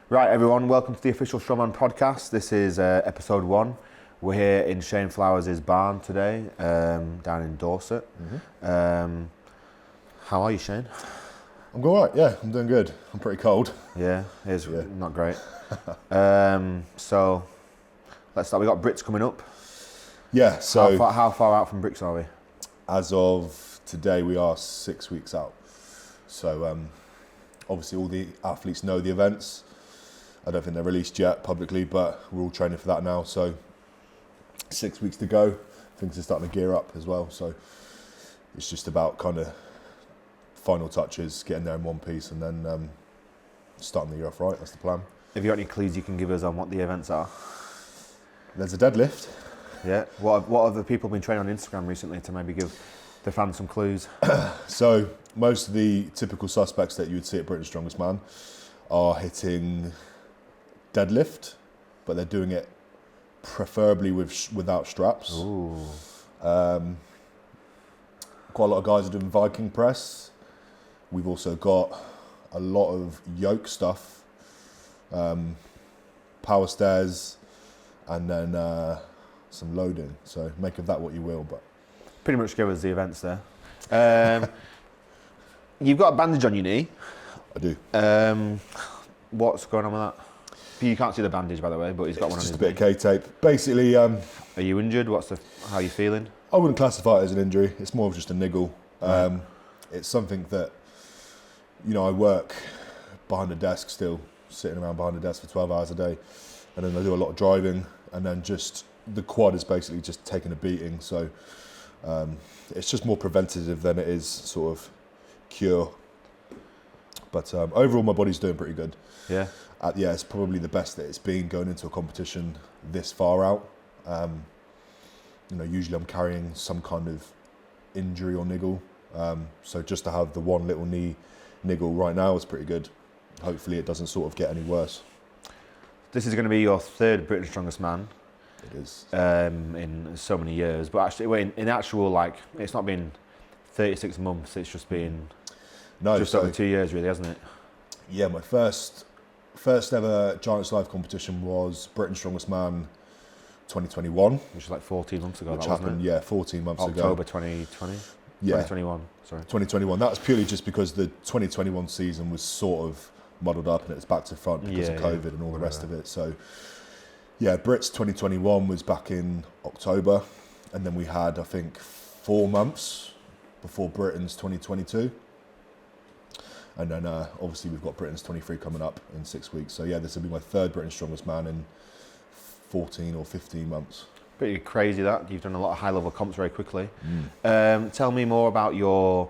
Right, everyone, welcome to the official Strongman podcast. This is episode 1. We're here in Shane Flowers' barn today, down in Dorset. Mm-hmm. How are you, Shane? I'm all right, yeah, I'm doing good. I'm pretty cold. Yeah, it's not great. So, let's start. We got Brits coming up. Yeah, so... How far out from Brits are we? As of today, we are 6 weeks out. So, obviously all the athletes know the events. I don't think they're released yet publicly, but we're all training for that now. So 6 weeks to go. Things are starting to gear up as well. So it's just about kind of final touches, getting there in one piece, and then starting the year off right. That's the plan. Have you got any clues you can give us on what the events are? There's a deadlift. Yeah. What have the people been training on Instagram recently to maybe give the fans some clues? So most of the typical suspects that you would see at Britain's Strongest Man are hitting deadlift, but they're doing it preferably without straps. Ooh. Quite a lot of guys are doing Viking press. We've also got a lot of yoke stuff, power stairs, and then some loading. So make of that what you will, but pretty much give us the events there. You've got a bandage on your knee. I do. What's going on with that? You can't see the bandage, by the way, but he's got one on his knee. Just a bit of K-tape. Basically... Are you injured? How are you feeling? I wouldn't classify it as an injury. It's more of just a niggle. Right. It's something that, I work behind a desk still, sitting around behind a desk for 12 hours a day. And then I do a lot of driving. And then just the quad is basically just taking a beating. So it's just more preventative than it is sort of cure. But overall, my body's doing pretty good. Yeah. It's probably the best that it's been going into a competition this far out. Usually I'm carrying some kind of injury or niggle. So just to have the one little knee niggle right now is pretty good. Hopefully it doesn't sort of get any worse. This is going to be your third Britain's Strongest Man. It is. In so many years. But actually, in actual, it's not been 36 months, it's just been over 2 years, really, hasn't it? Yeah, my first ever Giants Live competition was Britain's Strongest Man 2021. Which was 14 months ago, which that happened, wasn't it? 14 months ago. October 2020? Yeah. 2021, sorry. 2021. That was purely just because the 2021 season was sort of muddled up and it was back to front because of COVID and all the rest of it. So, yeah, Brits 2021 was back in October. And then we had, I think, 4 months before Britain's 2022. And then obviously we've got Britain's 23 coming up in 6 weeks. So yeah, this will be my third Britain's Strongest Man in 14 or 15 months. Pretty crazy that. You've done a lot of high level comps very quickly. Tell me more about your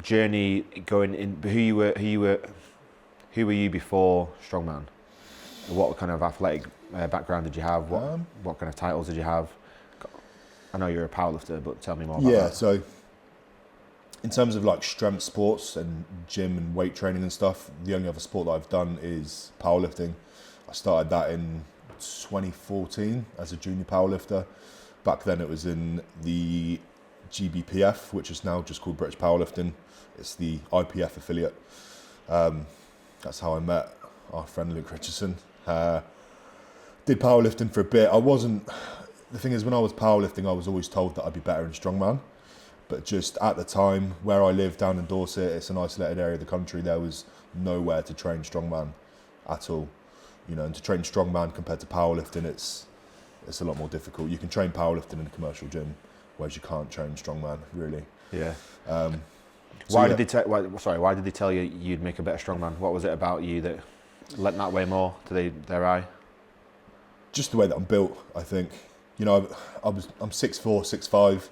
journey going in, who were you before Strongman? What kind of athletic background did you have? What kind of titles did you have? I know you're a powerlifter, but tell me more about that. Yeah, so in terms of strength sports and gym and weight training and stuff, the only other sport that I've done is powerlifting. I started that in 2014 as a junior powerlifter. Back then it was in the GBPF, which is now just called British Powerlifting. It's the IPF affiliate. That's how I met our friend Luke Richardson. Did powerlifting for a bit. The thing is, when I was powerlifting, I was always told that I'd be better in strongman. But just at the time, where I live down in Dorset, it's an isolated area of the country, there was nowhere to train strongman at all. And to train strongman compared to powerlifting, it's a lot more difficult. You can train powerlifting in a commercial gym, whereas you can't train strongman, really. Yeah. Why did they tell you you'd make a better strongman? What was it about you that lent that way more to their eye? Just the way that I'm built, I think. I'm 6'4", 6'5".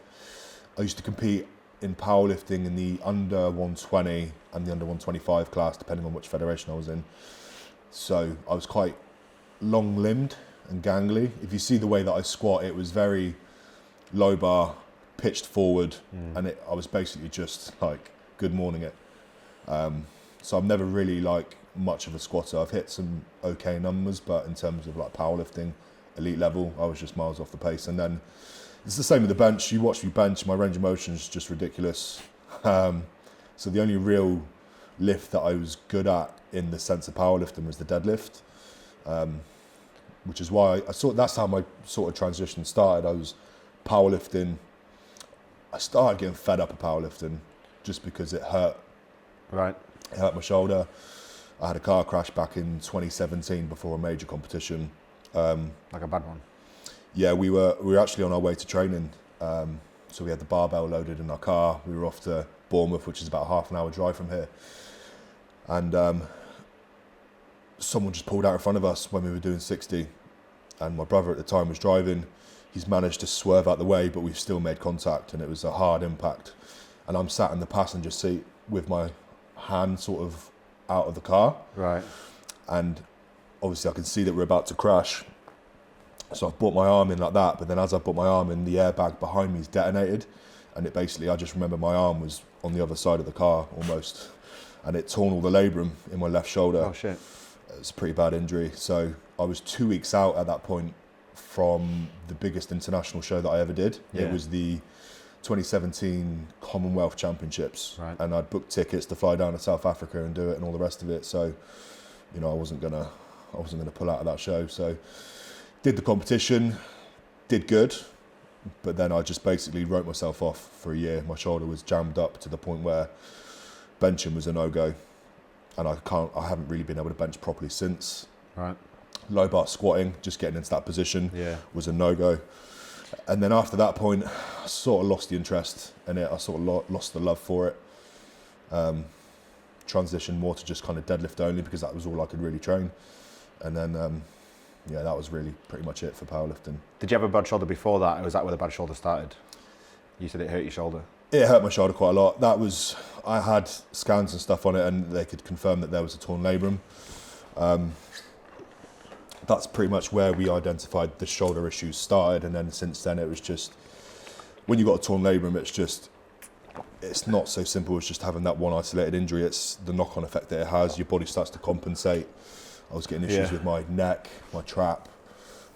I used to compete in powerlifting in the under 120 and the under 125 class, depending on which federation I was in. So I was quite long-limbed and gangly. If you see the way that I squat, it was very low bar, pitched forward, and I was basically just good morning it. So I'm never really much of a squatter. I've hit some okay numbers, but in terms of powerlifting, elite level, I was just miles off the pace. And then it's the same with the bench. You watch me bench, my range of motion is just ridiculous. So the only real lift that I was good at in the sense of powerlifting was the deadlift, which is why that's how my sort of transition started. I was powerlifting. I started getting fed up of powerlifting just because it hurt. Right. It hurt my shoulder. I had a car crash back in 2017 before a major competition. Like a bad one. Yeah, we were actually on our way to training. So we had the barbell loaded in our car. We were off to Bournemouth, which is about a half an hour drive from here. And someone just pulled out in front of us when we were doing 60. And my brother at the time was driving. He's managed to swerve out the way, but we've still made contact, and it was a hard impact. And I'm sat in the passenger seat with my hand sort of out of the car. Right. And obviously I can see that we're about to crash. So I've brought my arm in like that, but then as I put my arm in, the airbag behind me's detonated. And it basically, I just remember my arm was on the other side of the car almost. And it torn all the labrum in my left shoulder. Oh shit. It's a pretty bad injury. So I was 2 weeks out at that point from the biggest international show that I ever did. Yeah. It was the 2017 Commonwealth Championships. Right. And I'd booked tickets to fly down to South Africa and do it and all the rest of it. So, you know, I wasn't gonna pull out of that show. So did the competition, did good, but then I just basically wrote myself off for a year. My shoulder was jammed up to the point where benching was a no-go. And I haven't really been able to bench properly since. Right. Low bar squatting, just getting into that position, was a no-go. And then after that point, I sort of lost the interest in it. I sort of lost the love for it. Transitioned more to just kind of deadlift only because that was all I could really train. And then, that was really pretty much it for powerlifting. Did you have a bad shoulder before that, or was that where the bad shoulder started? You said it hurt your shoulder. It hurt my shoulder quite a lot. I had scans and stuff on it, and they could confirm that there was a torn labrum. That's pretty much where we identified the shoulder issues started, and then since then it was just, when you got a torn labrum, it's not so simple as just having that one isolated injury. It's the knock-on effect that it has. Your body starts to compensate. I was getting issues with my neck, my trap,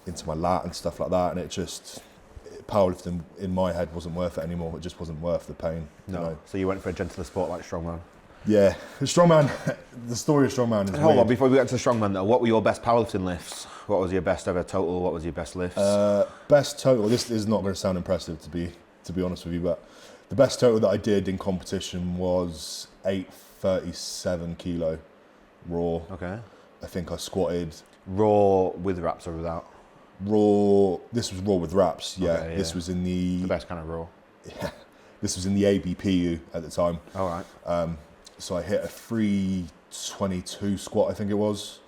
into my lat and stuff like that, and powerlifting in my head wasn't worth it anymore. It just wasn't worth the pain. No. You know? So you went for a gentler sport like Strongman. Yeah, the story of Strongman is Hold weird. on, before we get to the Strongman though, what were your best powerlifting lifts? What was your best ever total? What was your best lifts? Best total, this is not going to sound impressive to be honest with you, but the best total that I did in competition was 837 kilo raw. Okay. I think I squatted... Raw with wraps or without? Raw, this was raw with wraps, yeah. Okay, yeah. This was in the... The best kind of raw. Yeah, this was in the ABPU at the time. All right. So I hit a 322 squat, I think it was.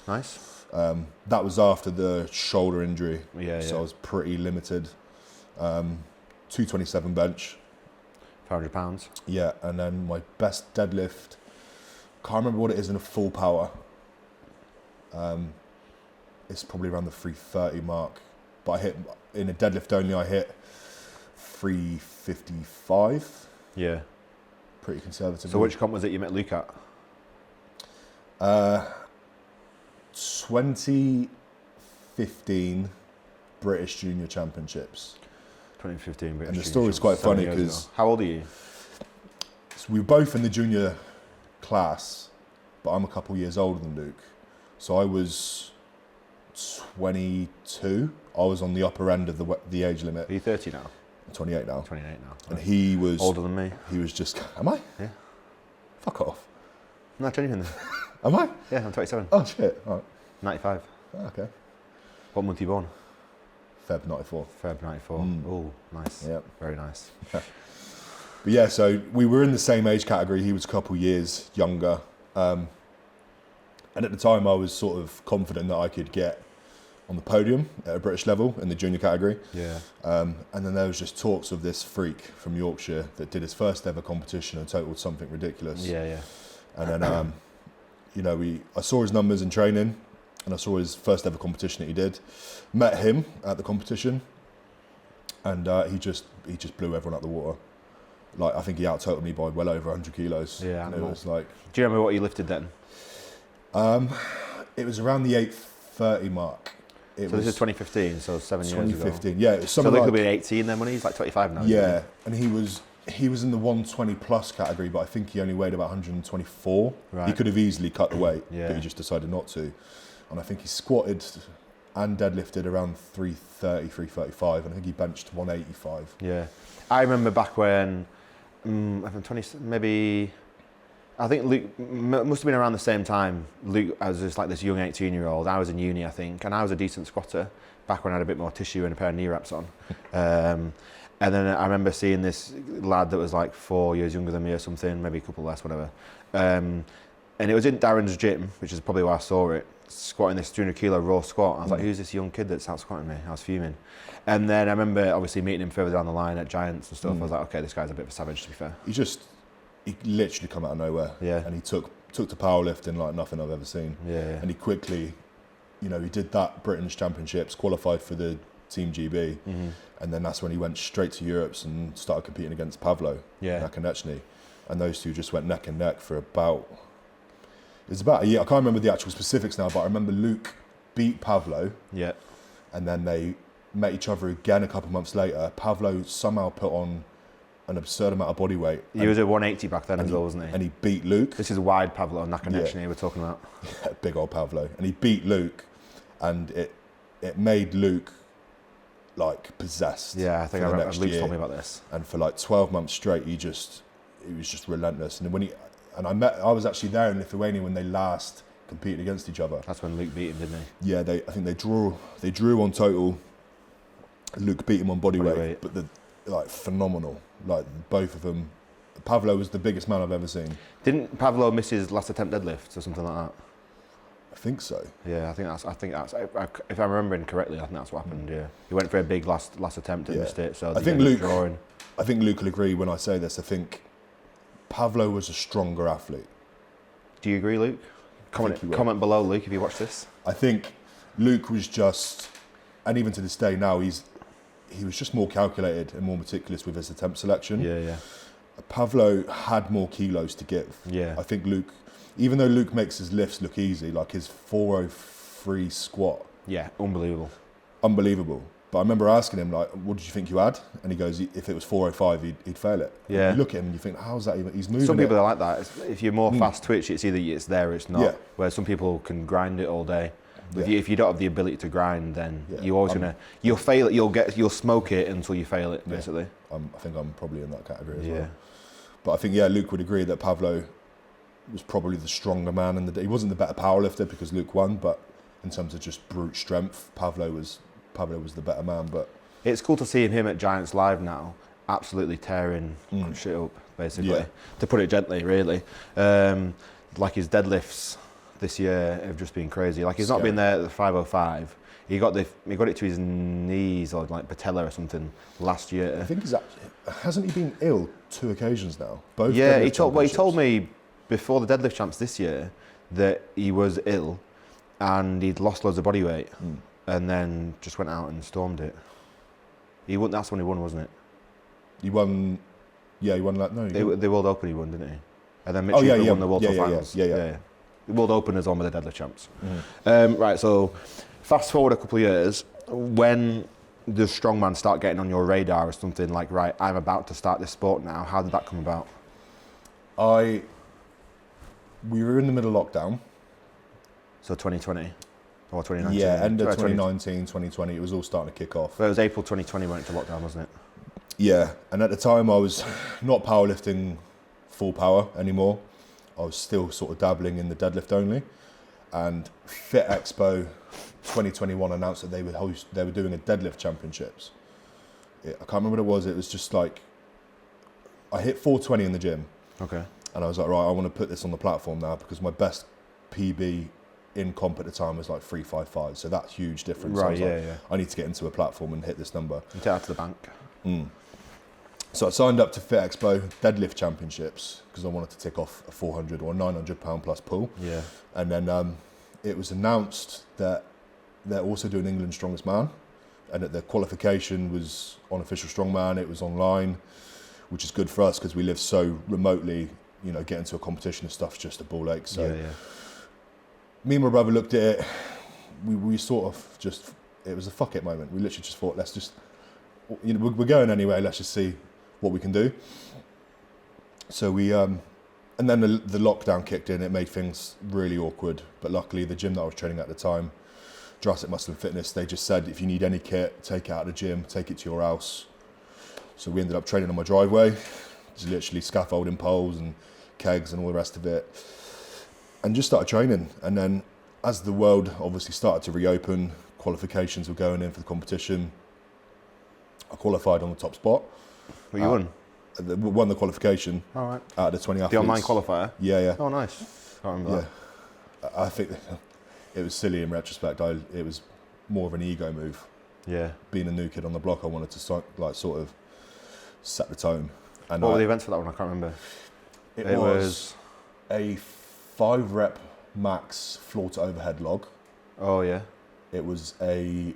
Nice. That was after the shoulder injury, so I was pretty limited. 227 bench. 500 pounds. Yeah, and then my best deadlift, can't remember what it is in a full power. It's probably around the 330 mark, but I hit, in a deadlift only, I hit 355. Yeah. Pretty conservative. So which comp was it you met Luke at? 2015 British Junior Championships. 2015 British. And the story's quite funny because... How old are you? So we were both in the junior class, but I'm a couple years older than Luke. So I was 22. I was on the upper end of the age limit. Are you 30 now? I'm 28 now. 28 now. And he was... Older than me. He was just... Am I? Yeah. Fuck off. No, genuinely. Am I? Yeah, I'm 27. Oh, shit. All right. 95. Oh, okay. What month are you born? Feb 94. Feb 94. Oh, nice. Yep. Very nice. But yeah, so we were in the same age category. He was a couple years younger. And at the time, I was sort of confident that I could get on the podium at a British level in the junior category. Yeah. And then there was just talks of this freak from Yorkshire that did his first ever competition and totaled something ridiculous. Yeah, yeah. And then, I saw his numbers in training, and I saw his first ever competition that he did. Met him at the competition, and he just blew everyone out the water. Like, I think he out-totaled me by well over 100 kilos. Yeah. And it was like... Do you remember what you lifted then? It was around the 830 mark. This is 2015, so 7 years ago. 2015, yeah. It was So something Luke like... could be 18 then when he's like 25 now. Yeah, and he was He was in the 120 plus category, but I think he only weighed about 124. Right. He could have easily cut the weight, Yeah. but he just decided not to. And I think he squatted and deadlifted around 330, 335, and I think he benched 185. Yeah. I remember back when, I think 20, maybe, I think Luke, must have been around the same time. Luke, I was just like this young 18-year-old. I was in uni, I think, and I was a decent squatter back when I had a bit more tissue and a pair of knee wraps on. And then I remember seeing this lad that was like 4 years younger than me or something, maybe a couple less, whatever. And it was in Darren's gym, which is probably why I saw it, squatting this 300 kilo raw squat. I was like, who's this young kid that's out squatting me? I was fuming. And then I remember obviously meeting him further down the line at Giants and stuff. I was like, okay, this guy's a bit of a savage, to be fair. He literally come out of nowhere. Yeah. And he took to powerlifting like nothing I've ever seen. Yeah. And he quickly, he did that Britain's Championships, qualified for the Team GB, and then that's when he went straight to Europe's and started competing against Pavlo Nakonechny. And those two just went neck and neck for about a year. I can't remember the actual specifics now, but I remember Luke beat Pavlo. Yeah. And then they met each other again a couple of months later. Pavlo somehow put on an absurd amount of body weight. He was at 180 back then as well, wasn't he? And he beat Luke. This is wide Pavlo Nakonechny we're talking about. Yeah, big old Pavlo. And he beat Luke, and it made Luke like possessed. Yeah, I think I remember Luke's told me about this. And for like 12 months straight, he was just relentless. And when I was actually there in Lithuania when they last competed against each other. That's when Luke beat him, didn't he? Yeah, I think they drew on total. Luke beat him on body weight, but like phenomenal. Like both of them. Pavlo was the biggest man I've ever seen. Didn't Pavlo miss his last attempt deadlift or something like that? I think so. Yeah, I think that's. If I'm remembering correctly, I think that's what happened. Yeah, he went for a big last attempt and missed it. So I think Luke will agree when I say this. I think Pavlo was a stronger athlete. Do you agree, Luke? Comment below, Luke, if you watch this. I think Luke was just, and even to this day now, he was just more calculated and more meticulous with his attempt selection. Yeah. Pavlo had more kilos to give. Yeah. I think Luke, even though Luke makes his lifts look easy, like his 403 squat. Yeah, Unbelievable. But I remember asking him, like, what did you think you had? And he goes, if it was 405, he'd fail it. Yeah. You look at him and you think, how's that even? He's moving. Some people are like that. If you're more fast twitch, it's either it's there or it's not. Yeah. Whereas some people can grind it all day. If you don't have the ability to grind, then you're always you'll fail it. You'll smoke it until you fail it, basically. I think I'm probably in that category as well. Yeah. But I think Luke would agree that Pavlo was probably the stronger man in the day. He wasn't the better powerlifter because Luke won, but in terms of just brute strength, Pavlo was the better man. But it's cool to see him at Giants Live now, absolutely tearing shit up, basically. Yeah. To put it gently, really. Like his deadlifts this year have just been crazy. Like he's not been there at the 505. He got it to his knees or like patella or something last year. I think hasn't he been ill 2 occasions now? Both. Yeah, he told me before the deadlift champs this year that he was ill and he'd lost loads of body weight and then just went out and stormed it. He won. That's when he won, wasn't it? He won. Yeah, he won that. No, the World Open he won, didn't he? And then Mitchell won the World Tour Finals. Yeah. The World Open is on with the deadlift champs. Right, so fast forward a couple of years, when does Strongman start getting on your radar or something like, right, I'm about to start this sport now? How did that come about? We were in the middle of lockdown. So 2020 or 2019? Yeah, end of 2019, 2020, it was all starting to kick off. Well, it was April 2020 went into lockdown, wasn't it? Yeah, and at the time I was not powerlifting full power anymore. I was still sort of dabbling in the deadlift only. And Fit Expo 2021 announced that they were doing a deadlift championships. I can't remember what it was. It was just like, I hit 420 in the gym. Okay. And I was like, right, I want to put this on the platform now because my best PB in comp at the time was like 355. So that's huge difference. Right, so I was like, I need to get into a platform and hit this number. And take that to the bank. So I signed up to Fit Expo deadlift championships because I wanted to tick off a 400 or 900 pound plus pull. Yeah. And then it was announced that they're also doing England's Strongest Man, and that the qualification was on Official Strongman. It was online, which is good for us because we live so remotely. You know, getting to a competition and stuff's just a ball ache. So me and my brother looked at it. We sort of just, it was a fuck it moment. We literally just thought, let's just, we're going anyway. Let's just see what we can do. So we, and then the lockdown kicked in. It made things really awkward. But luckily, the gym that I was training at the time, Jurassic Muscle and Fitness, they just said, if you need any kit, take it out of the gym, take it to your house. So we ended up training on my driveway, just literally scaffolding poles and kegs and all the rest of it, and just started training. And then as the world obviously started to reopen, qualifications were going in for the competition. I qualified on the top spot. Well, you won? Won the qualification. All right. Out of the 20 athletes. The online qualifier? Yeah, yeah. Oh, nice. Can't remember that. I think it was silly in retrospect. It was more of an ego move. Yeah. Being a new kid on the block, I wanted to sort of set the tone. And what were the events for that one? I can't remember. It was a 5 rep max floor to overhead log. Oh, yeah. It was a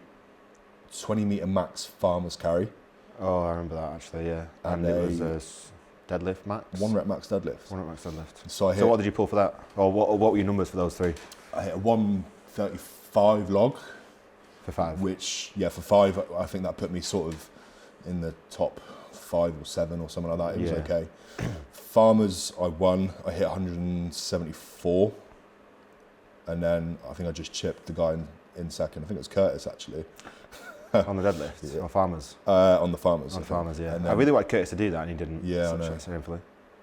20 meter max farmer's carry. Oh, I remember that actually, yeah. And it was a deadlift max? 1 rep max deadlift. 1 rep max deadlift. So what did you pull for that? Or what were your numbers for those 3? I hit a 135 log. For 5? Which, yeah, for 5, I think that put me sort of in the top 5 or 7 or something like that. It was okay. Farmers, I won. I hit 174. And then I think I just chipped the guy in second. I think it was Curtis, actually. On the deadlift? Yeah. Or farmers? On the farmers. On farmers, yeah. And I really wanted Curtis to do that and he didn't. Yeah, I know. Shamefully.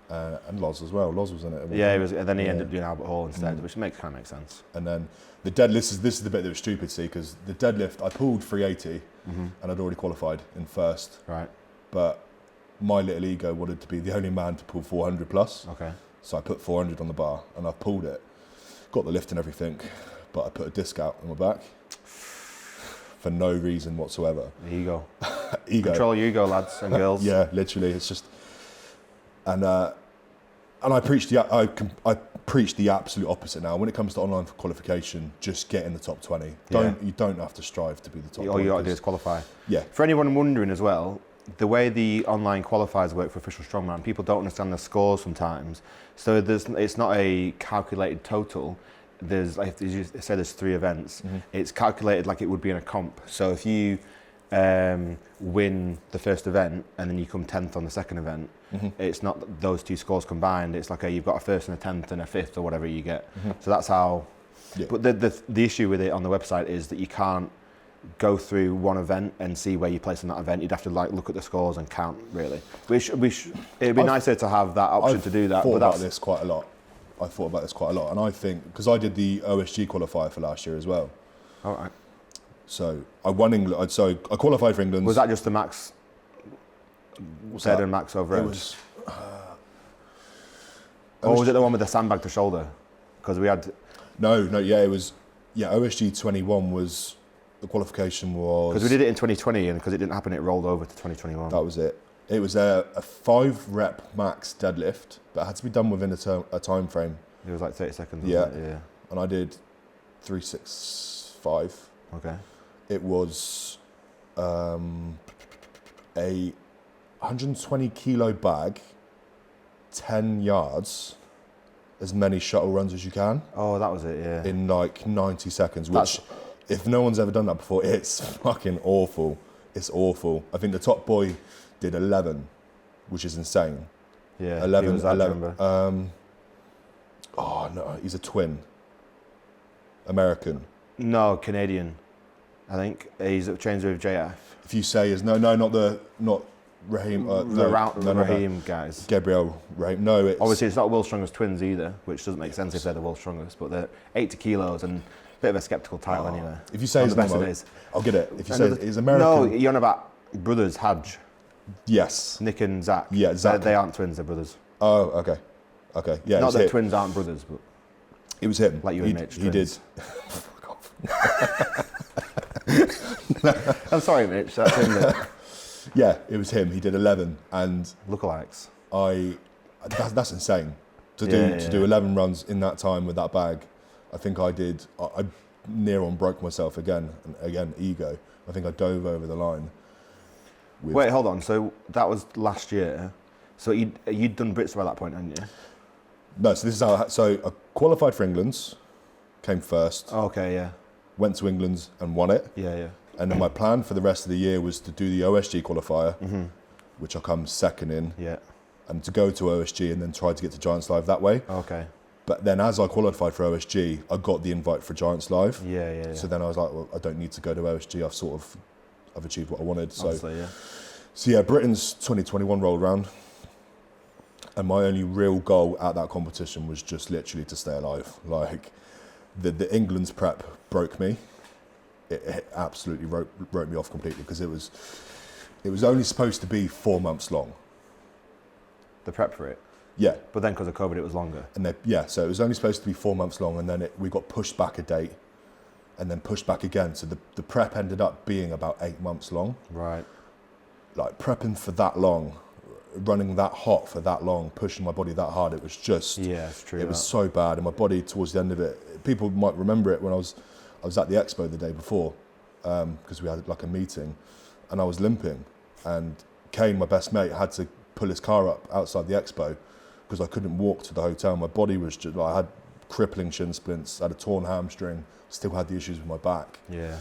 And Loz as well. Loz was in it. Yeah, he was, and then he ended up doing Albert Hall instead, which kind of makes sense. And then the deadlift, this is the bit that was stupid, see, because the deadlift, I pulled 380 and I'd already qualified in first. Right. But my little ego wanted to be the only man to pull 400 plus. Okay. So I put 400 on the bar and I pulled it. Got the lift and everything, but I put a disc out on my back for no reason whatsoever. Ego. Ego. Control your ego, lads and girls. Yeah, literally. It's just, and I preach the absolute opposite now. When it comes to online qualification, just get in the top 20. You don't have to strive to be the top 20. All you got to do is qualify. Yeah. For anyone wondering as well, the way the online qualifiers work for official strongman, people don't understand the scores sometimes. So it's not a calculated total. There's, like, you say there's 3 events. It's calculated like it would be in a comp. So if you win the first event and then you come 10th on the second event, it's not those 2 scores combined. It's like you've got a first and a 10th and a 5th or whatever you get. So that's how. Yeah. But the issue with it on the website is that you can't go through one event and see where you place in that event. You'd have to look at the scores and count, really. It'd be nicer to have that option to do that. I thought about this quite a lot. And I think, because I did the OSG qualifier for last year as well. All right. So I won England. So I qualified for England. Was that just the max? Said and max over. It was. Or was it the one with the sandbag to shoulder? Because we had. No. Yeah, it was. Yeah, OSG 21 was the qualification was. Because we did it in 2020, and because it didn't happen, it rolled over to 2021. That was it. It was a 5 rep max deadlift, but it had to be done within a time frame. It was like 30 seconds. Yeah. Wasn't it? Yeah. And I did 365. Okay. It was a 120 kilo bag, 10 yards, as many shuttle runs as you can. Oh, that was it, yeah. In like 90 seconds, which, if no one's ever done that before, it's fucking awful. It's awful. I think the top boy did 11, which is insane. Yeah, 11. He was that, 11. do you remember? Oh no, he's a twin. American. No, Canadian. I think he's trains with JF. If you say is not Raheem. Raheem guys. Gabriel Raheem. No, it's obviously it's not world's strongest twins either, which doesn't make sense if they're the world's strongest. But they're 80 kilos and a bit of a skeptical title anyway. If you say his best name, it is. I'll get it. If you say he's American. No, you're on about brothers Hadj. Yes. Nick and Zach. Yeah, Zach. They aren't twins, they're brothers. Oh, okay. Yeah. Not that twins aren't brothers, but it was him. Like you and Mitch. He did. Fuck off. I'm sorry, Mitch. That's him. Yeah, it was him. He did 11, and lookalikes. That's insane to do 11 runs in that time with that bag. I think I did. I near on broke myself again, and again ego. I think I dove over the line. Wait, hold on. So that was last year. So you'd done Brits by that point, hadn't you? No. So this is how. So I qualified for England's, came first. Oh, okay, yeah. Went to England's and won it. Yeah. And then my plan for the rest of the year was to do the OSG qualifier, which I come second in. Yeah. And to go to OSG and then try to get to Giants Live that way. Okay. But then as I qualified for OSG, I got the invite for Giants Live. Yeah. So then I was like, well, I don't need to go to OSG. I've achieved what I wanted. Obviously, yeah. So yeah, Britain's 2021 rolled around. And my only real goal at that competition was just literally to stay alive. Like, the England's prep broke me. It absolutely wrote me off completely, because it was only supposed to be 4 months long. The prep for it? Yeah. But then because of COVID, it was longer. And so it was only supposed to be 4 months long, and then we got pushed back a date, and then pushed back again. So the prep ended up being about 8 months long. Right. Like, prepping for that long, running that hot for that long, pushing my body that hard, it was just... Yeah, it's true. It was so bad, and my body towards the end of it, people might remember it when I was at the expo the day before, because we had like a meeting, and I was limping, and Kane, my best mate, had to pull his car up outside the expo because I couldn't walk to the hotel. My body was just, like, I had crippling shin splints, I had a torn hamstring, still had the issues with my back. Yeah.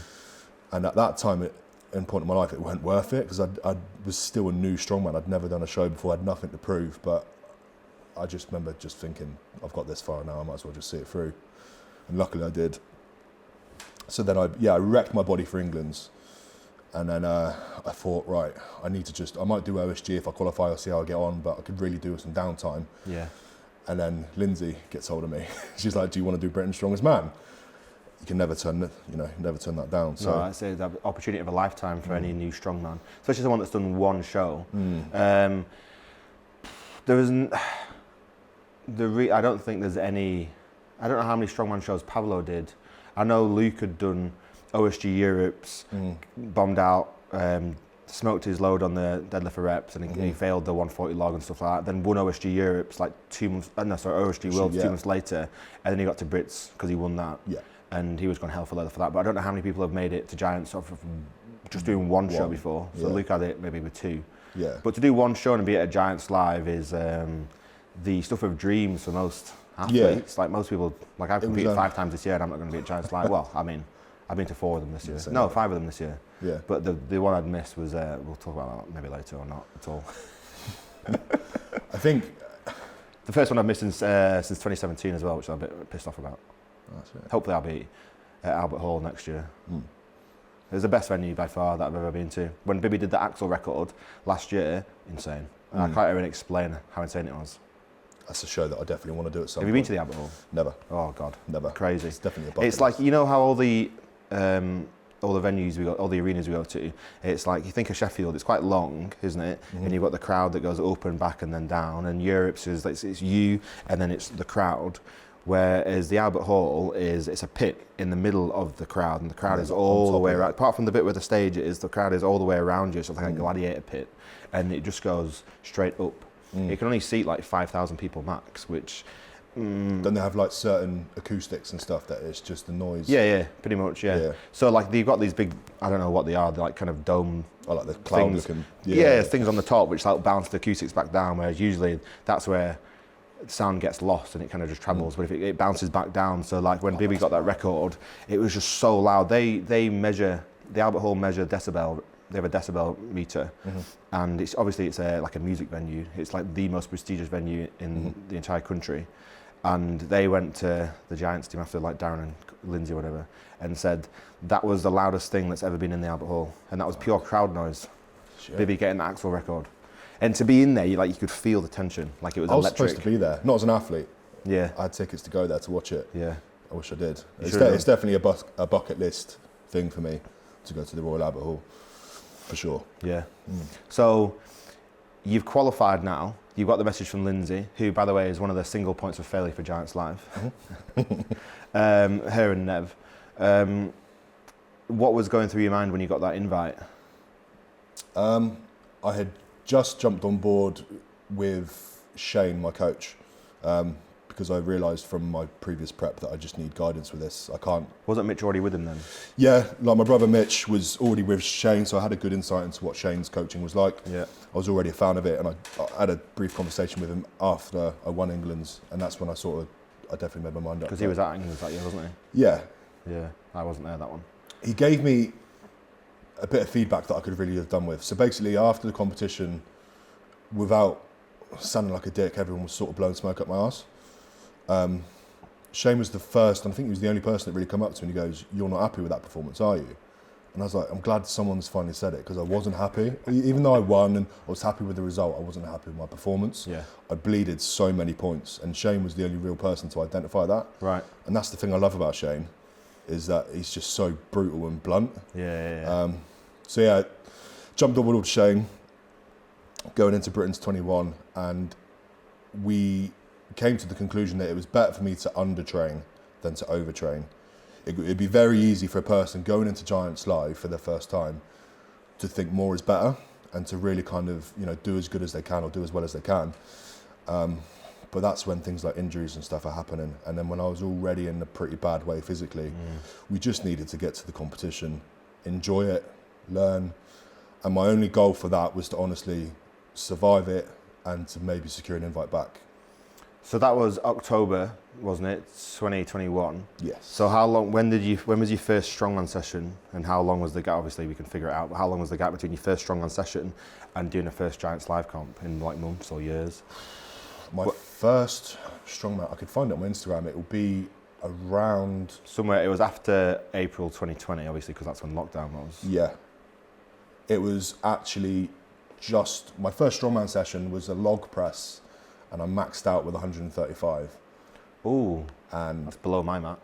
And at that time, in point in my life, it weren't worth it, because I was still a new strongman. I'd never done a show before, I had nothing to prove, but I just remember just thinking, I've got this far now, I might as well just see it through. And luckily I did. So then I wrecked my body for England's. And then I thought, right, I might do OSG if I qualify, I'll see how I get on, but I could really do with some downtime. Yeah. And then Lindsay gets hold of me. She's like, do you want to do Britain's Strongest Man? You can never turn that down. So no, it's the opportunity of a lifetime for any new strongman, especially someone that's done one show. There isn't. I don't think there's any. I don't know how many strongman shows Pablo did. I know Luke had done OSG Europes, bombed out, smoked his load on the deadlift for reps, and he failed the 140 log and stuff like that. Then won OSG Europes like 2 months. OSG Worlds 2 months later, and then he got to Brits because he won that. Yeah. And he was going hell for leather for that. But I don't know how many people have made it to Giants sort of just doing one show before. So Luke had it maybe with 2. Yeah. But to do one show and be at a Giants Live is the stuff of dreams for most athletes. Like most people, like I've competed 5 times this year and I'm not going to be at Giants Live. Well, I mean, I've been to 4 of them this year. No, 5 of them this year. Yeah. But the one I'd missed was, we'll talk about that maybe later or not at all. I think... The first one I've missed since 2017 as well, which I'm a bit pissed off about. That's it. Hopefully I'll be at Albert Hall next year. It was the best venue by far that I've ever been to. When Bibby did the Axel record last year, insane. And I can't even explain how insane it was. That's a show that I definitely want to do at some point. Have you been to the Albert Hall? Never. Oh God. Never. Crazy. It's definitely a bucket It's like, you know how all the venues we go, all the arenas we go to, it's like, you think of Sheffield, it's quite long, isn't it? And you've got the crowd that goes up and back and then down, and Europe's is like, it's you and then it's the crowd. Whereas the Albert Hall it's a pit in the middle of the crowd, and the crowd is all the way around. Apart from the bit where the stage is, the crowd is all the way around you. So it's like a gladiator pit, and it just goes straight up. It can only seat like 5,000 people max, which. Don't they have like certain acoustics and stuff that it's just the noise? Yeah, pretty much, yeah. So like you've got these big, I don't know what they are, they're like kind of dome. Oh, like the cloud things. looking. Yeah, things on the top which like bounce the acoustics back down, whereas usually that's where sound gets lost and it kind of just travels, but if it bounces back down. So like when Bibby got that record, it was just so loud. They measure, the Albert Hall measure decibel. They have a decibel meter, and it's obviously like a music venue. It's like the most prestigious venue in the entire country. And they went to the Giants team after like Darren and Lindsay or whatever, and said that was the loudest thing that's ever been in the Albert Hall, and that was pure crowd noise. Shit. Bibby getting the Axel record, and to be in there, you could feel the tension, like it was electric. I was supposed to be there, not as an athlete. Yeah, I had tickets to go there to watch it. Yeah, I wish I did. It's definitely a bucket list thing for me to go to the Royal Albert Hall, for sure. Yeah. So you've qualified now. You've got the message from Lindsay, who, by the way, is one of the single points of failure for Giants Live. Her and Nev. What was going through your mind when you got that invite? I had just jumped on board with Shane, my coach, because I realised from my previous prep that I just need guidance with this. I can't... Wasn't Mitch already with him then? Yeah, like my brother Mitch was already with Shane, so I had a good insight into what Shane's coaching was like. Yeah. I was already a fan of it, and I had a brief conversation with him after I won England's, and that's when I definitely made my mind up. Because he was at England's that year, wasn't he? Yeah. Yeah, I wasn't there that one. He gave me a bit of feedback that I could really have done with. So basically, after the competition, without sounding like a dick, everyone was sort of blowing smoke up my arse. Shane was the first, and I think he was the only person that really come up to me and he goes, "You're not happy with that performance, are you?" And I was like, I'm glad someone's finally said it, because I wasn't happy. Even though I won and I was happy with the result, I wasn't happy with my performance. Yeah. I bleeded so many points, and Shane was the only real person to identify that. Right. And that's the thing I love about Shane, is that he's just so brutal and blunt. Yeah. So yeah, jumped on board with Shane, going into Britain's 21, and we came to the conclusion that it was better for me to undertrain than to overtrain. It'd be very easy for a person going into Giants Live for their first time to think more is better and to really kind of, do as good as they can or do as well as they can. But that's when things like injuries and stuff are happening. And then when I was already in a pretty bad way physically, we just needed to get to the competition, enjoy it, learn. And my only goal for that was to honestly survive it and to maybe secure an invite back. So that was October, wasn't it? 2021. Yes. So how long? When was your first strongman session, and how long was the gap? Obviously, we can figure it out. But how long was the gap between your first strongman session and doing a first Giants Live comp, in like months or years? My first strongman, I could find it on my Instagram. It will be around somewhere. It was after April 2020, obviously, because that's when lockdown was. Yeah. It was actually just my first strongman session was a log press. And I maxed out with 135. Ooh, and that's below my mat.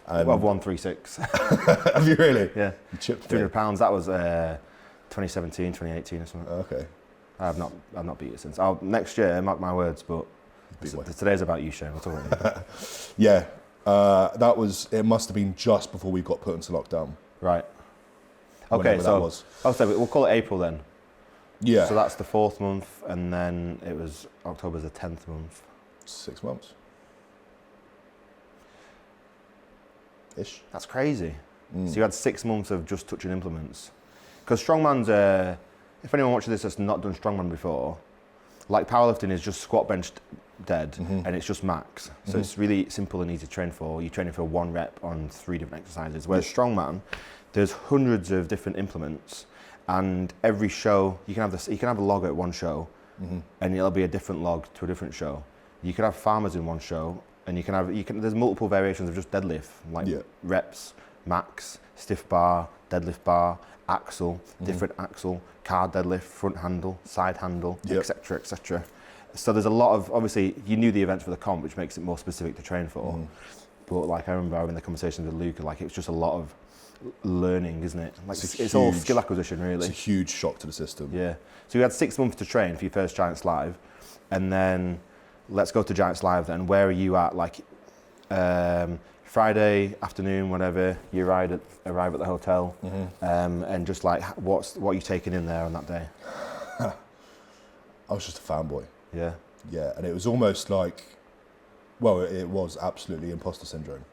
I've 136. Have you really? Yeah. You chipped 300 pounds. That was 2017, 2018 or something. Okay. I've not beat it since. Next year, mark my words. But today's about you, Shane. We'll talk about you. Yeah. It must have been just before we got put into lockdown. Right. Okay, so we'll call it April then. Yeah. So that's the 4th month, and then it was October's the 10th month. 6 months. Ish. That's crazy. So you had 6 months of just touching implements. Because strongman's, if anyone watching this has not done strongman before, like powerlifting is just squat, bench, dead, and it's just max. So it's really simple and easy to train for. You're training for 1 rep on 3 different exercises. Whereas strongman, there's hundreds of different implements. And every show, you can have a log at one show, and it'll be a different log to a different show. You can have farmers in one show, and there's multiple variations of just deadlift, like reps, max, stiff bar, deadlift bar, axle, different axle, car deadlift, front handle, side handle, etc., etc. So there's a lot of, obviously, you knew the events for the comp, which makes it more specific to train for. But like I remember having the conversations with Luca, like it was just a lot of learning, isn't it? Like it's all skill acquisition, really. It's a huge shock to the system. Yeah. So you had 6 months to train for your first Giants Live, and then let's go to Giants Live then. Where are you at? Like Friday afternoon, whatever, you arrive at the hotel, and just like what are you taking in there on that day? I was just a fanboy. Yeah. Yeah, and it was almost like, well, it was absolutely imposter syndrome.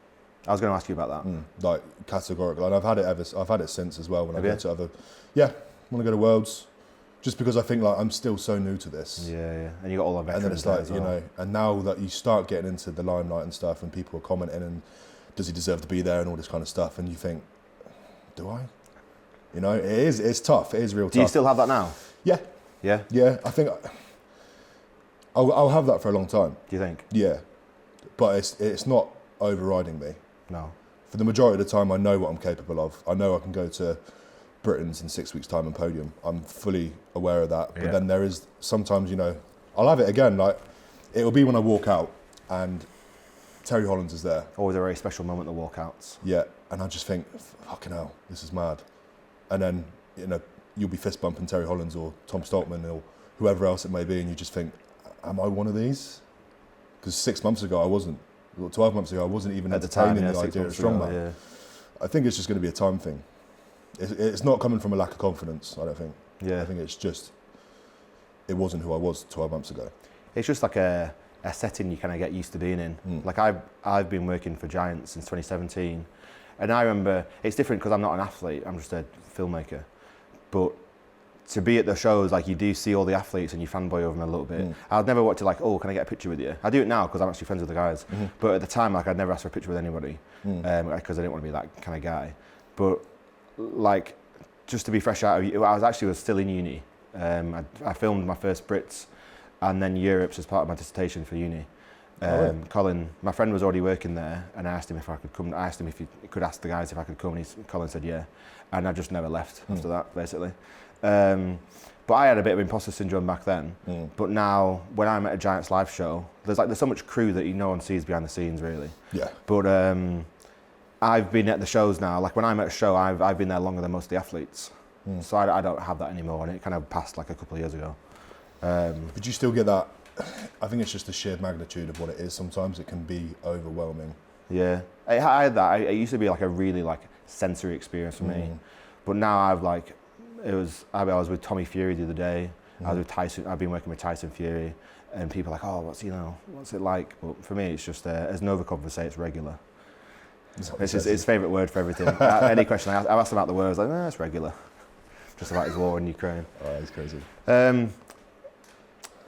I was going to ask you about that. Like categorical, and I've had it since as well. When I go to other, want to go to Worlds, just because I think like I'm still so new to this. Yeah, and you got all the veterans. And then it's like you know, and now that you start getting into the limelight and stuff, and people are commenting, and does he deserve to be there, and all this kind of stuff, and you think, do I? You know, it's tough. It is real tough. Do you still have that now? Yeah. Yeah. Yeah, I think I'll have that for a long time. Do you think? Yeah, but it's not overriding me. No. For the majority of the time, I know what I'm capable of. I know I can go to Britain's in 6 weeks' time and podium. I'm fully aware of that. But then there is sometimes, I'll have it again. Like it'll be when I walk out and Terry Hollands is there. Always a very special moment, the walkouts. Yeah, and I just think, fucking hell, this is mad. And then you'll be fist bumping Terry Hollands or Tom Stoltman or whoever else it may be, and you just think, am I one of these? Because 6 months ago I wasn't. 12 months ago, I wasn't even entertaining the idea of strongman. Yeah. I think it's just going to be a time thing. It's not coming from a lack of confidence, I don't think. Yeah. I think it's just, it wasn't who I was 12 months ago. It's just like a setting you kind of get used to being in. Like I've been working for Giants since 2017. And I remember, it's different because I'm not an athlete, I'm just a filmmaker. But to be at the shows, like you do see all the athletes and you fanboy over them a little bit. I'd never want to like, oh, can I get a picture with you? I do it now because I'm actually friends with the guys. But at the time, like I'd never ask for a picture with anybody because I didn't want to be that kind of guy. But like, just to be fresh out of, I was still in uni I filmed my first Brits and then Europe's as part of my dissertation for uni. Colin, my friend was already working there, and I asked him if I could come. I asked him if he could ask the guys if I could come, and Colin said yeah, and I just never left after that, basically. But I had a bit of imposter syndrome back then. But now, when I'm at a Giants live show, there's so much crew that no one sees behind the scenes, really. Yeah. But I've been at the shows now. Like when I'm at a show, I've been there longer than most of the athletes. So I don't have that anymore, and it kind of passed like a couple of years ago. But you still get that. I think it's just the sheer magnitude of what it is. Sometimes it can be overwhelming. Yeah, I had that. It used to be like a really sensory experience for me, but now I was with Tommy Fury the other day. I was with Tyson. I've been working with Tyson Fury, and people are like, oh, what's it like? But for me, it's just as Novikov would say, it's regular. It's his favourite word for everything. Any question I asked about the word, I was like, no, it's regular. Just about his war in Ukraine. Oh, that's crazy.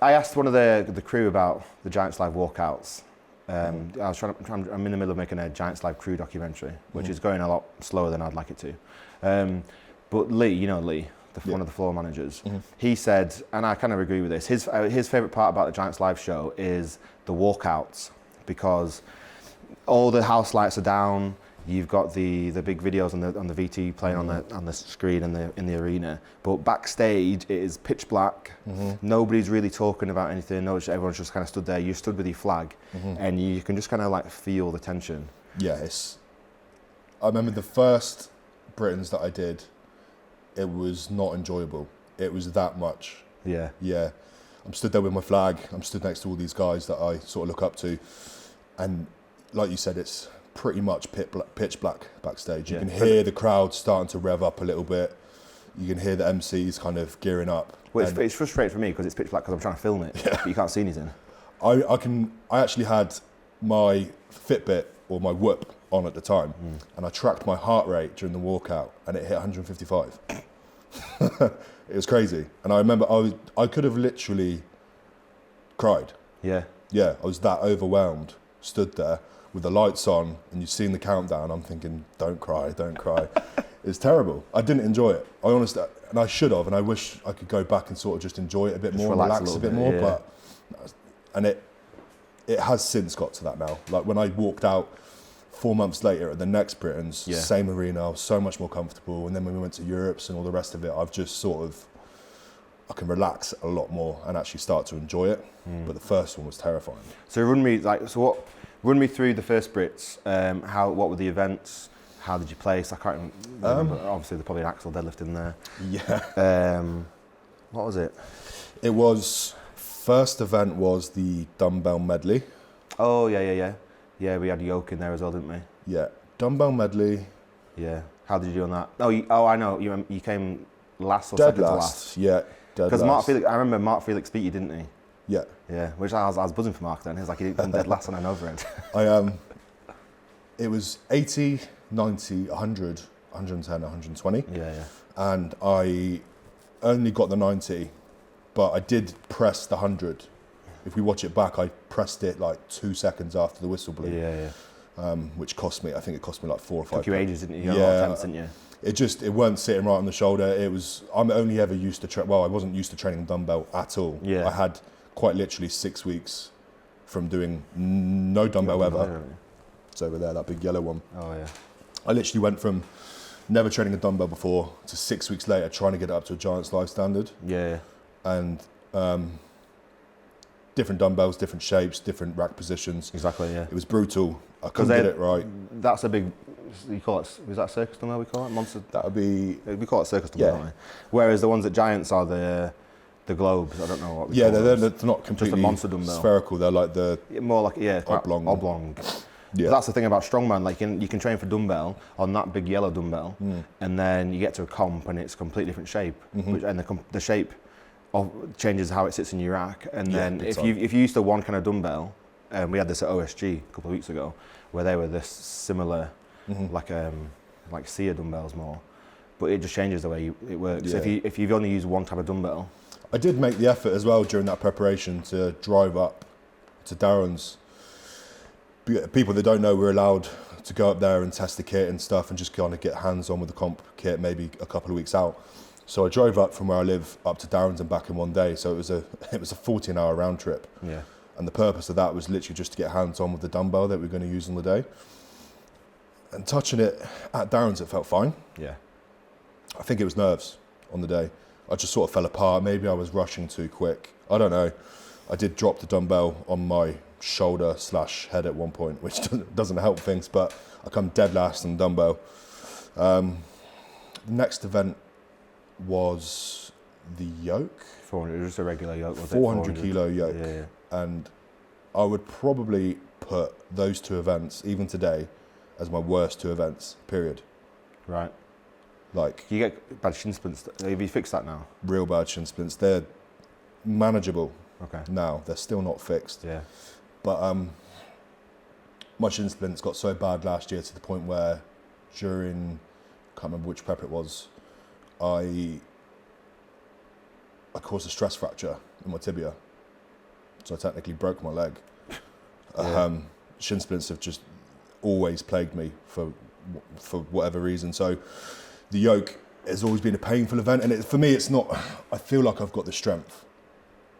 I asked one of the crew about the Giants Live walkouts. I'm in the middle of making a Giants Live crew documentary, which is going a lot slower than I'd like it to. But Lee, you know Lee, one of the floor managers, he said, and I kind of agree with this, his favourite part about the Giants Live show is the walkouts, because all the house lights are down. You've got the big videos on the VT playing on the screen in the arena, but backstage it is pitch black. Nobody's really talking about anything. No, everyone's just kind of stood there. You stood with your flag, and you can just kind of feel the tension. Yes, I remember the first Britons that I did. It was not enjoyable. It was that much. Yeah. I'm stood there with my flag. I'm stood next to all these guys that I sort of look up to, and like you said, it's pretty much pitch black backstage. You can hear the crowd starting to rev up a little bit. You can hear the MCs kind of gearing up. Well, it's frustrating for me because it's pitch black because I'm trying to film it, but you can't see anything. I actually had my Fitbit or my Whoop on at the time, and I tracked my heart rate during the walkout, and it hit 155. It was crazy, and I remember I could have literally cried. Yeah, I was that overwhelmed. Stood there with the lights on, and you've seen the countdown. I'm thinking, don't cry. It's terrible. I didn't enjoy it. I honestly, and I should have, and I wish I could go back and sort of just enjoy it a bit more, relax a bit more. Yeah. But it has since got to that now. Like when I walked out 4 months later at the next Britons, same arena, I was so much more comfortable. And then when we went to Europe's and all the rest of it, I've just I can relax a lot more and actually start to enjoy it. But the first one was terrifying. So run me through the first Brits. What were the events? How did you place? I can't remember. Obviously, there's probably an axle deadlift in there. Yeah. What was it? It was, first event was the dumbbell medley. Oh, yeah. Yeah, we had yoke in there as well, didn't we? Yeah. Dumbbell medley. Yeah. How did you do on that? Oh, I know. You came last or second to last. Yeah. Because I remember Mark Felix beat you, didn't he? Yeah. Yeah, which I was buzzing for Mark then. He was like, he didn't dead last on an overhead. It was 80, 90, 100, 110, 120. Yeah. And I only got the 90, but I did press the 100. If we watch it back, I pressed it 2 seconds after the whistle blew. Yeah. Which cost me, I think it cost me 4 or 5. Took you ages, didn't you? You got a lot of attempts, didn't you? It weren't sitting right on the shoulder. I'm only ever used to I wasn't used to training dumbbell at all. Yeah. I had quite literally 6 weeks from doing no dumbbell ever. It's over there, that big yellow one. Oh yeah. I literally went from never training a dumbbell before to 6 weeks later trying to get it up to a Giants Live standard. Yeah. And different dumbbells, different shapes, different rack positions. Exactly, yeah. It was brutal. I couldn't get it right. That's a big, you call it, was that circus dumbbell we call it? Monster? That would be... We call it circus dumbbell, don't we? Whereas the ones at Giants are the globes, I don't know what we call they're not completely just a monster dumbbell. Spherical, they're like the... More like, oblong. Yeah. That's the thing about Strongman, you can train for dumbbell on that big yellow dumbbell, and then you get to a comp and it's a completely different shape, and the shape changes how it sits in your rack. And then if you used to one kind of dumbbell, we had this at OSG a couple of weeks ago, where they were this similar, like SEER dumbbells more, but it just changes the way it works. Yeah. If you've only used one type of dumbbell. I did make the effort as well during that preparation to drive up to Darren's. People that don't know, we're allowed to go up there and test the kit and stuff and just kind of get hands on with the comp kit maybe a couple of weeks out. So I drove up from where I live up to Darren's and back in one day. So it was a 14-hour round trip. Yeah. And the purpose of that was literally just to get hands on with the dumbbell that we're going to use on the day. And touching it at Darren's, it felt fine. Yeah. I think it was nerves on the day. I just sort of fell apart. Maybe I was rushing too quick. I don't know. I did drop the dumbbell on my shoulder/head at one point, which doesn't help things, but I come dead last on the dumbbell. The next event was the yoke. 400, just a regular yoke, was 400 it? kilo yoke. Yeah. And I would probably put those two events, even today, as my worst two events, period. Right. Like, You get bad shin splints. Have you fixed that now? real bad shin splints. They're manageable Okay. now. They're still not fixed. Yeah. But my shin splints got so bad last year to the point where during, I can't remember which prep it was, I caused a stress fracture in my tibia. So I technically broke my leg. Shin splints have just always plagued me for whatever reason. So the yoke has always been a painful event. And for me, it's not, I feel like I've got the strength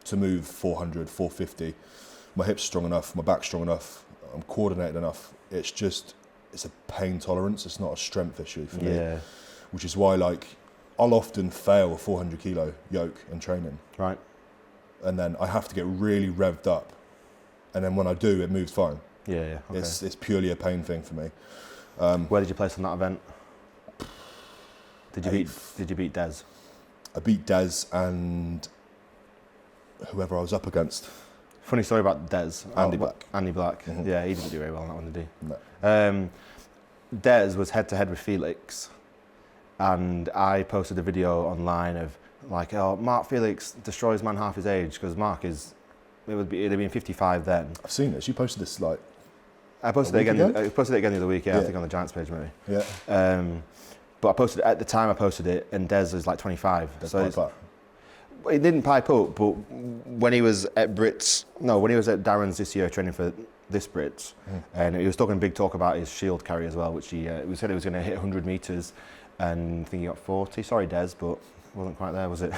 to move 400, 450. My hips strong enough, my back's strong enough, I'm coordinated enough. It's a pain tolerance. It's not a strength issue for me. Yeah. Which is why, like, I'll often fail a 400 kilo yoke in training. Right. And then I have to get really revved up. And then when I do, it moves fine. Yeah. Okay. It's purely a pain thing for me. Where did you place on that event? Did you beat Des? I beat Des and whoever I was up against. Funny story about Des. Andy Black. Andy Black. Mhm. Yeah, he didn't do very well on that one, did he? No. Des was head to head with Felix, and I posted a video online of like, oh, Mark Felix destroys man half his age, because Mark it'd have been 55 then. I've seen this. You posted this like. I posted it again. I posted it again the other week. Yeah, I think on the Giants page maybe. Yeah. But I posted at the time I posted it, and Des was like 25. So he didn't pipe up, but when he was at Darren's this year training for this Brits, and he was talking big talk about his shield carry as well, which he said he was going to hit 100 meters, and I think he got 40. Sorry, Des, but wasn't quite there, was it?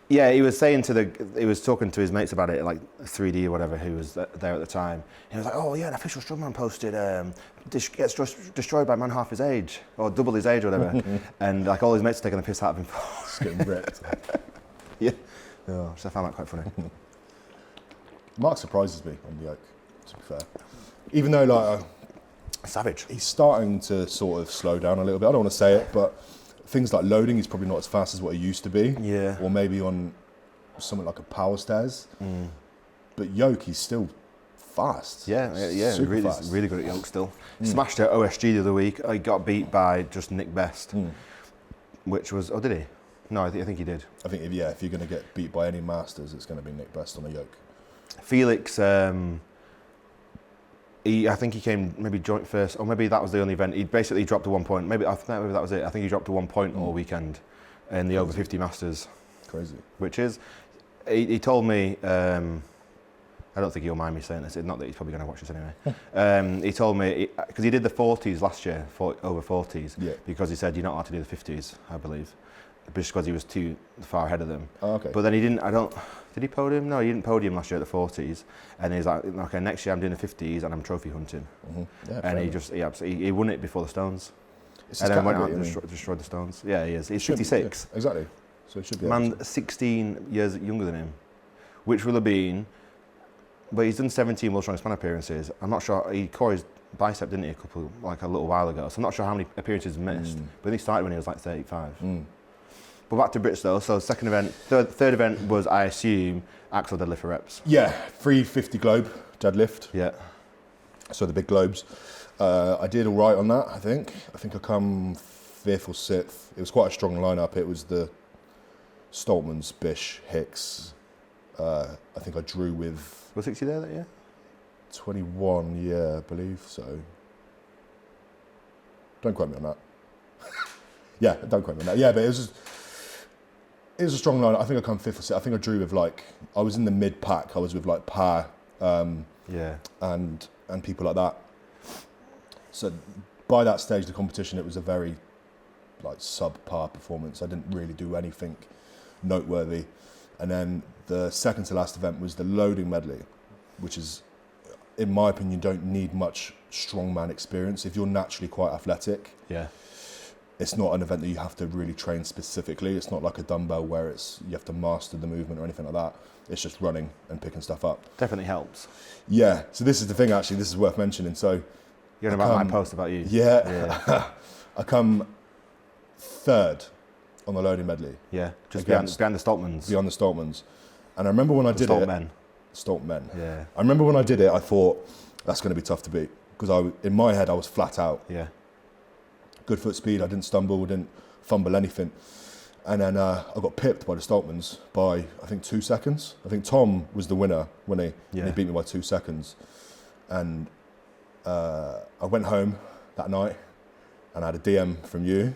Yeah, he was talking to his mates about it, like 3D or whatever, who was there at the time. He was like, "Oh yeah, an official strongman posted gets destroyed by man half his age or double his age or whatever," and like all his mates are taking the piss out of him. It's getting ripped. Yeah, so I found that quite funny. Mark surprises me on the yoke, to be fair. Even though like Savage. he's starting to sort of slow down a little bit. I don't want to say it, but things like loading, he's probably not as fast as what he used to be. Yeah. Or maybe on something like a power stairs. But yoke, he's still fast. Yeah, Super really, fast. really good at yoke still. Smashed at OSG the other week. He got beat by just Nick Best, which was, did he? No, I think he did. I think if you're going to get beat by any masters, it's going to be Nick Best on a yoke. Felix, I think he came maybe joint first, or maybe that was the only event. He basically dropped to 1 point. Maybe that was it. I think he dropped to 1 point all weekend in the over 50 Masters. Crazy. Which is, he told me, I don't think he'll mind me saying this, not that he's probably going to watch this anyway. He told me, because he did the 40s last year, over 40s, because he said you're not allowed to do the 50s, I believe, just because he was too far ahead of them. Oh, okay. But then he didn't, did he podium? No, he didn't podium last year at the 40s. And he's like, okay, next year I'm doing the 50s and I'm trophy hunting. Yeah, And he won it before the Stones. It's And his then went out category, and destroyed the Stones. Yeah, he is. He's Should be, 56. yeah, exactly. So he should be. Man, 16 years younger than him, which will have been, but he's done 17 World Strongest Man appearances. I'm not sure, he tore his bicep, didn't he, a little while ago. So I'm not sure how many appearances he missed, but he started when he was like 35. But back to Brits though, so second event, third event was, I assume, axle deadlift for reps. Yeah, 350 globe deadlift. Yeah. So the big globes. I did all right on that, I think. I think I come 5th or 6th. It was quite a strong lineup. It was the Stoltmans, Bish, Hicks. I think I drew with... Was 60 there that year? 21, yeah, I believe so. Don't quote me on that. Yeah, don't quote me on that. Yeah, but it was a strong line. I think I come 5th or 6th. I think I drew with I was in the mid pack. I was with Pa, and people like that. So by that stage of the competition, it was a very like subpar performance. I didn't really do anything noteworthy. And then the second to last event was the loading medley, which is, in my opinion, you don't need much strongman experience. If you're naturally quite athletic, it's not an event that you have to really train specifically. It's not like a dumbbell where you have to master the movement or anything like that. It's just running and picking stuff up. Definitely helps. Yeah, so this is the thing actually, this is worth mentioning. So you're on about my post about you. Yeah. I come third on the loading medley. Yeah, just behind the Stoltmans. Beyond the Stoltmans. And I remember when I did it. Stoltmen. Yeah. I remember when I did it, I thought, that's going to be tough to beat. Because in my head, I was flat out. Yeah. Good foot speed, I didn't stumble, didn't fumble anything. And then I got pipped by the Stoltmans by, I think, 2 seconds. I think Tom was the winner, wasn't he? Yeah. And he beat me by 2 seconds. And I went home that night and I had a DM from you.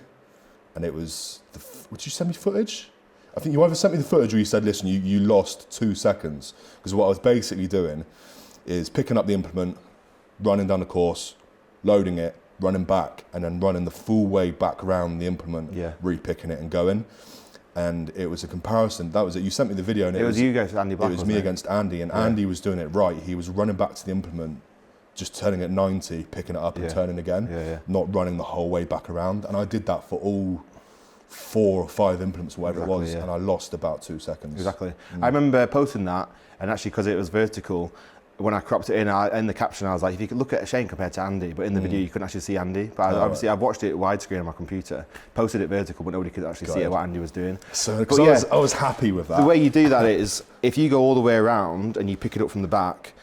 And it was, would you send me footage? I think you either sent me the footage or you said, listen, you lost 2 seconds. Because what I was basically doing is picking up the implement, running down the course, loading it, running back, and then running the full way back around the implement, re-picking it and going. And it was a comparison. That was it. You sent me the video. And it was you against Andy Black. It was me against Andy, and Andy was doing it right. He was running back to the implement, just turning at 90, picking it up and turning again, not running the whole way back around. And I did that for all 4 or 5 implements, whatever it was, and I lost about 2 seconds. Exactly. I remember posting that, and actually because it was vertical, when I cropped it in the caption, I was like, if you could look at Shane compared to Andy, but in the video you couldn't actually see Andy. But obviously I've watched it widescreen on my computer, posted it vertical, but nobody could actually see what Andy was doing. So because I was happy with that. The way you do that is, if you go all the way around and you pick it up from the back,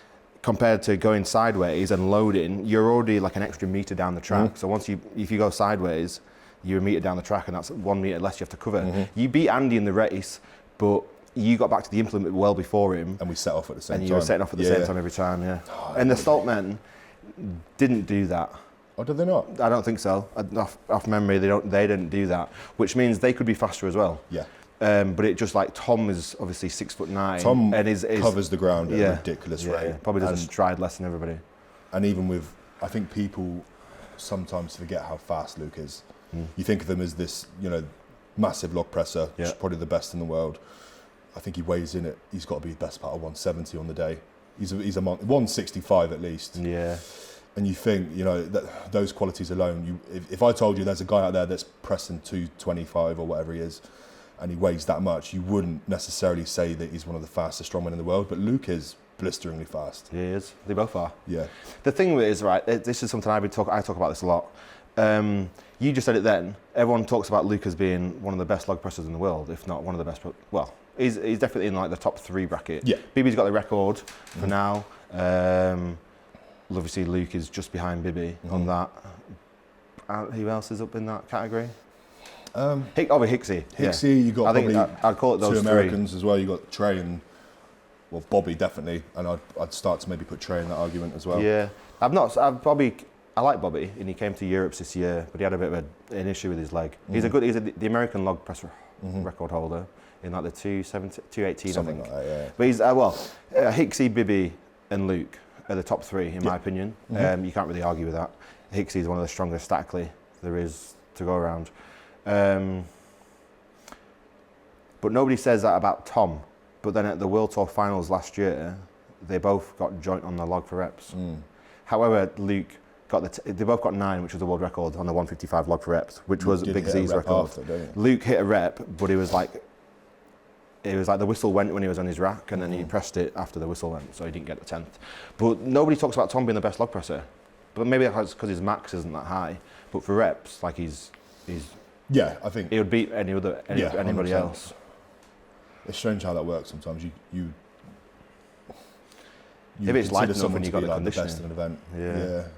compared to going sideways and loading, you're already like an extra metre down the track. So if you go sideways, you're a metre down the track, and that's 1 metre less you have to cover. You beat Andy in the race, but you got back to the implement well before him. And we set off at the same time. And you were setting off at the same time every time, and the Stoltmen didn't do that. Oh, did they not? I don't think so. Off memory, they didn't do that, which means they could be faster as well. Yeah. But it just like Tom is obviously 6'9". Tom and covers the ground at a ridiculous rate. Yeah. Probably does a stride less than everybody. And even with, I think people sometimes forget how fast Luke is. You think of him as this, massive log presser, which is probably the best in the world. I think he weighs in it. He's got to be the best part of 170 on the day. He's a 165 at least. Yeah. And you think, that those qualities alone. If I told you there's a guy out there that's pressing 225 or whatever he is, and he weighs that much, you wouldn't necessarily say that he's one of the fastest strongmen in the world. But Luke is blisteringly fast. He is. They both are. Yeah. The thing is, right, this is something I talk about this a lot. You just said it then. Everyone talks about Luke as being one of the best log pressers in the world, if not one of the best. Well, he's definitely in like the top 3 bracket. Yeah. Bibby's got the record for now. Obviously, Luke is just behind Bibby on that. Who else is up in that category? Hicksy. Hicksy, you got probably I'd call it those 2 Americans as well. You got Trey and Bobby definitely, and I'd start to maybe put Trey in that argument as well. Yeah, I like Bobby, and he came to Europe this year, but he had a bit of an issue with his leg. He's the American log press record holder in like the 218, Something I think. like that, yeah. But he's Hicksy, Bibby, and Luke are the top 3 in my opinion. You can't really argue with that. Hicksy is one of the strongest statically there is to go around. But nobody says that about Tom. But then at the World Tour Finals last year, they both got joint on the log for reps. However, Luke they both got 9, which was the world record on the 155 log for reps, which was Big Z's record. Luke hit a rep, but it was like the whistle went when he was on his rack, and then he pressed it after the whistle went, so he didn't get the 10th. But nobody talks about Tom being the best log presser. But maybe that's because his max isn't that high. But for reps, like he's yeah, I think he would beat anybody 100%. else. It's strange how that works sometimes. You if it's light enough someone when you to got be the like the conditioning. best in an event. Yeah.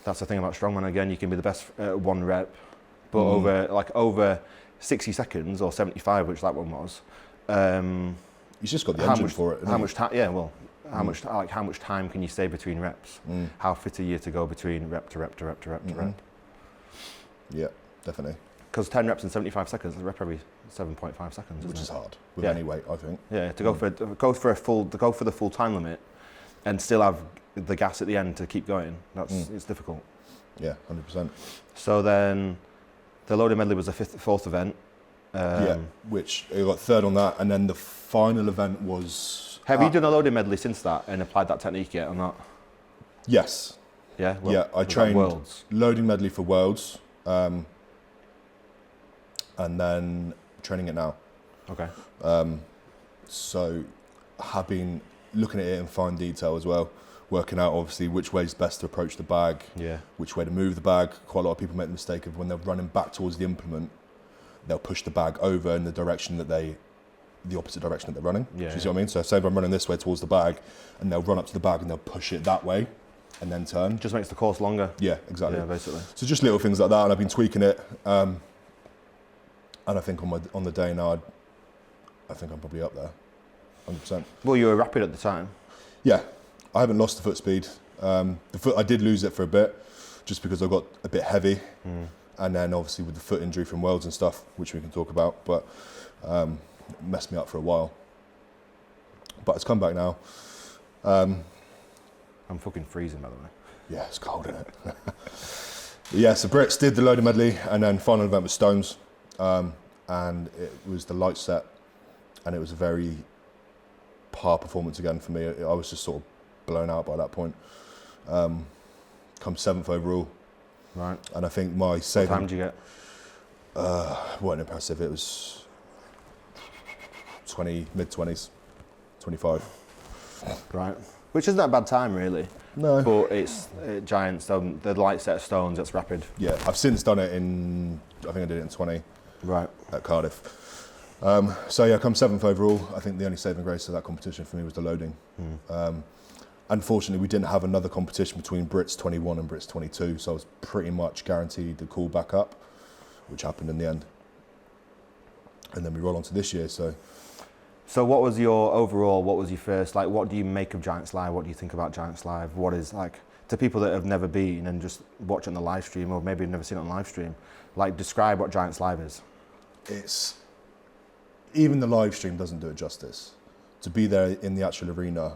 That's the thing about strongman. Again, you can be the best at 1 rep, but over 60 seconds or 75, which that one was. He's just got the engine for it. How much time? Yeah, well, how much time can you stay between reps? How fit are you to go between rep to rep to rep to rep to rep? Yeah, definitely. Because 10 reps in 75 seconds, the rep every 7.5 seconds, which is hard with any weight, I think. Yeah, to go for the full time limit, and still have the gas at the end to keep going. It's difficult. Yeah, 100%. So then, The loaded medley was the fourth event. Which I got third on that, and then the final event was. Have you done a loaded medley since that and applied that technique yet or not? Yes. Yeah. I trained Worlds. loading medley for Worlds, and then training it now. Okay. So I have been looking at it in fine detail as well, working out obviously which way is best to approach the bag, which way to move the bag. Quite a lot of people make the mistake of when they're running back towards the implement, they'll push the bag over in the direction that the opposite direction that they're running. Do you see what I mean? So say if I'm running this way towards the bag, and they'll run up to the bag and they'll push it that way, and then turn. Just makes the course longer. Yeah, exactly. Yeah, basically. So just little things like that, and I've been tweaking it. And I think on the day now, I think I'm probably up there, 100%. Well, you were rapid at the time. Yeah, I haven't lost the foot speed. The foot, I did lose it for a bit, just because I got a bit heavy, and then obviously with the foot injury from Worlds and stuff, which we can talk about, but it messed me up for a while. But it's come back now. I'm fucking freezing, by the way. Yeah, it's cold, isn't it? Yeah, so Brits did the loaded medley, and then final event was Stones, and it was the light set, and it was a very par performance again for me. I was just sort of blown out by that point. Come 7th overall. Right. And I think my saving... What time did you get? Wasn't impressive. It was mid-20s, 25. Right. Which isn't a bad time, really. No. But it's giant stone. The light set of stones, that's rapid. Yeah, I've since done it I think I did it in 20. Right. At Cardiff. So yeah, come 7th overall. I think the only saving grace of that competition for me was the loading. Unfortunately, we didn't have another competition between Brits 21 and Brits 22, so I was pretty much guaranteed the call back up, which happened in the end. And then we roll on to this year, so... So what was your first, like, what do you make of Giants Live? What do you think about Giants Live? What is, like, to people that have never been and just watch it on the live stream, or maybe have never seen it on live stream, like, describe what Giants Live is. Even the live stream doesn't do it justice. To be there in the actual arena,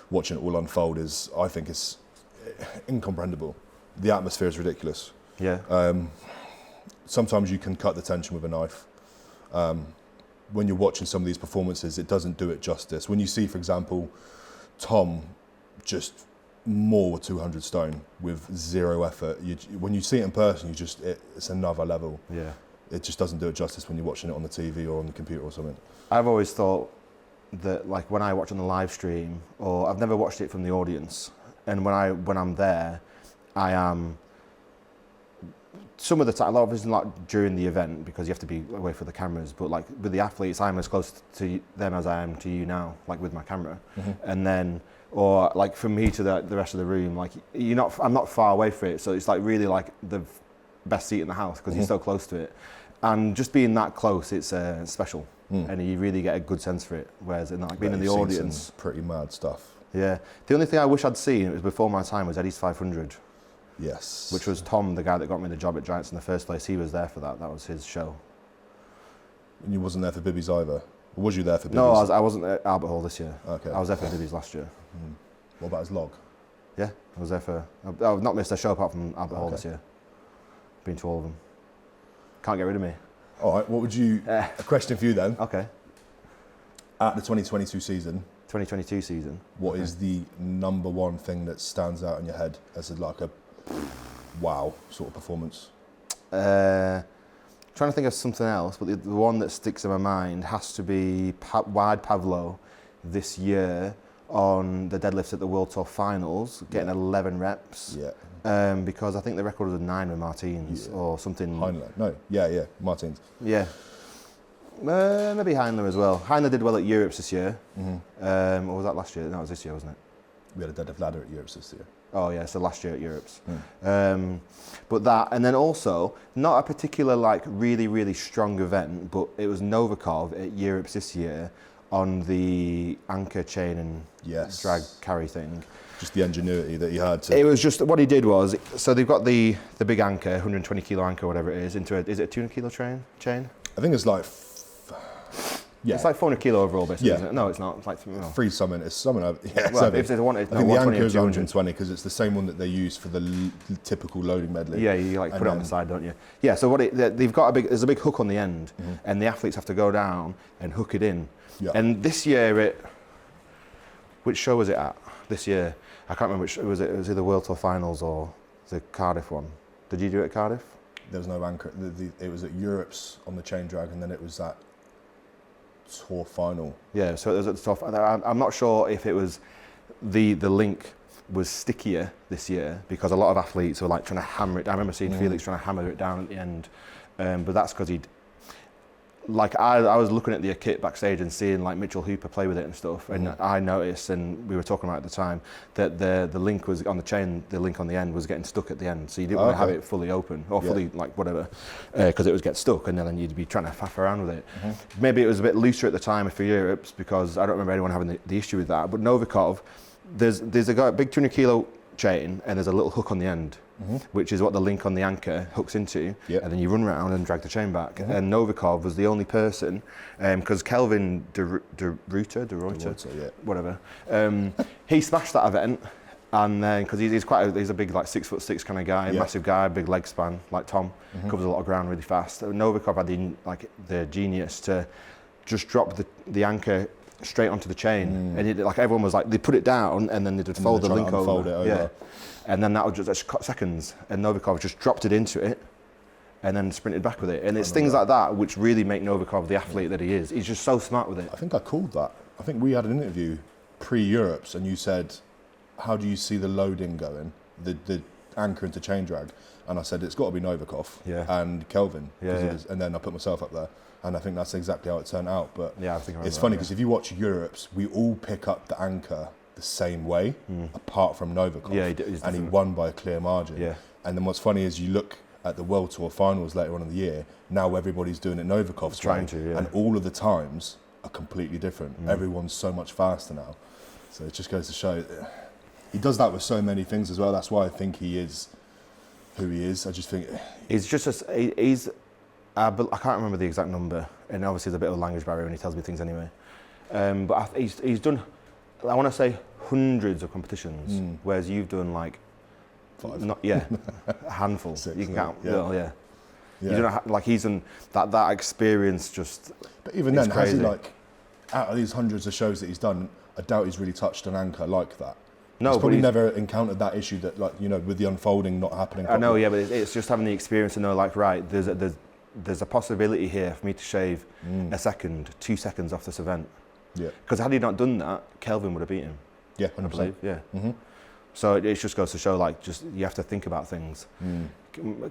watching it all unfold I think it's incomprehensible. The atmosphere is ridiculous. Yeah. Sometimes you can cut the tension with a knife. When you're watching some of these performances, it doesn't do it justice. When you see, for example, Tom just more 200 stone with zero effort, when you see it in person, it's another level. Yeah. It just doesn't do it justice when you're watching it on the TV or on the computer or something. I've always thought that, like, when I watch on the live stream, or I've never watched it from the audience, and when I'm there, I am some of the time, obviously not during the event because you have to be away from the cameras, but like with the athletes, I'm as close to them as I am to you now, like with my camera. And then, or like from me to the rest of the room, like I'm not far away from it, so it's like really like the best seat in the house because you're so close to it. And just being that close, it's special, and you really get a good sense for it. Whereas in, like, being in the audience, some pretty mad stuff. Yeah, the only thing I wish I'd seen, it was before my time, was Eddie's 500. Yes. Which was Tom, the guy that got me the job at Giants in the first place. He was there for that. That was his show. And you wasn't there for Bibby's either? Or was you there for Bibby's? No, I wasn't at Albert Hall this year. Okay. I was there for Bibby's last year. What about his log? Yeah, I was there for... I've not missed a show apart from Albert Hall this year. Been to all of them. Can't get rid of me. All right, what would you... A question for you then. Okay. At the 2022 season... 2022 season. What is the number one thing that stands out in your head as like a wow sort of performance? Trying to think of something else, but the one that sticks in my mind has to be Wide Pavlo this year on the deadlifts at the World Tour Finals, getting 11 reps. Yeah. Because I think the record was 9 with Martins or something. Heinler. No. Yeah. Martins. Yeah. Maybe Heinler as well. Heinler did well at Europe's this year. Or was that last year? No, it was this year, wasn't it? We had a deadlift ladder at Europe's this year. Oh yeah, so last year at Europe's. But that, and then also, not a particular like really, really strong event, but it was Novikov at Europe's this year on the anchor chain and drag carry thing. Just the ingenuity that he had to... It was just, what he did was, so they've got the big anchor, 120 kilo anchor, whatever it is, is it a 200 kilo chain? I think it's like Yeah. It's like 400 kilo overall, basically, Yeah. isn't it? No, it's not. It's like, no. Free summon, it's summon. Yeah, it's Well, heavy. if they want it, I think the 120 anchor is 200. 120 because it's the same one that they use for the typical loading medley. Yeah, you like put it on the side, don't you? Yeah. So they've got there's a big hook on the end, and the athletes have to go down and hook it in. Yeah. And this year, which show was it at? This year, I can't remember which. It was either World Tour Finals or the Cardiff one. Did you do it at Cardiff? There was no anchor. It was at Europe's on the chain drag, and then it was that tour final. Yeah, so it was at the top. I'm not sure if it was the link was stickier this year because a lot of athletes were like trying to hammer it down. I remember seeing Felix trying to hammer it down at the end, but that's because he'd. Like I was looking at the kit backstage and seeing like Mitchell Hooper play with it and stuff, and I noticed, and we were talking about it at the time, that the link was on the chain, the link on the end was getting stuck at the end, so you didn't want to have it fully open or fully like whatever, because it would get stuck, and then you'd be trying to faff around with it. Maybe it was a bit looser at the time for Europe's because I don't remember anyone having the issue with that. But Novikov, there's a big 200 kilo chain and there's a little hook on the end. Which is what the link on the anchor hooks into, and then you run around and drag the chain back. And Novikov was the only person, because Kelvin de Ruyter, whatever, he smashed that event, and then because he's a big like 6'6" kind of guy, massive guy, big leg span like Tom, covers a lot of ground really fast. Novikov had the genius to just drop the anchor straight onto the chain, and like everyone was like they put it down and then they'd fold the link over. Yeah. And then that was just seconds, and Novikov just dropped it into it, and then sprinted back with it. And it's things like that which really make Novikov the athlete that he is. He's just so smart with it. I think I called that. I think we had an interview pre-Europes, and you said, "How do you see the loading going? The anchor into chain drag?" And I said, "It's got to be Novikov and Kelvin." And then I put myself up there, and I think that's exactly how it turned out. But I think it's funny because if you watch Europes, we all pick up the anchor the same way, apart from Novikov, and he won by a clear margin. And then what's funny is you look at the World Tour Finals later on in the year. Now everybody's doing it Novikov's way, and all of the times are completely different. Everyone's so much faster now, so it just goes to show he does that with so many things as well. That's why I think he is who he is. I just think he's just he's. I can't remember the exact number, and obviously there's a bit of a language barrier when he tells me things anyway. But he's done. I want to say hundreds of competitions, whereas you've done like 5. A handful. 6, you can count. Yeah. You don't know, like he's done that experience just. But even then, has he like out of these hundreds of shows that he's done? I doubt he's really touched an anchor like that. No, he's probably never encountered that issue that with the unfolding not happening properly. I know, but it's just having the experience to know like right, there's a possibility here for me to shave a second, 2 seconds off this event. Yeah. Because had he not done that, Kelvin would have beaten him. Yeah, 100%. I believe. Yeah. So it just goes to show, like, just you have to think about things.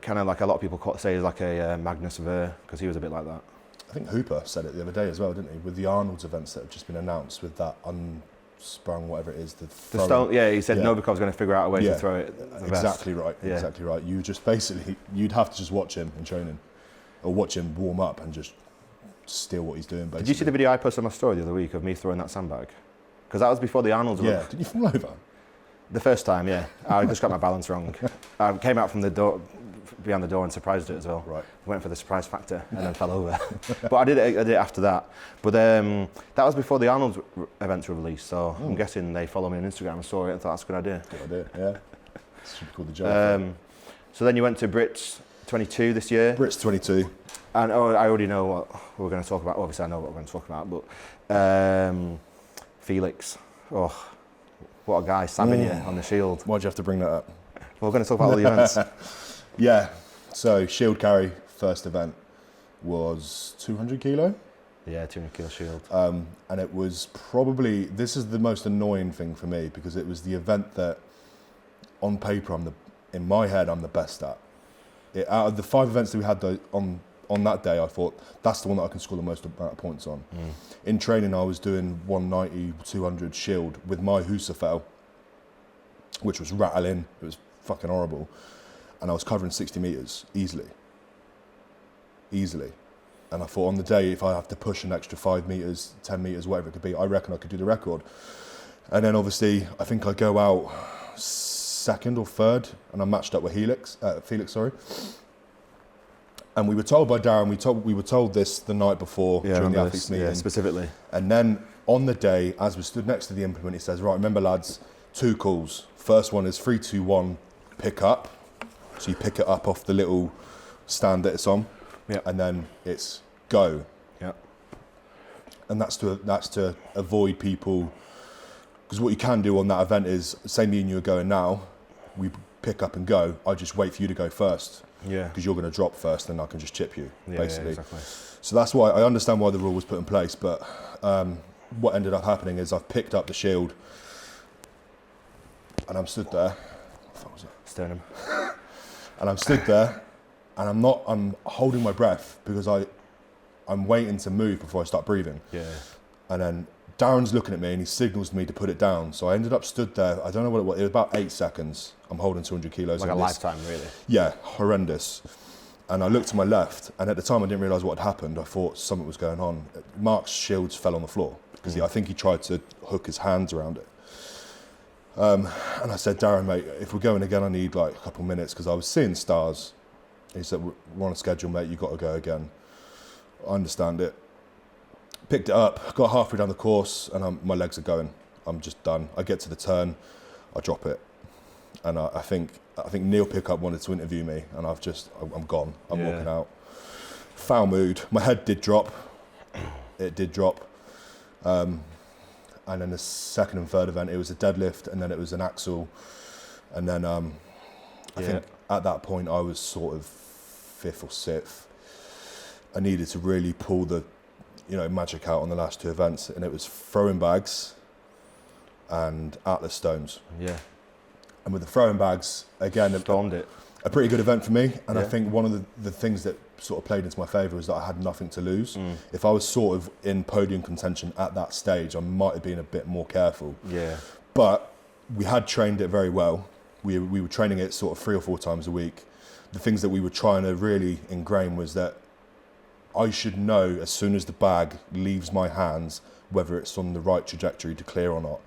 Kind of like a lot of people say, is like a Magnus Ver, because he was a bit like that. I think Hooper said it the other day as well, didn't he? With the Arnold's events that have just been announced, with that unsprung whatever it is, the stone. Yeah, he said Novikov's going to figure out a way to throw it. Exactly right. Yeah. Exactly right. You just basically you'd have to just watch him in training, or watch him warm up and just steal what he's doing. Basically. Did you see the video I posted on my story the other week of me throwing that sandbag? Because that was before the Arnold's. Yeah. Did you fall over? The first time, yeah. I just got my balance wrong. I came out from the door, behind the door, and surprised it as well. Right. Went for the surprise factor and then fell over. But I did it after that. But that was before the Arnold's events were released, so I'm guessing they follow me on Instagram and saw it and thought that's a good idea. Good idea, yeah. Should be called the job. So then you went to Brits 22 this year. Brits 22. And I already know what we're going to talk about. Obviously, I know what we're going to talk about, but Felix, what a guy, stabbing you on the shield. Why'd you have to bring that up? We're going to talk about all the events. Yeah, so shield carry, first event was 200 kilo. Yeah, 200 kilo shield. And it was probably, this is the most annoying thing for me, because it was the event that on paper, in my head, I'm the best at. Out of the 5 events that we had on that day, I thought that's the one that I can score the most amount of points on. In training, I was doing 190, 200 shield with my Husafel, which was rattling. It was fucking horrible. And I was covering 60 metres easily. And I thought on the day, if I have to push an extra 5 metres, 10 metres, whatever it could be, I reckon I could do the record. And then obviously, I think I go out second or third, and I matched up with Felix, And we were told by Darren, we were told this the night before during the athletes meeting. Yeah, specifically. And then on the day, as we stood next to the implement, he says, right, remember lads, 2 calls. First one is 3, 2, 1, pick up. So you pick it up off the little stand that it's on. Yep. And then it's go. Yeah. And that's to avoid people, because what you can do on that event is, say me and you are going now, we pick up and go, I just wait for you to go first. Yeah. Because you're going to drop first, then I can just chip you, basically. Yeah, exactly. So that's why I understand why the rule was put in place, but what ended up happening is I've picked up the shield and I'm stood there. What the fuck was it? Sternum. And I'm stood there and I'm holding my breath because I'm waiting to move before I start breathing. Yeah. And then Darren's looking at me and he signals me to put it down. So I ended up stood there, I don't know what it was, it was about 8 seconds. I'm holding 200 kilos. Like a lifetime, really. Yeah, horrendous. And I looked to my left, and at the time I didn't realise what had happened. I thought something was going on. Mark's shields fell on the floor because I think he tried to hook his hands around it. And I said, Darren, mate, if we're going again, I need like a couple of minutes because I was seeing stars. He said, we're on a schedule, mate, you've got to go again. I understand it. Picked it up, got halfway down the course, and my legs are going. I'm just done. I get to the turn, I drop it. And I think Neil Pickup wanted to interview me, and I'm gone. I'm walking out. Foul mood. My head did drop. It did drop. And then the second and third event, it was a deadlift, and then it was an axle. And then I think at that point I was sort of 5th or 6th. I needed to really pull the magic out on the last 2 events, and it was throwing bags and Atlas stones. Yeah. And with the throwing bags, again, Stormed it. A pretty good event for me. And I think one of the things that sort of played into my favour is that I had nothing to lose. If I was sort of in podium contention at that stage, I might have been a bit more careful. Yeah. But we had trained it very well. We were training it sort of 3 or 4 times a week. The things that we were trying to really ingrain was that I should know as soon as the bag leaves my hands whether it's on the right trajectory to clear or not.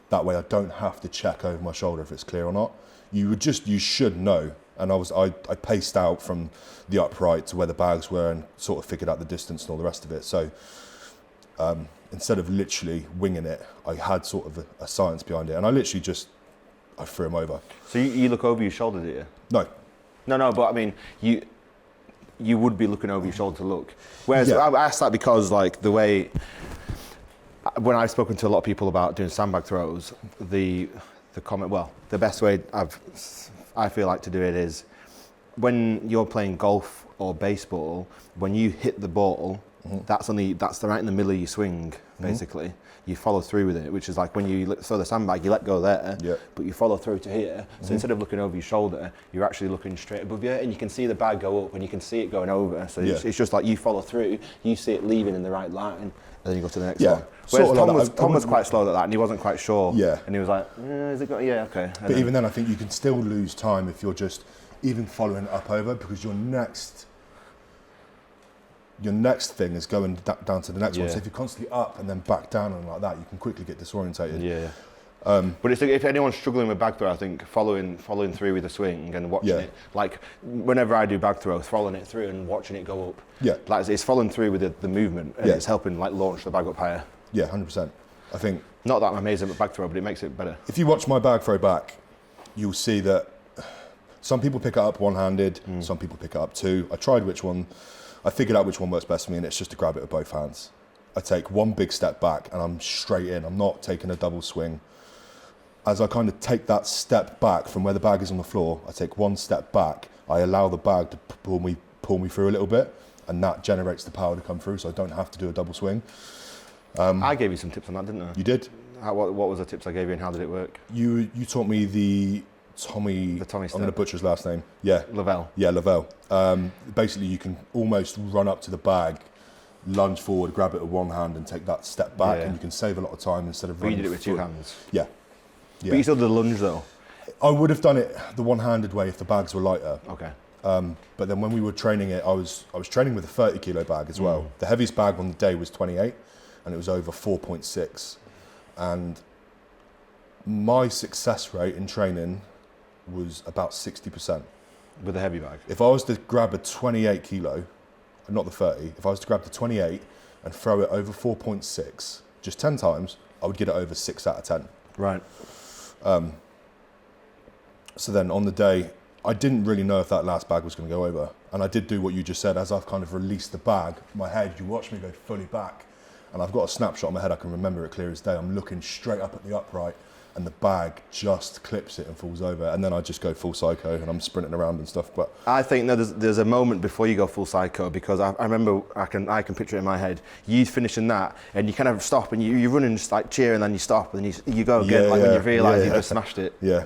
That way I don't have to check over my shoulder if it's clear or not. You should know. And I paced out from the upright to where the bags were and sort of figured out the distance and all the rest of it. So instead of literally winging it, I had sort of a science behind it. And I literally I threw him over. So you look over your shoulder, do you? No. No, but I mean, you would be looking over your shoulder to look. Whereas I asked that because like the way, when I've spoken to a lot of people about doing sandbag throws, the comment, well, the best way I feel like to do it is when you're playing golf or baseball, when you hit the ball, that's right in the middle of your swing, basically. You follow through with it, which is like when you throw the sandbag, you let go there, but you follow through to here. So instead of looking over your shoulder, you're actually looking straight above you, and you can see the bag go up, and you can see it going over. So it's just like you follow through, you see it leaving in the right line, and then you go to the next one. Whereas Tom was quite slow at that, and he wasn't quite sure. Yeah. And he was like, is it going? Yeah, okay. But even then, I think you can still lose time if you're just even following it up over, because your next thing is going down to the next one. So if you're constantly up and then back down and like that, you can quickly get disorientated. Yeah. But if anyone's struggling with bag throw, I think following through with the swing and watching it, like whenever I do bag throw, following it through and watching it go up. Yeah. Like it's following through with the movement, and it's helping like launch the bag up higher. Yeah, 100%. I think. Not that I'm amazing at bag throw, but it makes it better. If you watch my bag throw back, you'll see that some people pick it up one-handed, some people pick it up 2. I tried which one. I figured out which one works best for me, and it's just to grab it with both hands. I take one big step back and I'm straight in. I'm not taking a double swing. As I kind of take that step back from where the bag is on the floor, I take one step back. I allow the bag to pull me through a little bit, and that generates the power to come through, so I don't have to do a double swing. I gave you some tips on that, didn't I? You did. What was the tips I gave you, and how did it work? You taught me the Tommy step. I'm going to butcher his last name. Yeah. Lavelle. Yeah, Lavelle. Basically, you can almost run up to the bag, lunge forward, grab it with one hand, and take that step back, and you can save a lot of time instead of running. But you did it with 2 hands. Yeah. But you still did the lunge though. I would have done it the one-handed way if the bags were lighter. Okay. But then when we were training it, I was training with a 30 kilo bag as well. The heaviest bag on the day was 28, and it was over 4.6. And my success rate in training was about 60%. With a heavy bag? If I was to grab a 28 kilo, not the 30, if I was to grab the 28 and throw it over 4.6, just 10 times, I would get it over 6 out of 10. Right. So then on the day, I didn't really know if that last bag was going to go over. And I did do what you just said. As I've kind of released the bag, my head, you watch me go fully back. And I've got a snapshot in my head, I can remember it clear as day. I'm looking straight up at the upright and the bag just clips it and falls over. And then I just go full psycho and I'm sprinting around and stuff. But I think there's a moment before you go full psycho, because I remember, I can picture it in my head, you finishing that and you kind of stop and you run and just like cheer, and then you stop and you go again, when you realise you've just smashed it. Yeah.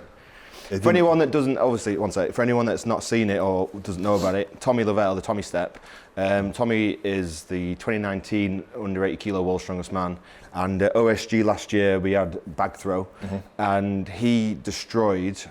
For anyone that doesn't, obviously, for anyone that's not seen it or doesn't know about it, Tommy Lavelle, the Tommy Step. Tommy is the 2019 under 80 kilo world's strongest man. And at OSG last year, we had bag throw, and he destroyed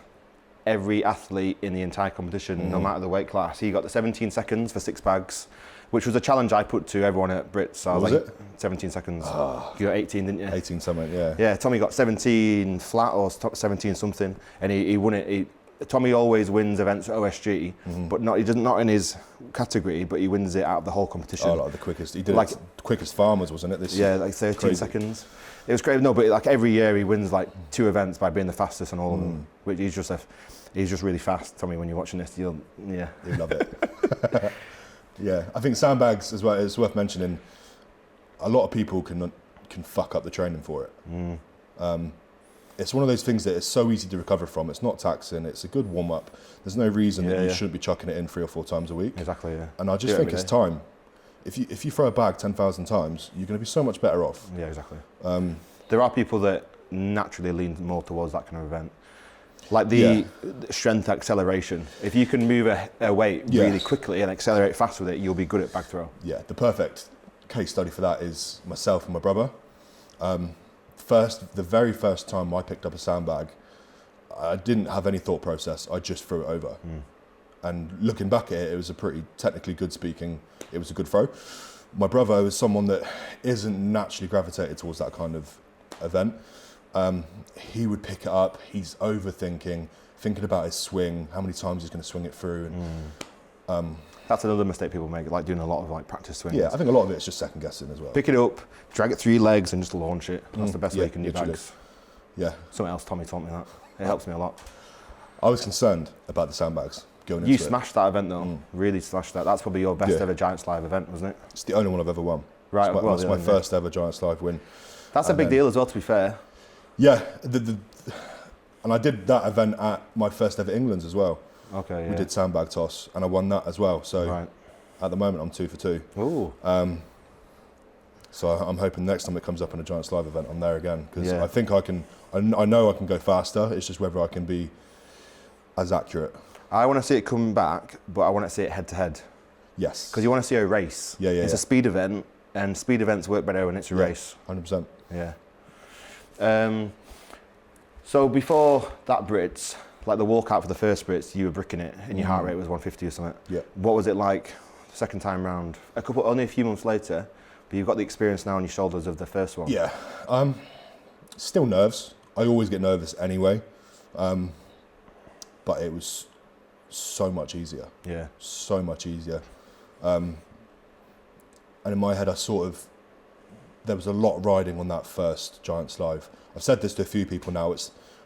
every athlete in the entire competition, no matter the weight class. He got the 17 seconds for 6 bags, which was a challenge I put to everyone at Brits. So was like, it? 17 seconds. You got 18, didn't you? 18 something, yeah. Yeah, Tommy got 17 flat or 17 something, and he won it. Tommy always wins events at OSG, but not in his category, but he wins it out of the whole competition. Oh, like the quickest. He did like it quickest farmers, wasn't it? Like 13 seconds. It was great. No, but like every year he wins like 2 events by being the fastest on all of them. Which he's just really fast. Tommy, when you're watching this, you'll love it. Yeah, I think sandbags as well. It's worth mentioning. A lot of people can fuck up the training for it. It's one of those things that it's so easy to recover from. It's not taxing. It's a good warm up. There's no reason that you shouldn't be chucking it in 3 or 4 times a week. Exactly. Yeah. And I just think it's time. If you throw a bag 10,000 times, you're going to be so much better off. Yeah, exactly. There are people that naturally lean more towards that kind of event. Like the strength acceleration. If you can move a weight really quickly and accelerate fast with it, you'll be good at bag throw. Yeah, the perfect case study for that is myself and my brother. The very first time I picked up a sandbag, I didn't have any thought process. I just threw it over. And looking back at it, it was a pretty technically good speaking, it was a good throw. My brother was someone that isn't naturally gravitated towards that kind of event. He would pick it up, he's overthinking, thinking about his swing, how many times he's going to swing it through. And, that's another mistake people make, like doing a lot of like practice swings. Yeah, I think a lot of it is just second guessing as well. Pick it up, drag it through your legs and just launch it. That's the best way you can do literally. bags. Yeah. Something else Tommy taught me that. It helps me a lot. I was concerned about the sandbags going into it. You smashed that event though, really smashed that. That's probably your best ever Giants Live event, wasn't it? It's the only one I've ever won. Right, it's my first ever Giants Live win. That's a big deal as well, to be fair. Yeah, and I did that event at my first ever England's as well. Okay, yeah. We did sandbag toss and I won that as well. So at the moment I'm 2 for 2. Ooh. So I'm hoping next time it comes up in a Giants Live event, I'm there again, because I think I know I can go faster. It's just whether I can be as accurate. I want to see it come back, but I want to see it head to head. Yes. Because you want to see a race. It's a speed event, and speed events work better when it's a race. 100%. Yeah. So before that Brits, like the walkout for the first Brits, you were bricking it, and your heart rate was 150 or something. Yeah. What was it like the second time round? Only a few months later, but you've got the experience now on your shoulders of the first one. Yeah. Still nerves. I always get nervous anyway. But it was so much easier. Yeah. So much easier. And in my head, there was a lot riding on that first Giants Live. I've said this to a few people now.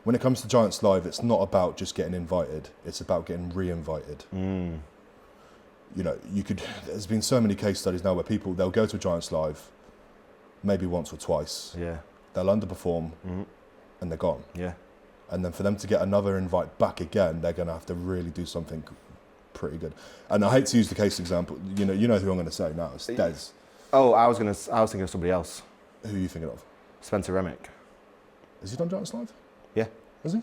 When it comes to Giants Live, it's not about just getting invited. It's about getting re-invited. You know, there's been so many case studies now where they'll go to a Giants Live maybe once or twice. Yeah. They'll underperform and they're gone. Yeah. And then for them to get another invite back again, they're going to have to really do something pretty good. And I hate to use the case example. You know who I'm going to say now. It's Des. Oh, I was thinking of somebody else. Who are you thinking of? Spencer Remick. Has he done Giants Live? Yeah. Has he?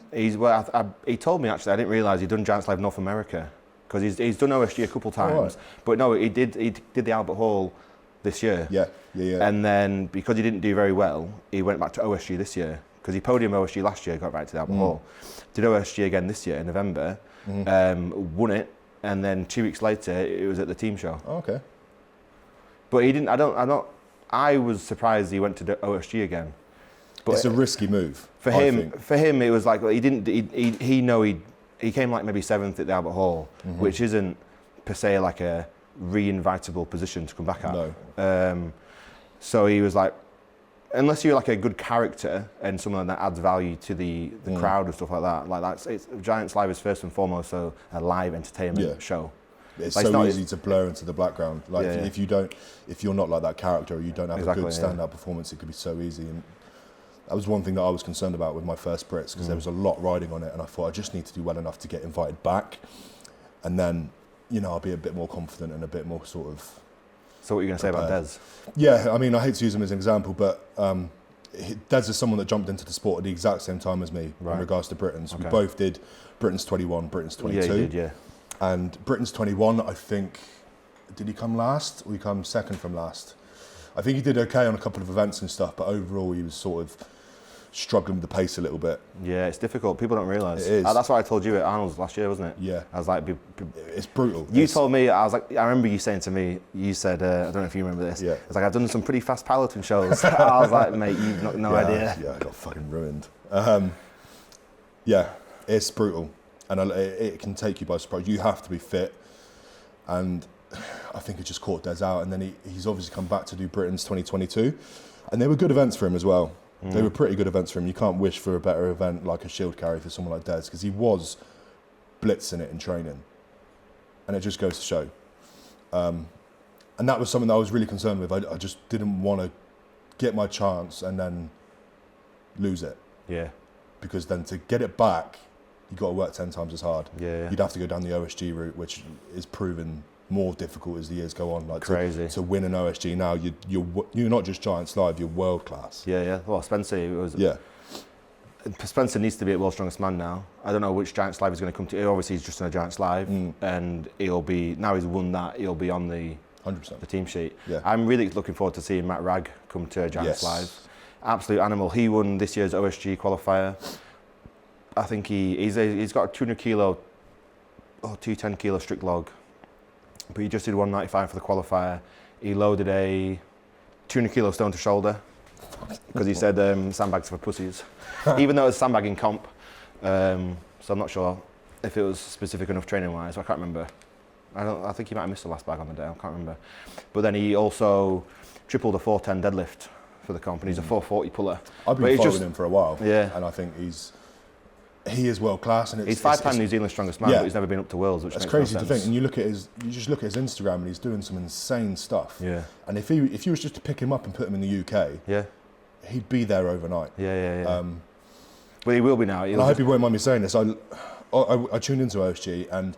He told me actually. I didn't realise he'd done Giants Live North America, because he's done OSG a couple times. Oh, right. But no, he did the Albert Hall this year. Yeah. And then because he didn't do very well, he went back to OSG this year, because he podiumed OSG last year, got back to the Albert Hall. Did OSG again this year in November, won it, and then 2 weeks later it was at the team show. Oh, okay. But he didn't. I was surprised he went to OSG again. But it's a risky move for him. For him, it was like he he came like maybe 7th at the Albert Hall, which isn't per se like a re-invitable position to come back at. No. So he was like, unless you're like a good character and someone that adds value to the crowd and stuff like that, it's Giants Live is first and foremost a live entertainment show. It's like, so easy to blur into the background. Like Yeah, if you're not like that character, or you don't have Exactly, a good standout performance, it could be so easy. And that was one thing that I was concerned about with my first Brits, because there was a lot riding on it, and I thought I just need to do well enough to get invited back, and then I'll be a bit more confident and a bit more sort of. So what are you going to say about Des? Yeah, I mean, I hate to use him as an example, but Des is someone that jumped into the sport at the exact same time as me in regards to Britons. Okay. We both did Britain's 21, Britain's 22. Yeah, you did, yeah. And Britain's 21, I think, did he come last or he come second from last? I think he did okay on a couple of events and stuff, but overall he was sort of struggling with the pace a little bit. Yeah, it's difficult. People don't realise. It is. That's what I told you at Arnold's last year, wasn't it? Yeah. I was like, it's brutal. You told me, I was like, I remember you saying to me, you said, I don't know if you remember this. Yeah. It's like, I've done some pretty fast piloting shows. I was like, mate, you've got no idea. Yeah, I got fucking ruined. Yeah, it's brutal. And it can take you by surprise. You have to be fit. And I think it just caught Des out. And then he's obviously come back to do Britain's 2022. And they were good events for him as well. They were pretty good events for him. You can't wish for a better event like a shield carry for someone like Des, because he was blitzing it in training. And it just goes to show. And that was something that I was really concerned with. I just didn't want to get my chance and then lose it. Yeah. Because then to get it back, you've got to work 10 times as hard. Yeah. You'd have to go down the OSG route, which is proven more difficult as the years go on. Like Crazy. To win an OSG now, you're not just Giants Live, you're world class. Yeah. Well, Spencer Spencer needs to be at World's Strongest Man now. I don't know which Giants Live he's going to come to. Obviously, he's just in a Giants Live, and he'll be, now he's won that, he'll be on the 100%. the team sheet. Yeah. I'm really looking forward to seeing Matt Ragg come to Giants Live. Absolute animal. He won this year's OSG qualifier. I think he's got a 200 kilo or 210 kilo strict log, but he just did 195 for the qualifier. He loaded a 200 kilo stone to shoulder because he said sandbags for pussies, even though it was sandbagging comp. So I'm not sure if it was specific enough training wise. I can't remember. I think he might have missed the last bag on the day. I can't remember. But then he also tripled a 410 deadlift for the comp, and he's a 440 puller. I've been following him for a while, and I think he is world class, and he's 5-time New Zealand strongest man, but he's never been up to Worlds, which that's makes crazy no to sense. think. And you just look at his Instagram, and he's doing some insane stuff. Yeah. And if you was just to pick him up and put him in the UK, he'd be there overnight. Yeah. But he will be now. And I hope he won't mind me saying this. I tuned into OSG, and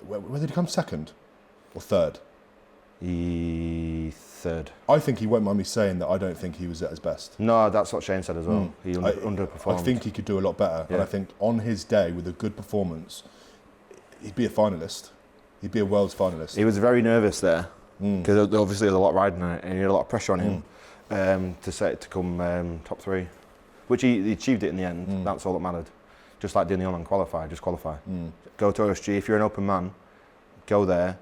where did he come, second or third? Third. I think he won't mind me saying that I don't think he was at his best. No, that's what Shane said as well. He underperformed. I think he could do a lot better. And I think on his day, with a good performance, he'd be a finalist. He'd be a world's finalist. He was very nervous there because obviously there's a lot riding on it, and he had a lot of pressure on him to come top 3, which he achieved it in the end. That's all that mattered. Just like doing the online qualifier, just qualify. Go to OSG. If you're an open man, go there.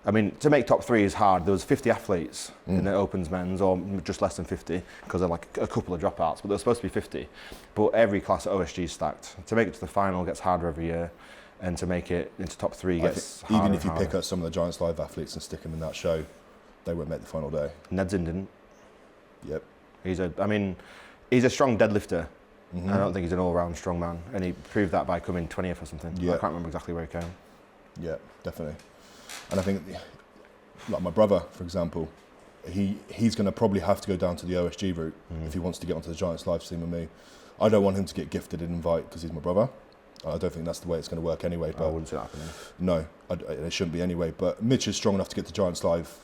I mean, to make top 3 is hard. There was 50 athletes in the Opens men's, or just less than 50, because there are like a couple of dropouts, but there was supposed to be 50. But every class at OSG is stacked. To make it to the final gets harder every year, and to make it into top 3 gets harder. Even if you pick up some of the Giants Live athletes and stick them in that show, they won't make the final day. Nedzin didn't. Yep. He's a strong deadlifter. I don't think he's an all-round strong man, and he proved that by coming 20th or something. I can't remember exactly where he came. Yeah, definitely. And I think, like my brother, for example, he's going to probably have to go down to the OSG route if he wants to get onto the Giants Live team with me. I don't want him to get gifted an invite because he's my brother. I don't think that's the way it's going to work anyway. But I wouldn't see that happening. No, it shouldn't be anyway. But Mitch is strong enough to get to Giants Live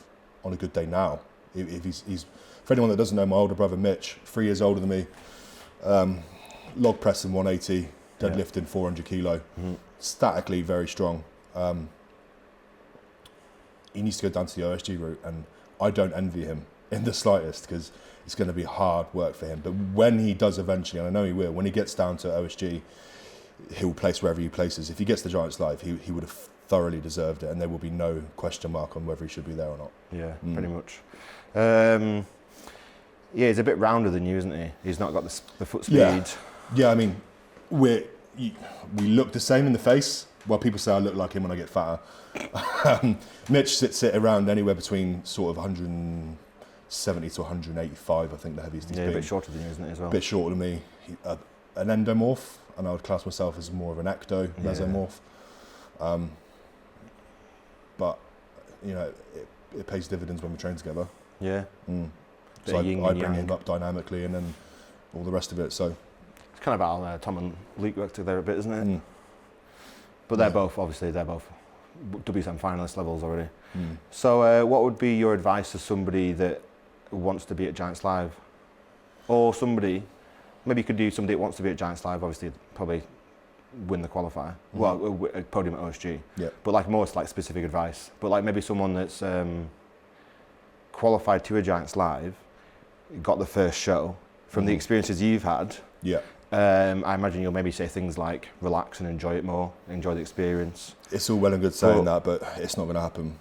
on a good day now. If he's for anyone that doesn't know, my older brother Mitch, 3 years older than me, log pressing 180, deadlifting 400 kilo, statically very strong. He needs to go down to the OSG route, and I don't envy him in the slightest because it's going to be hard work for him. But when he does eventually, and I know he will, when he gets down to OSG, he'll place wherever he places. If he gets the Giants Live, he would have thoroughly deserved it, and there will be no question mark on whether he should be there or not. Yeah, pretty much. He's a bit rounder than you, isn't he? He's not got the foot speed. Yeah, I mean, we look the same in the face. Well, people say I look like him when I get fatter. Mitch sits at around anywhere between sort of 170 to 185, I think the heaviest he's been. A bit shorter than you, isn't it, as well? A bit shorter than me. An endomorph, and I would class myself as more of an mesomorph. But, you know, it pays dividends when we train together. Yeah. So I bring him up dynamically and then all the rest of it, so. It's kind of how Tom and Luke work together a bit, isn't it? But they're both WSM finalist levels already. So what would be your advice to somebody that wants to be at Giants Live? Or somebody, maybe you could do somebody that wants to be at Giants Live, obviously probably win the qualifier, well, a podium at OSG. Yeah. But like more like specific advice. But like maybe someone that's qualified to a Giants Live, got the first show, from the experiences you've had, I imagine you'll maybe say things like relax and enjoy it more, enjoy the experience. It's all well and good saying that, but it's not going to happen.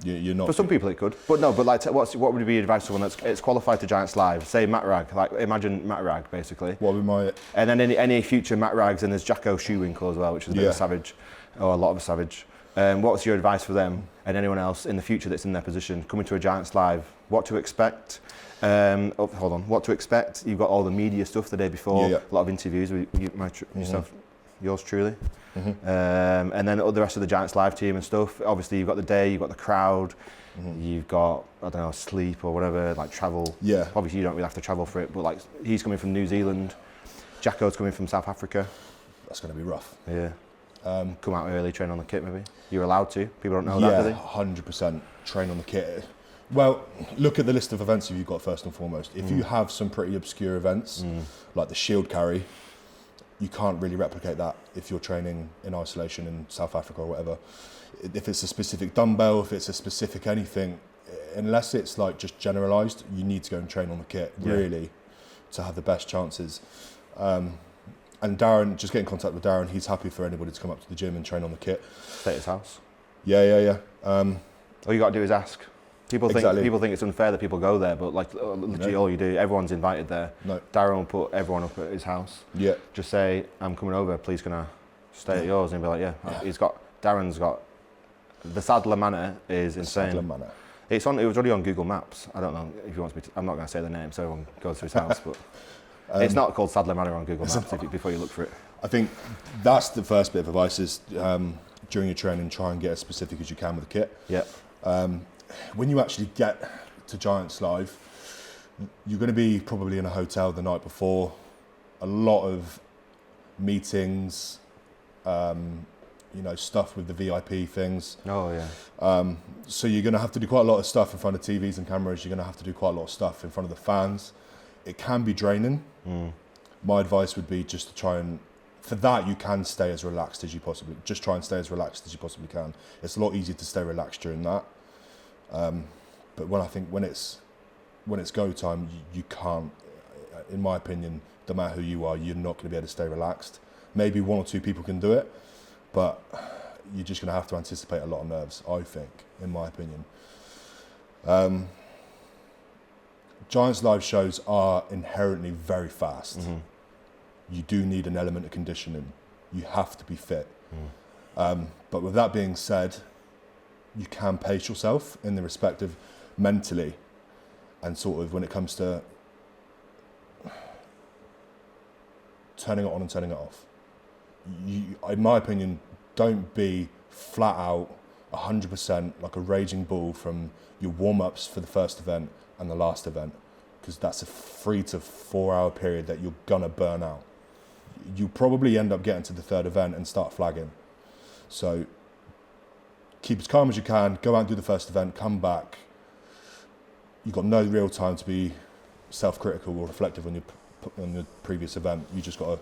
You're not. For some people it could, but no. But like, what would be advice to someone that's qualified to Giants Live? Say Matt Rag, like imagine Matt Rag basically. What would my? And then any future Matt Rags, and there's Jacko Shoewinkle as well, which is a bit of a savage, or a lot of a savage. What's your advice for them and anyone else in the future that's in their position coming to a Giants Live? What to expect? What to expect? You've got all the media stuff the day before, a lot of interviews with yourself, yours truly, and then the rest of the Giants Live team and stuff. Obviously, you've got the day, you've got the crowd, you've got, I don't know, sleep or whatever, like travel. Yeah. Obviously, you don't really have to travel for it, but like he's coming from New Zealand, Jacko's coming from South Africa. That's going to be rough. Yeah. Come out early, train on the kit maybe. You're allowed to. People don't know that, do they? Yeah, 100% train on the kit. Well, look at the list of events you've got first and foremost. If you have some pretty obscure events, like the shield carry, you can't really replicate that if you're training in isolation in South Africa or whatever. If it's a specific dumbbell, if it's a specific anything, unless it's like just generalised, you need to go and train on the kit, really, to have the best chances. And Darren, just get in contact with Darren. He's happy for anybody to come up to the gym and train on the kit. Stay at his house. Yeah. All you got to do is ask. People think it's unfair that people go there, but like literally all you do, everyone's invited there. No. Darren will put everyone up at his house. Yeah. Just say, I'm coming over, please can I stay at yours? And he'll be like, Darren's got, the Sadler Manor is insane. Sadler Manor. It was already on Google Maps. I don't know if he wants me to, I'm not going to say the name so everyone goes to his house, but it's not called Sadler Manor on Google Maps before you look for it. I think that's the first bit of advice is during your training, try and get as specific as you can with the kit. Yeah. When you actually get to Giants Live, you're going to be probably in a hotel the night before. A lot of meetings, stuff with the VIP things. Oh yeah. So you're going to have to do quite a lot of stuff in front of TVs and cameras. You're going to have to do quite a lot of stuff in front of the fans. It can be draining. My advice would be just to try and, for that you can stay as relaxed as you possibly, just try and stay as relaxed as you possibly can. It's a lot easier to stay relaxed during that. But when it's go time, you can't, in my opinion, no matter who you are, you're not going to be able to stay relaxed. Maybe one or two people can do it, but you're just going to have to anticipate a lot of nerves, I think, in my opinion. Giants Live shows are inherently very fast. You do need an element of conditioning. You have to be fit. But with that being said, you can pace yourself in the respect of mentally and sort of when it comes to turning it on and turning it off. In my opinion, don't be flat out 100% like a raging bull from your warm-ups for the first event and the last event, because that's a 3 to 4 hour period that you're gonna burn out. You probably end up getting to the third event and start flagging. So keep as calm as you can, go out and do the first event, come back. You've got no real time to be self-critical or reflective on your previous event. You just got to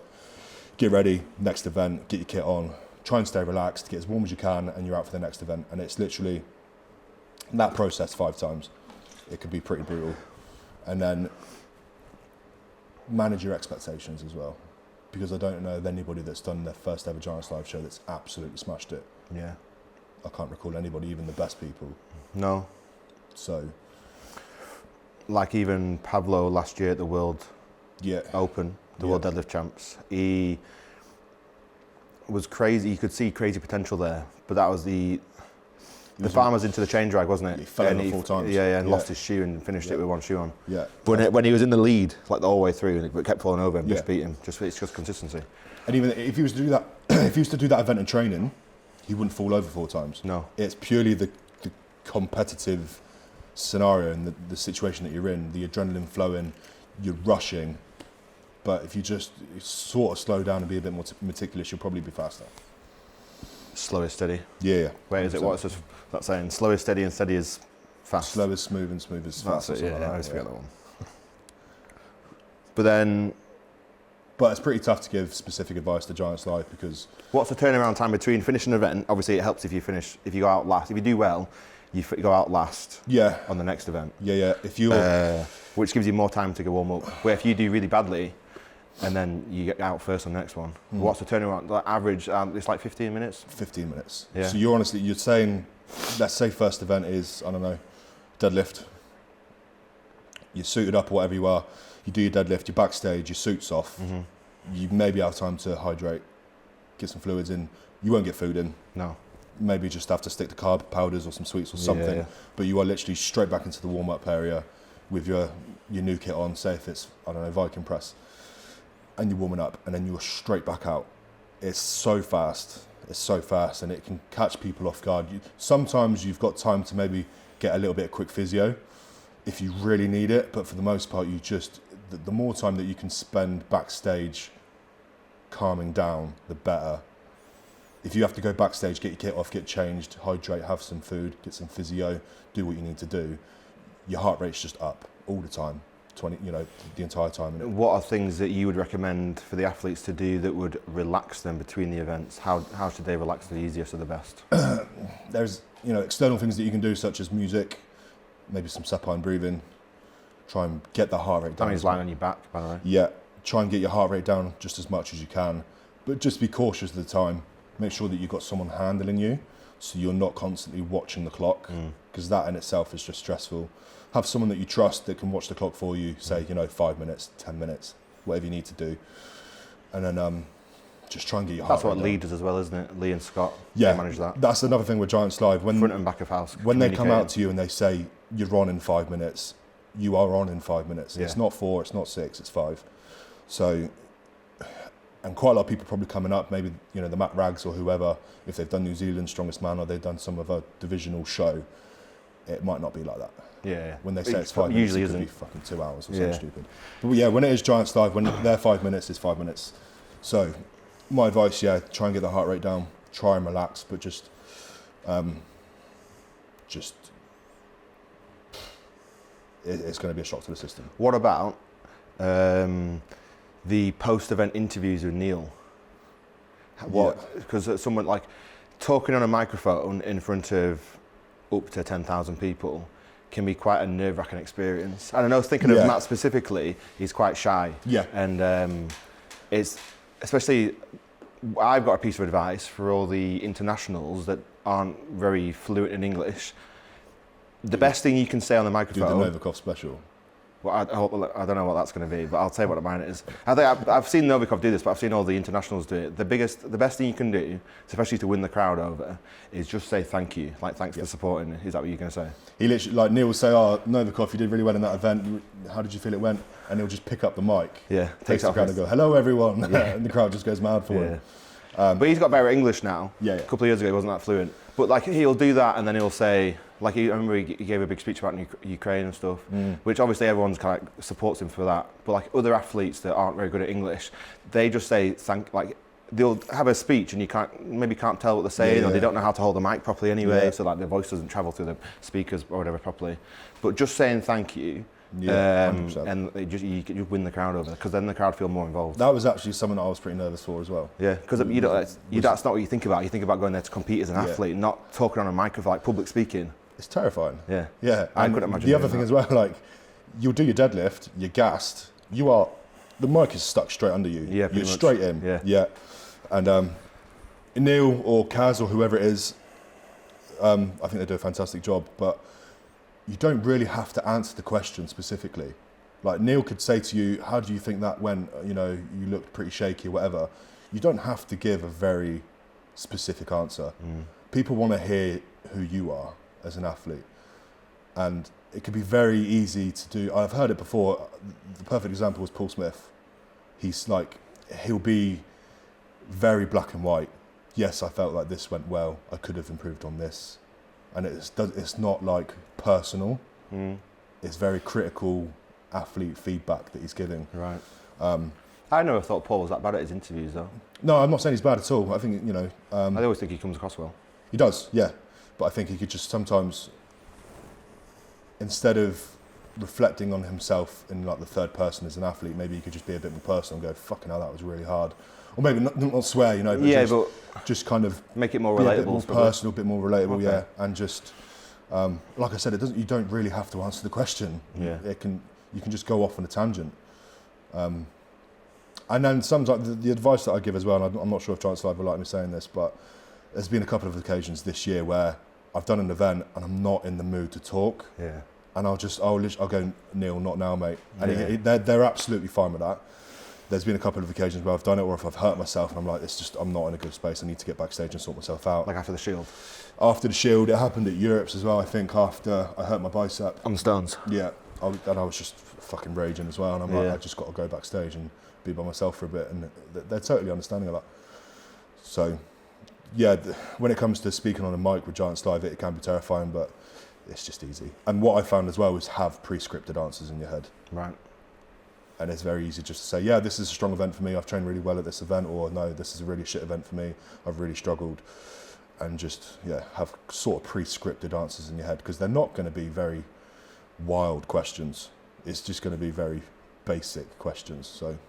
get ready, next event, get your kit on, try and stay relaxed, get as warm as you can, and you're out for the next event. And it's literally that process 5 times. It can be pretty brutal. And then manage your expectations as well, because I don't know of anybody that's done their first ever Giants Live show that's absolutely smashed it. Yeah. I can't recall anybody, even the best people. No. So. Like even Pablo last year at the World Open, the World Deadlift Champs, he was crazy. You could see crazy potential there, but that was the farm was into the chain drag, wasn't it? He fell over 4 times. Yeah, and lost his shoe and finished it with one shoe on. Yeah. When he was in the lead, like the whole way through, but kept falling over and just beat him. It's just consistency. And even if he was to do that, if he was to do that event in training, he wouldn't fall over 4 times. No. It's purely the competitive scenario and the situation that you're in, the adrenaline flowing, you're rushing. But if you just sort of slow down and be a bit more meticulous, you'll probably be faster. Slow is steady. Yeah. Wait, is it what's that saying? Slow is steady and steady is fast. Slow is smooth and smooth is fast. That's it, I always forget that one. But it's pretty tough to give specific advice to Giants Live because... What's the turnaround time between finishing an event? Obviously it helps if you go out last. If you do well, you go out last on the next event. Yeah. If you... which gives you more time to go warm up. Where if you do really badly, and then you get out first on the next one. What's the turnaround? Like average, it's like 15 minutes? 15 minutes. Yeah. So you're saying, let's say first event is, I don't know, deadlift. You're suited up or whatever you are. You do your deadlift, you're backstage, your suit's off. You maybe have time to hydrate, get some fluids in. You won't get food in. No. Maybe just have to stick to carb powders or some sweets or something. Yeah. But you are literally straight back into the warm-up area with your new kit on, say if it's, I don't know, Viking press. And you're warming up, and then you're straight back out. It's so fast, and it can catch people off guard. Sometimes you've got time to maybe get a little bit of quick physio if you really need it, but for the most part, the more time that you can spend backstage calming down, the better. If you have to go backstage, get your kit off, get changed, hydrate, have some food, get some physio, do what you need to do, your heart rate's just up all the time. The entire time. What are things that you would recommend for the athletes to do that would relax them between the events? How should they relax the easiest or the best? There's external things that you can do, such as music, maybe some supine breathing. Try and get the heart rate down. That means lying on your back, by the way. Yeah, try and get your heart rate down just as much as you can, but just be cautious of the time. Make sure that you've got someone handling you, so you're not constantly watching the clock, because that in itself is just stressful. Have someone that you trust that can watch the clock for you, say, 5 minutes, 10 minutes, whatever you need to do. And then just try and get your heart rate down. That's what Lee does as well, isn't it? Lee and Scott manage that. That's another thing with Giants Live. Front and back of house. When they come out to you and they say, you're on in 5 minutes, you are on in 5 minutes. Yeah. It's not 4, it's not 6, it's 5. So, and quite a lot of people probably coming up, maybe, the Matt Rags or whoever, if they've done New Zealand's Strongest Man or they've done some of a divisional show, it might not be like that. Yeah. When they say it's 5 minutes, usually it could be fucking 2 hours or something stupid. But yeah, when it is Giants Live, when they're 5 minutes, it's 5 minutes. So my advice, try and get the heart rate down, try and relax, but just it's going to be a shock to the system. What about the post-event interviews with Neil? Because someone like talking on a microphone in front of up to 10,000 people can be quite a nerve-wracking experience. And I know, thinking of Matt specifically, he's quite shy. Yeah. And it's especially, I've got a piece of advice for all the internationals that aren't very fluent in English. The best thing you can say on the microphone... Do the Novikov special. Well, I don't know what that's going to be, but I'll tell you what mine is. I think I've seen Novikov do this, but I've seen all the internationals do it. The best thing you can do, especially to win the crowd over, is just say thank you. Like, thanks for supporting. Is that what you're going to say? He literally, like Neil will say, "Oh, Novikov, you did really well in that event. How did you feel it went?" And he'll just pick up the mic, takes the crowd and go, "Hello, everyone," and the crowd just goes mad for him. But he's got better English now. Yeah. A couple of years ago, he wasn't that fluent. But like, he'll do that, and then he'll say, like, I remember he gave a big speech about Ukraine and stuff, which obviously everyone's kind of supports him for that. But like other athletes that aren't very good at English, they just say they'll have a speech and you can't tell what they're saying, or they don't know how to hold the mic properly anyway, so like their voice doesn't travel through the speakers or whatever properly. But just saying thank you. And you win the crowd over, because then the crowd feel more involved. That was actually something that I was pretty nervous for as well. Yeah, because that's not what you think about. You think about going there to compete as an athlete, not talking on a microphone, like public speaking. It's terrifying. Yeah. I couldn't imagine. The other thing as well, like, you'll do your deadlift, you're gassed, the mic is stuck straight under you. Yeah, you're straight in. Yeah. And Neil or Kaz or whoever it is, I think they do a fantastic job, but you don't really have to answer the question specifically. Like, Neil could say to you, "How do you think that went? You looked pretty shaky or whatever." you don't have to give a very specific answer. People want to hear who you are as an athlete, and it can be very easy to do. I've heard it before. The perfect example was Paul Smith. He'll be very black and white. Yes, I felt like this went well. I could have improved on this, and it's not like personal. It's very critical athlete feedback that he's giving. Right. I never thought Paul was that bad at his interviews, though. No, I'm not saying he's bad at all. I think, you know... I always think he comes across well. He does, yeah. But I think he could just sometimes, instead of reflecting on himself in like the third person as an athlete, maybe he could just be a bit more personal and go, fucking hell, that was really hard. Or maybe not swear, you know, but just kind of... Make it more be relatable. A bit more personal, a bit more relatable, Okay. yeah. And just, like I said, you don't really have to answer the question. Yeah. You can just go off on a tangent. And then sometimes the advice that I give as well, and I'm not sure if Chancellor will like me saying this, but there's been a couple of occasions this year where I've done an event and I'm not in the mood to talk. Yeah. And I'll go, Neil, not now, mate. And Yeah. they're absolutely fine with that. There's been a couple of occasions where I've done it, or if I've hurt myself and I'm like, I'm not in a good space. I need to get backstage and sort myself out. Like after the Shield. After the Shield, it happened at Europe's as well. I think after I hurt my bicep. On the Stones. Yeah, I was just fucking raging as well, and I'm like, I just got to go backstage and be by myself for a bit, and they're totally understanding of that. So, yeah, when it comes to speaking on a mic with Giants Live, it can be terrifying, but it's just easy. And what I found as well is have pre-scripted answers in your head. Right. And it's very easy just to say, yeah, this is a strong event for me, I've trained really well at this event, or no, this is a really shit event for me, I've really struggled. And just, have sort of pre-scripted answers in your head, because they're not going to be very wild questions. It's just going to be very basic questions. So,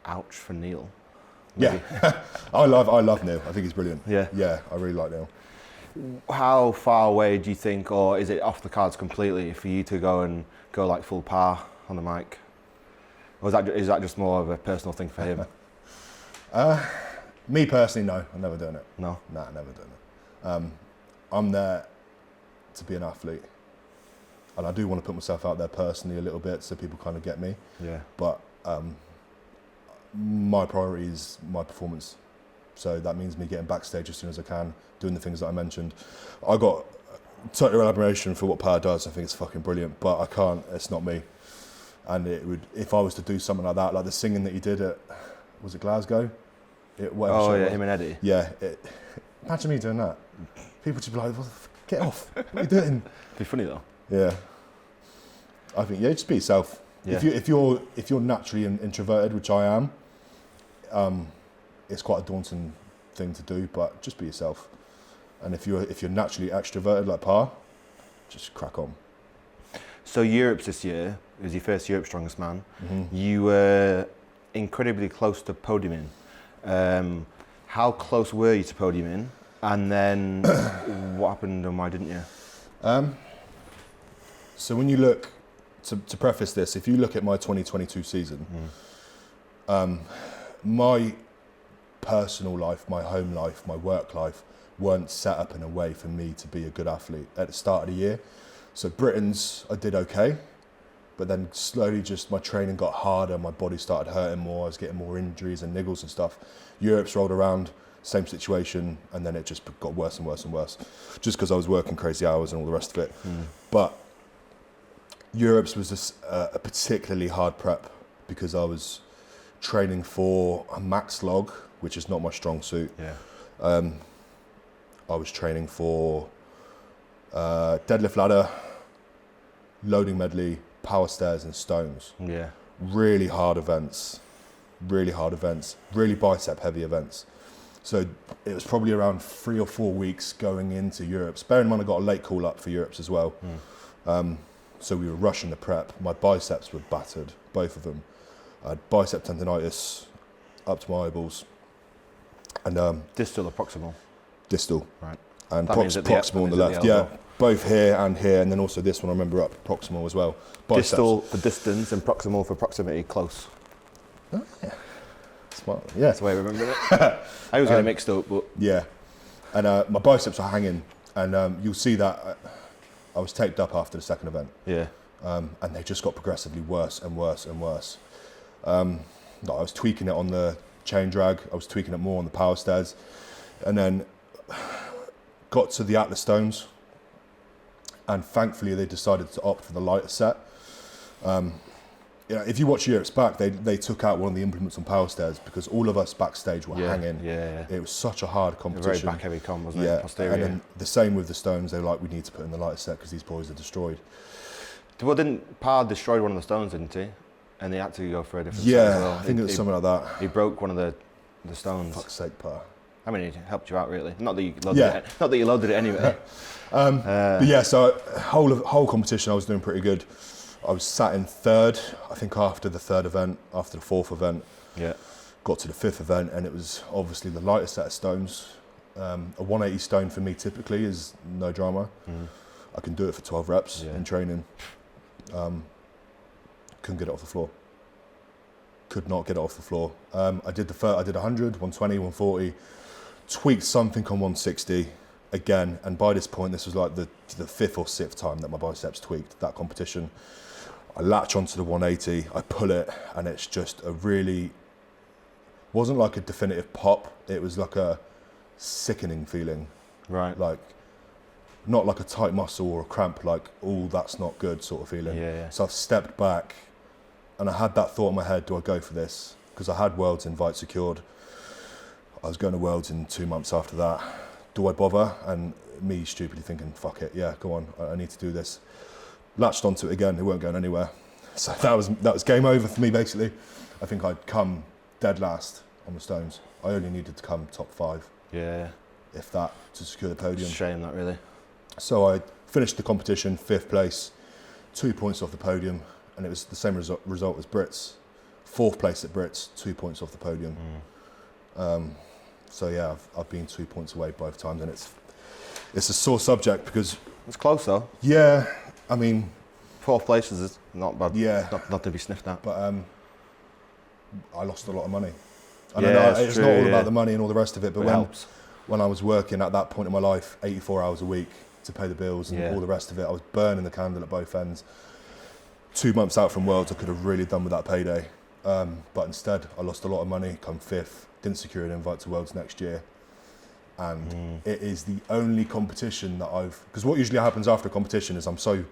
ouch for Neil. Maybe. Yeah, I love Neil. I think he's brilliant. Yeah, I really like Neil. How far away do you think, or is it off the cards completely for you to go like full par on the mic, or is that just more of a personal thing for him? Me personally, no, I'm never doing it. No, never doing it. I'm there to be an athlete, and I do want to put myself out there personally a little bit so people kind of get me. Yeah. But my priority is my performance, so that means me getting backstage as soon as I can, doing the things that I mentioned. I got total admiration for what Power does. I think it's fucking brilliant, but I can't. It's not me. And it would, if I was to do something like that, like the singing that he did at, was it Glasgow? Him and Eddie. Yeah. Imagine me doing that. People just be like, "Get off! What are you doing?" It'd be funny though. Yeah. I think just be yourself. Yeah. If you're naturally introverted, which I am, it's quite a daunting thing to do. But just be yourself. And if you're naturally extroverted like Pa, just crack on. So Europe's this year, it was your first Europe Strongest Man. Mm-hmm. You were incredibly close to podiuming. How close were you to podiuming? And then what happened and why didn't you? So when you look, to preface this, if you look at my 2022 season, my personal life, my home life, my work life weren't set up in a way for me to be a good athlete at the start of the year. So Britain's, I did okay, but then slowly just my training got harder, my body started hurting more, I was getting more injuries and niggles and stuff. Europe's rolled around, same situation, and then it just got worse and worse and worse, just because I was working crazy hours and all the rest of it. But Europe's was a particularly hard prep because I was training for a max log, which is not my strong suit. Yeah. I was training for deadlift ladder, loading medley, power stairs and stones. Yeah. Really hard events, really bicep heavy events. So it was probably around 3 or 4 weeks going into Europe's. Bear in mind I got a late call up for Europe's as well. So we were rushing the prep. My biceps were battered, both of them. I had bicep tendonitis up to my eyeballs. And Distal or proximal? distal. Right. And That means at the- proximal on the that means left. at the Yeah, elbow. both here, and then also this one I remember up proximal as well. Biceps. Distal for distance and proximal for proximity, close. Smart. Yeah. That's the way I remember it. I always get it mixed up, but Yeah. And my biceps are hanging, and you'll see that I was taped up after the second event. yeah. And they just got progressively worse and worse and worse. I was tweaking it on the chain drag. I was tweaking it more on the power stairs, and then got to the Atlas stones, and thankfully they decided to opt for the lighter set. If you watch Europe's back, they took out one of the implements on power stairs because all of us backstage were hanging. Yeah. It was such a hard competition. Very back heavy comp, wasn't it? Yeah, Posterior. and then the same with the stones. They were like, we need to put in the lighter set because these boys are destroyed. Well, didn't Par destroy one of the stones, didn't he? And they had to go for a different set as well. I think it was something like that. He broke one of the stones. Fuck's sake, Par. I mean, it helped you out really. Not that you loaded it. Not that you loaded it anyway. But yeah, so whole competition, I was doing pretty good. I was sat in third. I think after the third event, after the fourth event, got to the fifth event, and it was obviously the lighter set of stones. A 180 stone for me typically is no drama. I can do it for 12 reps in training. Couldn't get it off the floor. Could not get it off the floor. I did 100, 120, 140, tweaked something on 160 again, and by this point, this was like the fifth or sixth time that my biceps tweaked that competition. I latch onto the 180, I pull it, and it's just a really, wasn't like a definitive pop, it was like a sickening feeling. Right. Like, not like a tight muscle or a cramp, like, oh, that's not good sort of feeling. Yeah. So I've stepped back, and I had that thought in my head, do I go for this? Because I had Worlds invite secured. I was going to Worlds in 2 months after that. Do I bother? And me stupidly thinking, fuck it, yeah, go on, I need to do this. Latched onto it again, it weren't going anywhere. So that was game over for me, basically. I think I'd come dead last on the stones. I only needed to come top 5. Yeah. If that, to secure the podium. Shame that really. So I finished the competition, 5th place, 2 points off the podium, and it was the same result as Brits. 4th place at Brits, 2 points off the podium. So yeah, I've been 2 points away both times, and it's a sore subject because It's close though. yeah, I mean 4th place is not bad. Yeah. Not to be sniffed at. But I lost a lot of money. Yeah, It's not all about the money and all the rest of it, but It helps. when I was working at that point in my life, 84 hours a week to pay the bills and all the rest of it, I was burning the candle at both ends. 2 months out from Worlds, I could have really done with that payday. But instead, I lost a lot of money, come 5th, didn't secure an invite to Worlds next year. And it is the only competition that because what usually happens after a competition is I'm so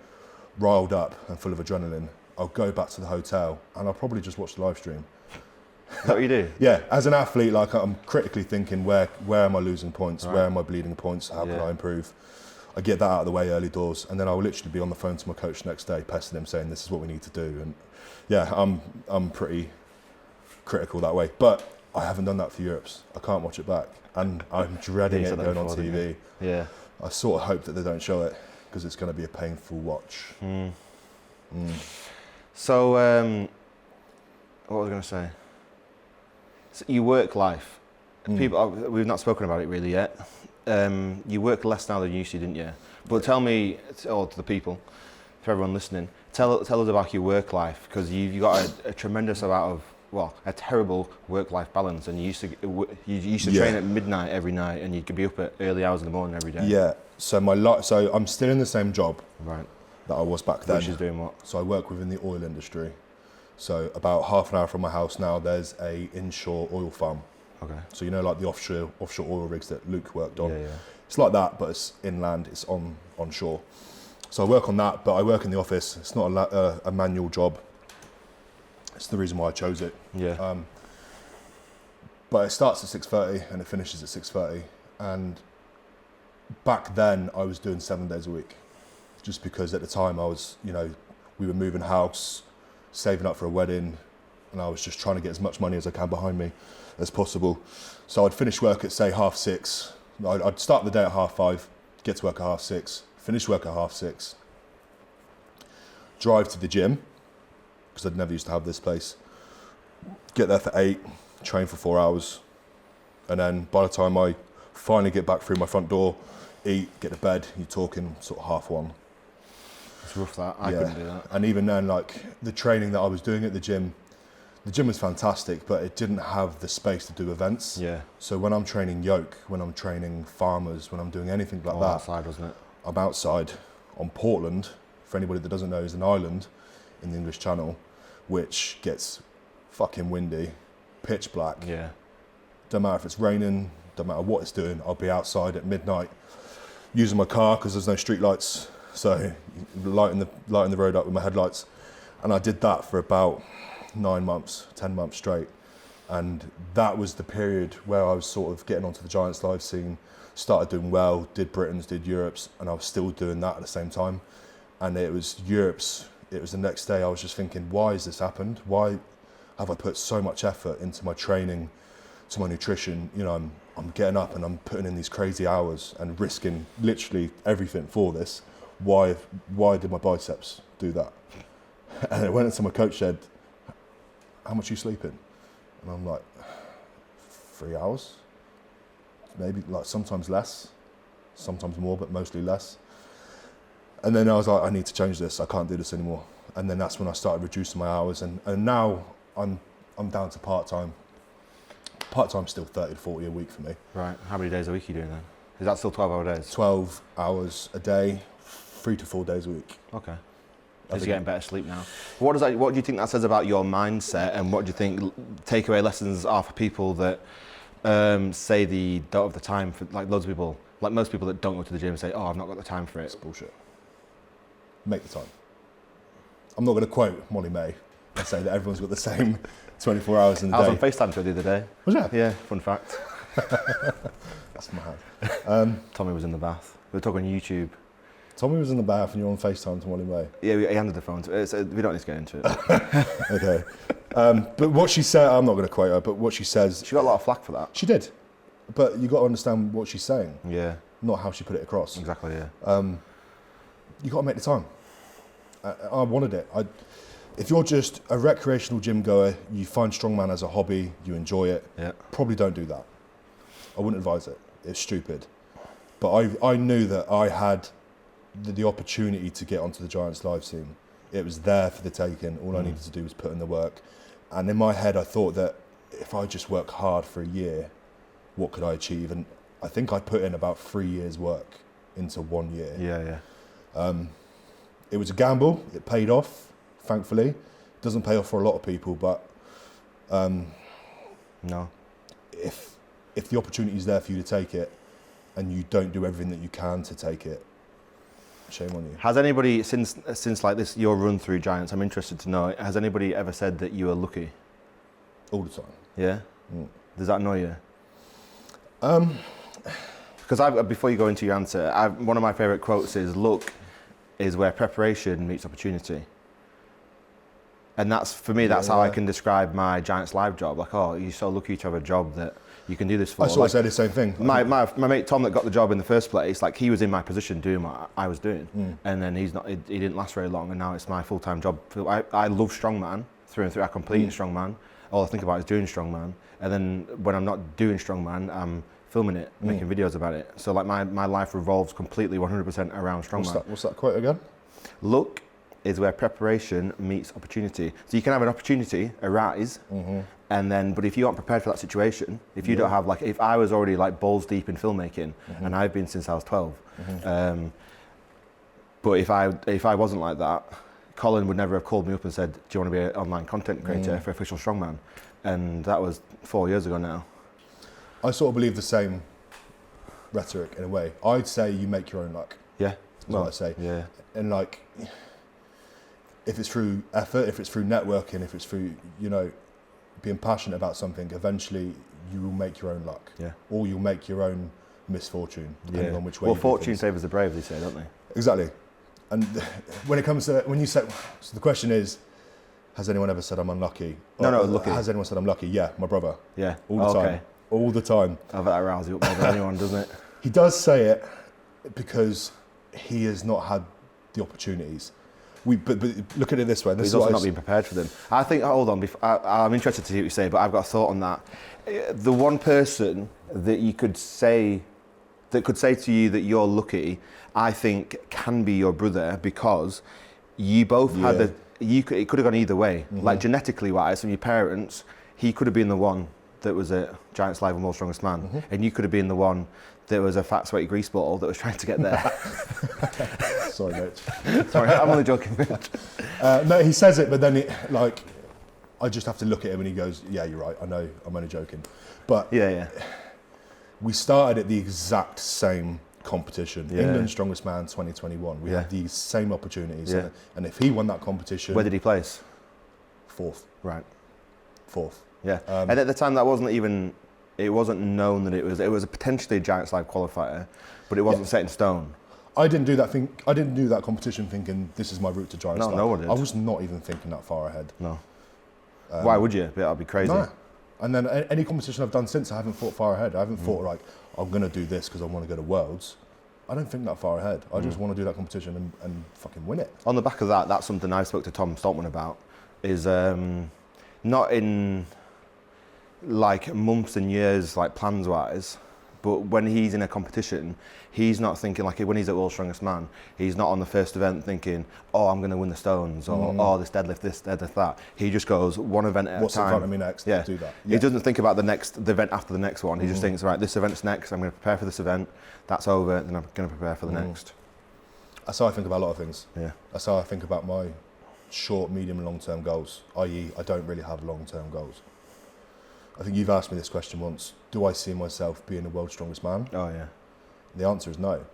riled up and full of adrenaline, I'll go back to the hotel and I'll probably just watch the live stream. Is that what you do? Yeah, as an athlete, like I'm critically thinking, where am I losing points? Right. Where am I bleeding points? How can I improve? I get that out of the way early doors, and then I will literally be on the phone to my coach next day, pestering him, saying this is what we need to do. And yeah, I'm pretty critical that way. But I haven't done that for Europe's. I can't watch it back, and I'm dreading it going on TV. Yeah. I sort of hope that they don't show it because it's going to be a painful watch. So, what was I going to say? So your work life. People, we've not spoken about it really yet. You work less now than you used to, didn't you? But tell me, or to the people, for everyone listening, tell us about your work life, because you've got a tremendous amount of, well, a terrible work-life balance, and you used to train at midnight every night, and you could be up at early hours in the morning every day. Yeah. So so I'm still in the same job that I was back then. Which is doing what? So I work within the oil industry. So about half an hour from my house now, there's a inshore oil farm. Okay. So you know, like the offshore oil rigs that Luke worked on. Yeah. It's like that, but it's inland. It's onshore. So I work on that, but I work in the office. It's not a manual job. It's the reason why I chose it. Yeah. But it starts at 6:30 and it finishes at 6:30. And back then I was doing 7 days a week, just because at the time I was, we were moving house, saving up for a wedding, and I was just trying to get as much money as I can behind me as possible. So I'd finish work at say 6:30. I'd start the day at 5:30, get to work at 6:30, finish work at 6:30, drive to the gym, because I'd never used to have this place, get there for 8, train for 4 hours, and then by the time I finally get back through my front door, eat, get to bed, you're talking sort of 1:30. It's rough that. I couldn't do that. And even then, like the training that I was doing at the gym was fantastic, but it didn't have the space to do events. Yeah. So when I'm training yoke, when I'm training farmers, when I'm doing anything like that, outside, wasn't it? I'm outside on Portland. For anybody that doesn't know, is an island in the English Channel, which gets fucking windy, pitch black. Yeah. Don't matter if it's raining, don't matter what it's doing, I'll be outside at midnight using my car because there's no street lights. So lighting the road up with my headlights. And I did that for about 9 months, 10 months straight. And that was the period where I was sort of getting onto the Giants live scene, started doing well, did Britain's, did Europe's, and I was still doing that at the same time. And it was Europe's, it was the next day, I was just thinking, why has this happened? Why have I put so much effort into my training, to my nutrition? You know, I'm getting up and I'm putting in these crazy hours and risking literally everything for this. Why did my biceps do that? And I went into my coach, said, how much are you sleeping? And I'm like, 3 hours, maybe, like sometimes less, sometimes more, but mostly less. And then I was like, I need to change this. I can't do this anymore. And then that's when I started reducing my hours. And now I'm down to part-time. Part-time's still 30 to 40 a week for me. Right. How many days a week are you doing then? Is that still 12-hour days? 12 hours a day, 3 to 4 days a week. Okay. Because you're getting better sleep now. What do you think that says about your mindset, and what do you think takeaway lessons are for people that say they don't have the time for, like loads of people, like most people that don't go to the gym say, oh, I've not got the time for it. It's bullshit. Make the time. I'm not going to quote Molly May and say that everyone's got the same 24 hours in the day. I was on FaceTime to her the other day. Was that? Yeah, fun fact. That's mad. Tommy was in the bath. We were talking YouTube. Tommy was in the bath and you're on FaceTime to Molly May? Yeah, he handed the phone to her. We don't need to get into it. Okay. But what she said, I'm not going to quote her, but what she says... She got a lot of flack for that. She did. But you got to understand what she's saying. Yeah. Not how she put it across. Exactly, yeah. You got to make the time. I wanted it. If you're just a recreational gym goer, you find Strongman as a hobby, you enjoy it, probably don't do that. I wouldn't advise it. It's stupid. But I knew that I had the opportunity to get onto the Giants live scene. It was there for the taking. All I needed to do was put in the work. And in my head, I thought that if I just work hard for a year, what could I achieve? And I think I put in about 3 years' work into 1 year. Yeah. It was a gamble. It paid off, thankfully. It doesn't pay off for a lot of people, but no. If the opportunity is there for you to take it, and you don't do everything that you can to take it, shame on you. Has anybody, since like this, your run through Giants, I'm interested to know, has anybody ever said that you were lucky? All the time. Yeah? Does that annoy you? Because before you go into your answer, one of my favourite quotes is, luck is where preparation meets opportunity. And that's, for me, that's how I can describe my Giants live job. Like, oh, you're so lucky to have a job that you can do this for. I sort of say the same thing. My mate Tom that got the job in the first place, like he was in my position doing what I was doing. And then he didn't last very long, and now it's my full-time job. I love Strongman through and through. I complete Strongman. All I think about is doing Strongman. And then when I'm not doing Strongman, I'm filming it, making videos about it. So like my life revolves completely 100% around Strongman. What's that quote again? Luck is where preparation meets opportunity. So you can have an opportunity arise, and then, but if you aren't prepared for that situation, if you don't have, like, if I was already like balls deep in filmmaking, and I've been since I was 12, but if I wasn't like that, Colin would never have called me up and said, do you want to be an online content creator for Official Strongman? And that was 4 years ago now. I sort of believe the same rhetoric in a way. I'd say you make your own luck. Yeah. That's what I say. Yeah. And like, if it's through effort, if it's through networking, if it's through, you know, being passionate about something, eventually you will make your own luck. Yeah. Or you'll make your own misfortune, depending on which way. Well, fortune favours the brave, they say, don't they? Exactly. And when it comes to, when you say, so the question is, has anyone ever said I'm unlucky? No, lucky. Has anyone said I'm lucky? Yeah, my brother. Yeah. All the time. All the time. I bet that rouses you up more than anyone, doesn't it? He does say it because he has not had the opportunities. But look at it this way. He's also not been prepared for them. I think, hold on, I'm interested to see what you say, but I've got a thought on that. The one person that you could say, that could say to you that you're lucky, I think can be your brother, because you both had it could have gone either way. Like genetically wise, from your parents, he could have been the one that was a Giants Live and World's Strongest Man, and you could have been the one that was a fat, sweaty grease ball that was trying to get there. Sorry, mate. Sorry, I'm only joking. No, he says it, but then I just have to look at him and he goes, yeah, you're right, I know, I'm only joking. But Yeah. we started at the exact same competition. Yeah. England's Strongest Man 2021. We had these same opportunities. Yeah. And if he won that competition... Where did he place? 4th. Right. 4th. Yeah. And at the time, that wasn't even... It wasn't known that it was a potentially a giant slide qualifier, but it wasn't set in stone. I didn't do that competition thinking this is my route to giant slide. No one did. I was not even thinking that far ahead. No. Why would you? That'd be crazy. No. And then any competition I've done since, I haven't thought far ahead. I haven't thought like, I'm going to do this because I want to go to Worlds. I don't think that far ahead. I just want to do that competition and fucking win it. On the back of that, that's something I spoke to Tom Stoltman about, is not in like months and years, like plans wise, but when he's in a competition, he's not thinking like when he's at World's Strongest Man, he's not on the first event thinking, oh, I'm going to win the stones, or oh, this deadlift, that. He just goes one event at a time. What's in front of me next? Yeah. Do that. He doesn't think about the event after the next one. He just thinks, right, this event's next, I'm going to prepare for this event, that's over, then I'm going to prepare for the next. That's how I think about a lot of things. Yeah. That's how I think about my short, medium and long-term goals, i.e. I don't really have long-term goals. I think you've asked me this question once, do I see myself being the world's strongest man? Oh, yeah. The answer is no.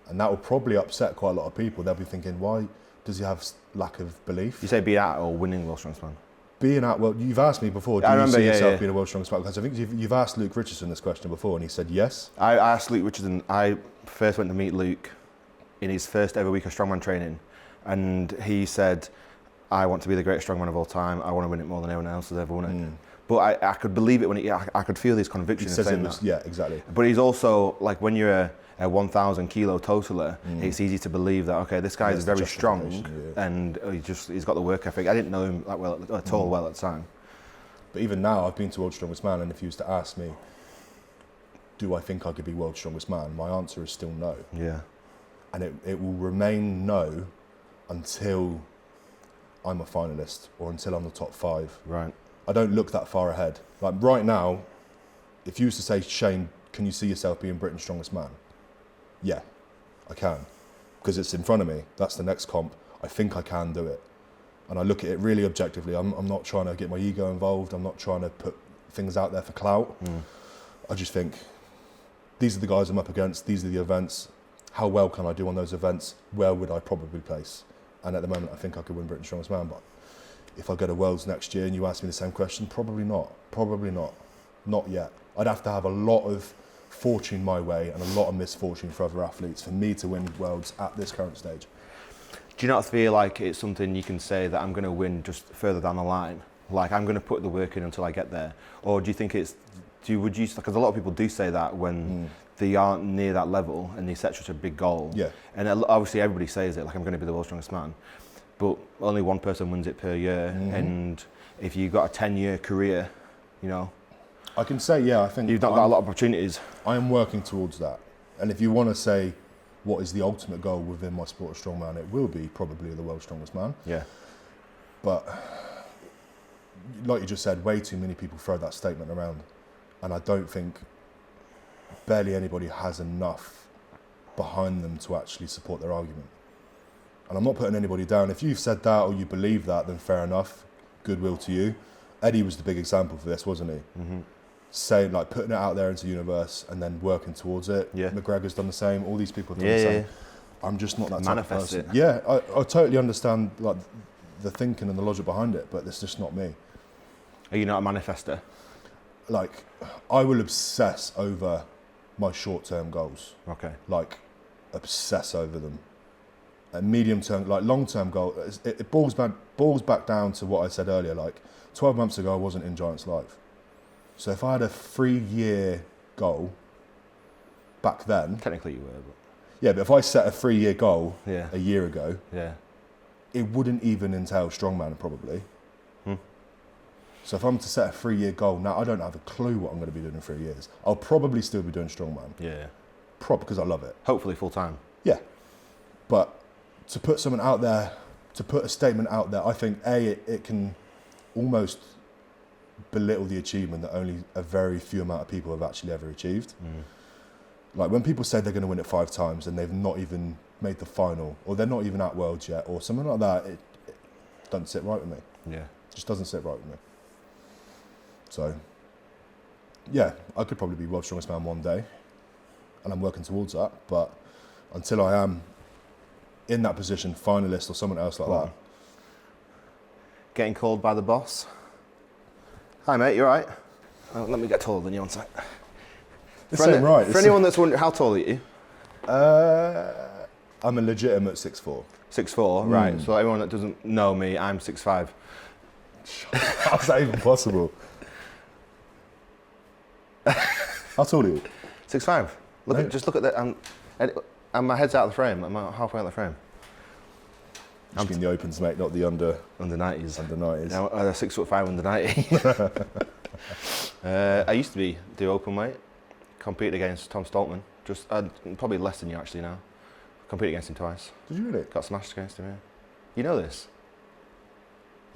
And that will probably upset quite a lot of people. They'll be thinking, why does he have lack of belief? You say be at or winning World's Strongest Man? Being at, well, you've asked me before, do you see yourself being a world's strongest man? Because I think you've asked Luke Richardson this question before and he said yes. I asked Luke Richardson, I first went to meet Luke in his first ever week of strongman training, and he said, I want to be the greatest strongman of all time, I want to win it more than anyone else has ever won it. But I could believe it when I could feel his conviction in saying that. Yeah, exactly. But he's also, like when you're a 1,000 kilo totaler, it's easy to believe that, okay, this guy is very strong and he's got the work ethic. I didn't know him that well at all well at the time. But even now, I've been to World's Strongest Man, and if you was to ask me, do I think I could be World's Strongest Man? My answer is still no. Yeah. And it will remain no until I'm a finalist or until I'm the top 5. Right. I don't look that far ahead. Like right now, if you was to say, Shane, can you see yourself being Britain's strongest man? Yeah, I can. Because it's in front of me. That's the next comp. I think I can do it. And I look at it really objectively. I'm not trying to get my ego involved. I'm not trying to put things out there for clout. I just think, these are the guys I'm up against. These are the events. How well can I do on those events? Where would I probably place? And at the moment, I think I could win Britain's strongest man. But if I go to Worlds next year and you ask me the same question, probably not. Probably not. Not yet. I'd have to have a lot of fortune my way and a lot of misfortune for other athletes for me to win Worlds at this current stage. Do you not feel like it's something you can say that I'm going to win just further down the line? Like I'm going to put the work in until I get there? Or do you think because a lot of people do say that when they aren't near that level and they set such a big goal. Yeah. And obviously everybody says it, like I'm going to be the world's strongest man. But only one person wins it per year, and if you've got a 10-year career, you know, I can say, yeah, I think you've not got a lot of opportunities. I am working towards that. And if you want to say what is the ultimate goal within my sport of strongman, it will be probably the world's strongest man. Yeah. But like you just said, way too many people throw that statement around, and I don't think barely anybody has enough behind them to actually support their argument. And I'm not putting anybody down. If you've said that or you believe that, then fair enough. Goodwill to you. Eddie was the big example for this, wasn't he? Saying, like, putting it out there into the universe and then working towards it. Yeah. McGregor's done the same. All these people have done the same. Yeah. I'm just not that type of person. Manifest it. Yeah, I totally understand like the thinking and the logic behind it, but it's just not me. Are you not a manifester? Like, I will obsess over my short-term goals. Okay. Like, obsess over them. And medium-term, like long-term goal, it boils back down to what I said earlier. Like 12 months ago, I wasn't in Giants Live. So if I had a 3-year goal back then, Technically you were, but yeah, but if I set a 3-year goal yeah. a year ago, Yeah. it wouldn't even entail strongman probably. So if I'm to set a 3-year goal now, I don't have a clue what I'm going to be doing in 3 years. I'll probably still be doing strongman, Yeah. because I love it. Hopefully full time. Yeah, but to put something out there, to put a statement out there, I think it can almost belittle the achievement that only a very few amount of people have actually ever achieved. Like when people say they're going to win it 5 times and they've not even made the final, or they're not even at Worlds yet, or something like that, it doesn't sit right with me. Yeah. Just doesn't sit right with me. So, yeah, I could probably be world's strongest man one day, and I'm working towards that. But until I am in that position, finalist or someone else like that. Getting called by the boss. Hi mate, you alright? Oh, let me get taller than you on sec. For anyone that's wondering, how tall are you? I'm a legitimate 6'4". 6'4", right. So everyone that doesn't know me, I'm 6'5". How's that even possible? How tall are you? 6'5". Just look at that. And my head's out of the frame. I'm halfway out of the frame. I'm in the opens, mate, not the under 90s. Under 90s. Yeah, I'm 6'5" under 90. I used to do open weight. Competed against Tom Stoltman. Just probably less than you actually now. Competed against him twice. Did you really? Got smashed against him. Yeah. You know this?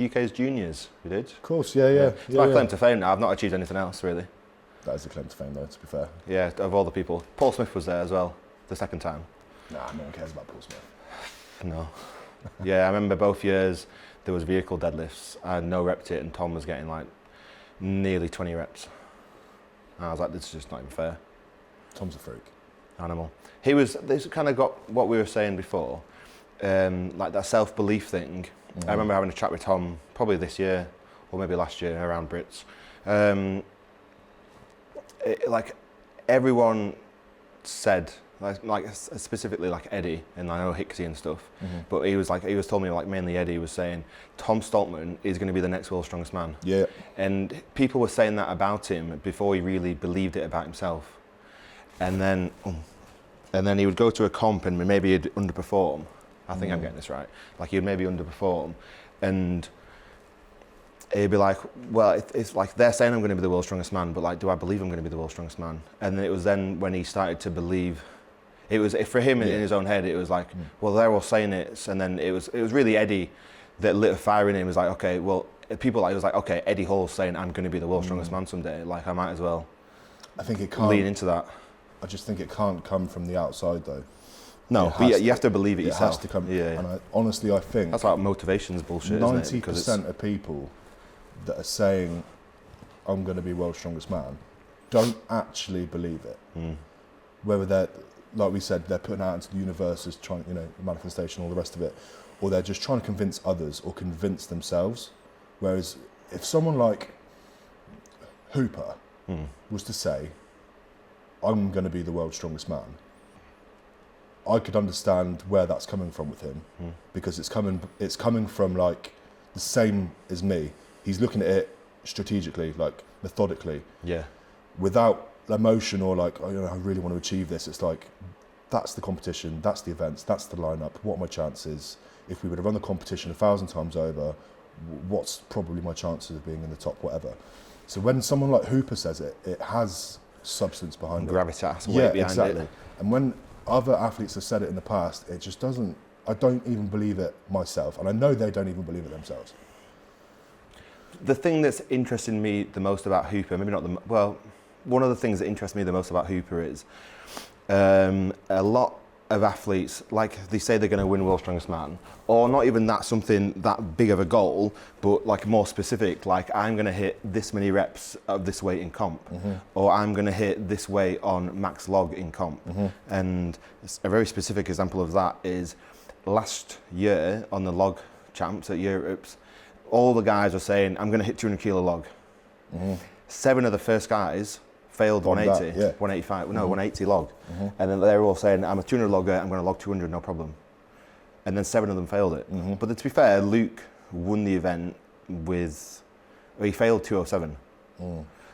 UK's juniors. We did. Of course. Yeah. It's my claim to fame now. I've not achieved anything else really. That is a claim to fame, though. To be fair. Yeah, of all the people, Paul Smith was there as well. The second time. Nah, no one cares about Paul Smith. No. Yeah, I remember both years there was vehicle deadlifts. I had no repped it, and Tom was getting like nearly 20 reps. And I was like, this is just not even fair. Tom's a freak. Animal. This kind of got what we were saying before, like that self-belief thing. I remember having a chat with Tom probably this year, or maybe last year around Brits. Like everyone said, like specifically like Eddie and I know Hicksy and stuff, but he was told me like mainly Eddie was saying Tom Stoltman is going to be the next world's strongest man. Yeah. And people were saying that about him before he really believed it about himself. And then he would go to a comp and maybe he'd underperform. I think I'm getting this right. Like he'd maybe underperform, and he'd be like, well, it's like they're saying I'm going to be the world's strongest man, but like, do I believe I'm going to be the world's strongest man? And it was then when he started to believe. It was for him in his own head. It was like, well, they're all saying it, and then it was really Eddie that lit a fire in him. It was like, okay, well, people like it was like, okay, Eddie Hall's saying I'm going to be the world's strongest man someday. Like I might as well. I think it can't lean into that. I just think it can't come from the outside though. No, but you have to believe it yourself. It has to come. Yeah. And honestly, I think that's like motivation's bullshit. 90% of people that are saying I'm going to be world's strongest man don't actually believe it. Whether they're, like we said, they're putting out into the universe as trying, manifestation, all the rest of it, or they're just trying to convince others or convince themselves. Whereas if someone like Hooper was to say, I'm going to be the world's strongest man, I could understand where that's coming from with him, because it's coming from like the same as me. He's looking at it strategically, like methodically, without emotion or like, I really want to achieve this. It's like, that's the competition, that's the events, that's the lineup. What are my chances? If we were to run the competition 1,000 times over, what's probably my chances of being in the top, whatever. So when someone like Hooper says it, it has substance behind gravitas, weight behind exactly. it. And when other athletes have said it in the past, it just doesn't. I don't even believe it myself, and I know they don't even believe it themselves. The thing that's interesting me the most about Hooper, one of the things that interests me the most about Hooper is a lot of athletes, like they say they're going to win World's Strongest Man, or not even that something that big of a goal, but like more specific, like I'm going to hit this many reps of this weight in comp, or I'm going to hit this weight on max log in comp. And a very specific example of that is last year on the log champs at Europes, all the guys were saying, I'm going to hit 200 kilo log. 7 of the first guys failed 180, 185, 180 log. And then they were all saying, I'm a 200 logger, I'm going to log 200, no problem. And then 7 of them failed it. But to be fair, Luke won the event he failed 207.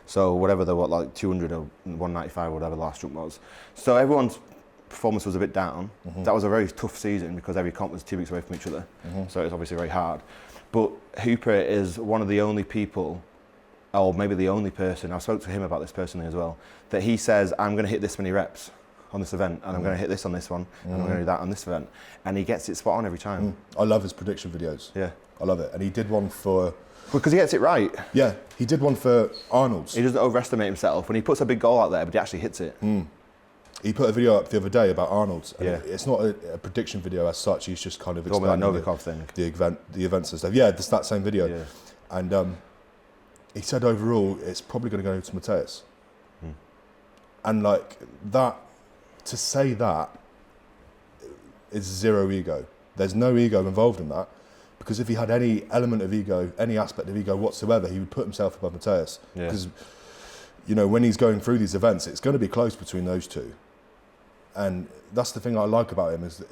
So whatever 200 or 195 or whatever the last jump was. So everyone's performance was a bit down. That was a very tough season because every comp was 2 weeks away from each other. So it was obviously very hard. But Hooper is one of the only people, or maybe the only person, I spoke to him about this personally as well, that he says, I'm going to hit this many reps on this event, and I'm going to hit this on this one, and I'm going to do that on this event. And he gets it spot on every time. I love his prediction videos. Yeah. I love it. And he did one for... Because he gets it right. Yeah, he did one for Arnold's. He doesn't overestimate himself. When he puts a big goal out there, but he actually hits it. He put a video up the other day about Arnold's. And it's not a prediction video as such. He's just kind of explaining like Novikov thing. The events and stuff. Yeah, it's that same video. Yeah. And he said overall, it's probably going to go to Mateus. And like that, to say that is zero ego. There's no ego involved in that, because if he had any element of ego, any aspect of ego whatsoever, he would put himself above Mateus. Yeah. Because, you know, when he's going through these events, it's going to be close between those two. And that's the thing I like about him, is that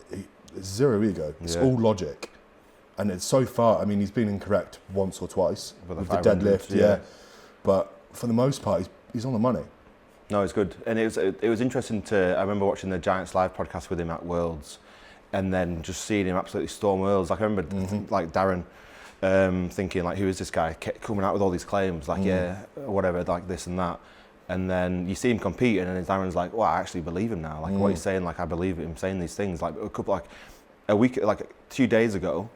it's zero ego. It's all logic. And it's so far, I mean, he's been incorrect once or twice with the deadlift, but for the most part, he's on the money. No, it's good. And it was interesting I remember watching the Giants Live podcast with him at Worlds, and then just seeing him absolutely storm Worlds. Like I remember like Darren thinking like, who is this guy coming out with all these claims, like whatever, like this and that. And then you see him competing, and Darren's like, well, I actually believe him now. Like what he's saying, like I believe him saying these things. Like a week, like 2 days ago,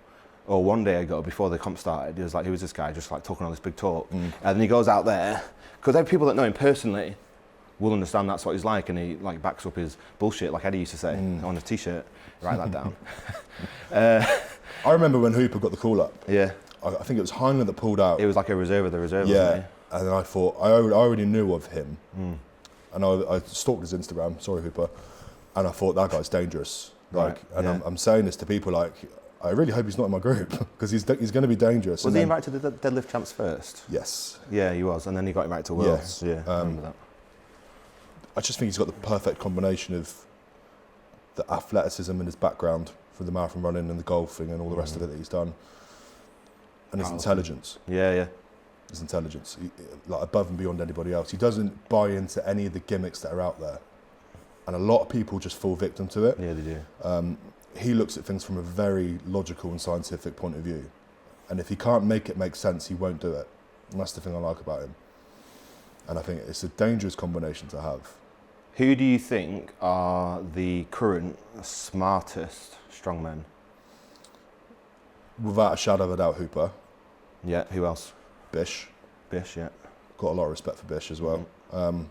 or 1 day ago before the comp started, he was like, who is this guy just like talking all this big talk? And then he goes out there, because people that know him personally will understand that's what he's like, and he like backs up his bullshit, like Eddie used to say on a t-shirt. Write that down. I remember when Hooper got the call up. Yeah. I think it was Heinlein that pulled out. It was like a reserve of the reserve, yeah. wasn't he? And then I thought, I already knew of him. And I stalked his Instagram, sorry Hooper, and I thought that guy's dangerous. Like, I'm saying this to people like, I really hope he's not in my group, because he's going to be dangerous. Was he invited to the deadlift champs first? Yes. Yeah, he was, and then he got invited to Worlds. Yeah, I remember that. I just think he's got the perfect combination of the athleticism in his background for the marathon running and the golfing and all the rest of it that he's done, and his intelligence. Yeah. His intelligence, like above and beyond anybody else. He doesn't buy into any of the gimmicks that are out there, and a lot of people just fall victim to it. Yeah, they do. He looks at things from a very logical and scientific point of view, and if he can't make it make sense, he won't do it. And that's the thing I like about him. And I think it's a dangerous combination to have. Who do you think are the current smartest strongmen? Without a shadow of a doubt, Hooper. Yeah, who else? Bish. Bish, yeah. Got a lot of respect for Bish as well. I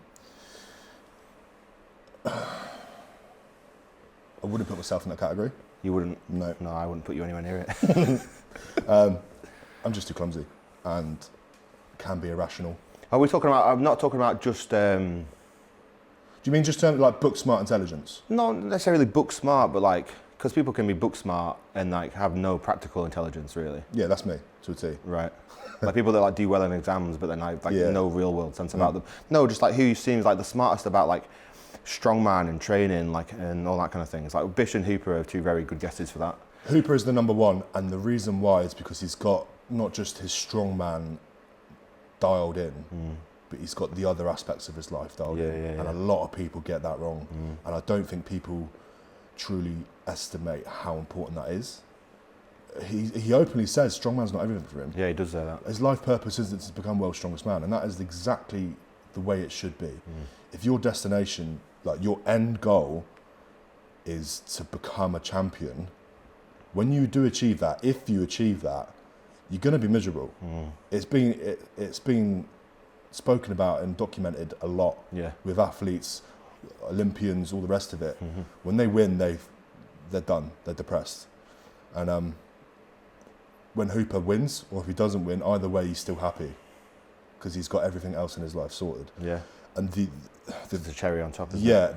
wouldn't put myself in that category. You wouldn't? No. No, I wouldn't put you anywhere near it. I'm just too clumsy and can be irrational. Are we talking about, I'm not talking about just... Do you mean just like book smart intelligence? Not necessarily book smart, but like, because people can be book smart and like have no practical intelligence really. Yeah, that's me to a T. Right. Like people that like do well in exams, but then like no real world sense about them. No, just like who seems like the smartest about like strongman and training, like and all that kind of things. Like Bish and Hooper are two very good guesses for that. Hooper is the number one, and the reason why is because he's got not just his strongman dialed in, but he's got the other aspects of his life dialed in. And a lot of people get that wrong. And I don't think people truly estimate how important that is. He openly says strongman's not everything for him. Yeah, he does say that. His life purpose isn't to become world's strongest man, and that is exactly the way it should be. If your destination, like your end goal, is to become a champion, when you do achieve that, if you achieve that, you're going to be miserable. It's been spoken about and documented a lot with athletes, Olympians, all the rest of it. When they win, they're done. They're depressed. And when Hooper wins, or if he doesn't win, either way, he's still happy because he's got everything else in his life sorted. Yeah. And the cherry on top. The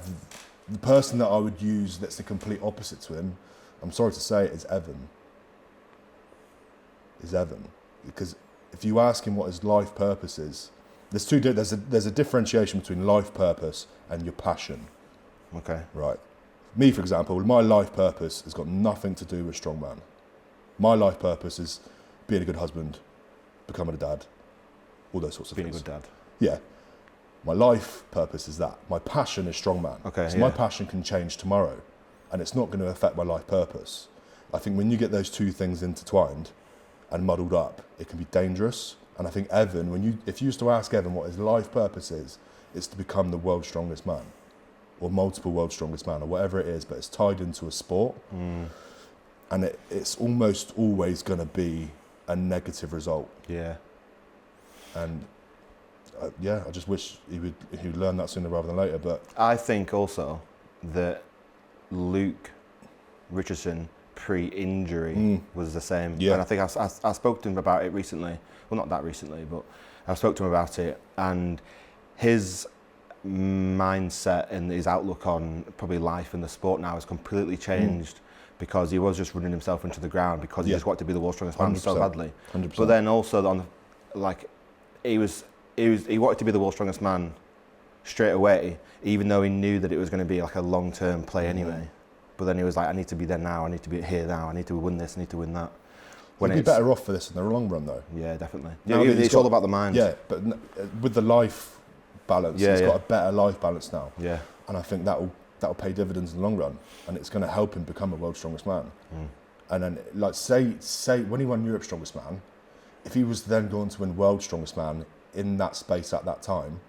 person that I would use that's the complete opposite to him, I'm sorry to say, is Evan. Because if you ask him what his life purpose is, there's a differentiation between life purpose and your passion. Okay. Right. Me, for example, my life purpose has got nothing to do with strongman. My life purpose is being a good husband, becoming a dad, all those sorts of things. Being a good dad. Yeah. My life purpose is that. My passion is strongman. Okay. So my passion can change tomorrow, and it's not going to affect my life purpose. I think when you get those two things intertwined and muddled up, it can be dangerous. And I think Evan, if you used to ask Evan what his life purpose is, it's to become the world's strongest man, or multiple world's strongest man, or whatever it is, but it's tied into a sport. And it's almost always going to be a negative result. Yeah. And I just wish he would learn that sooner rather than later. But I think also that Luke, Richardson, pre-injury was the same. Yeah. And I think I spoke to him about it recently. Well, not that recently, but I spoke to him about it, and his mindset and his outlook on probably life and the sport now has completely changed because he was just running himself into the ground because he just wanted to be the world's strongest man so badly. 100%. But then also he wanted to be the world's strongest man straight away, even though he knew that it was going to be like a long-term play anyway. But then he was like, I need to be there now, I need to be here now, I need to win this, I need to win that. He'd be better off for this in the long run, though. Yeah, definitely. Now Yeah, it's all about the mind. Yeah, but with the life balance, he's got a better life balance now. Yeah. And I think that'll pay dividends in the long run, and it's going to help him become a world's strongest man. And then, like, say when he won Europe's strongest man, if he was then going to win world's strongest man in that space at that time,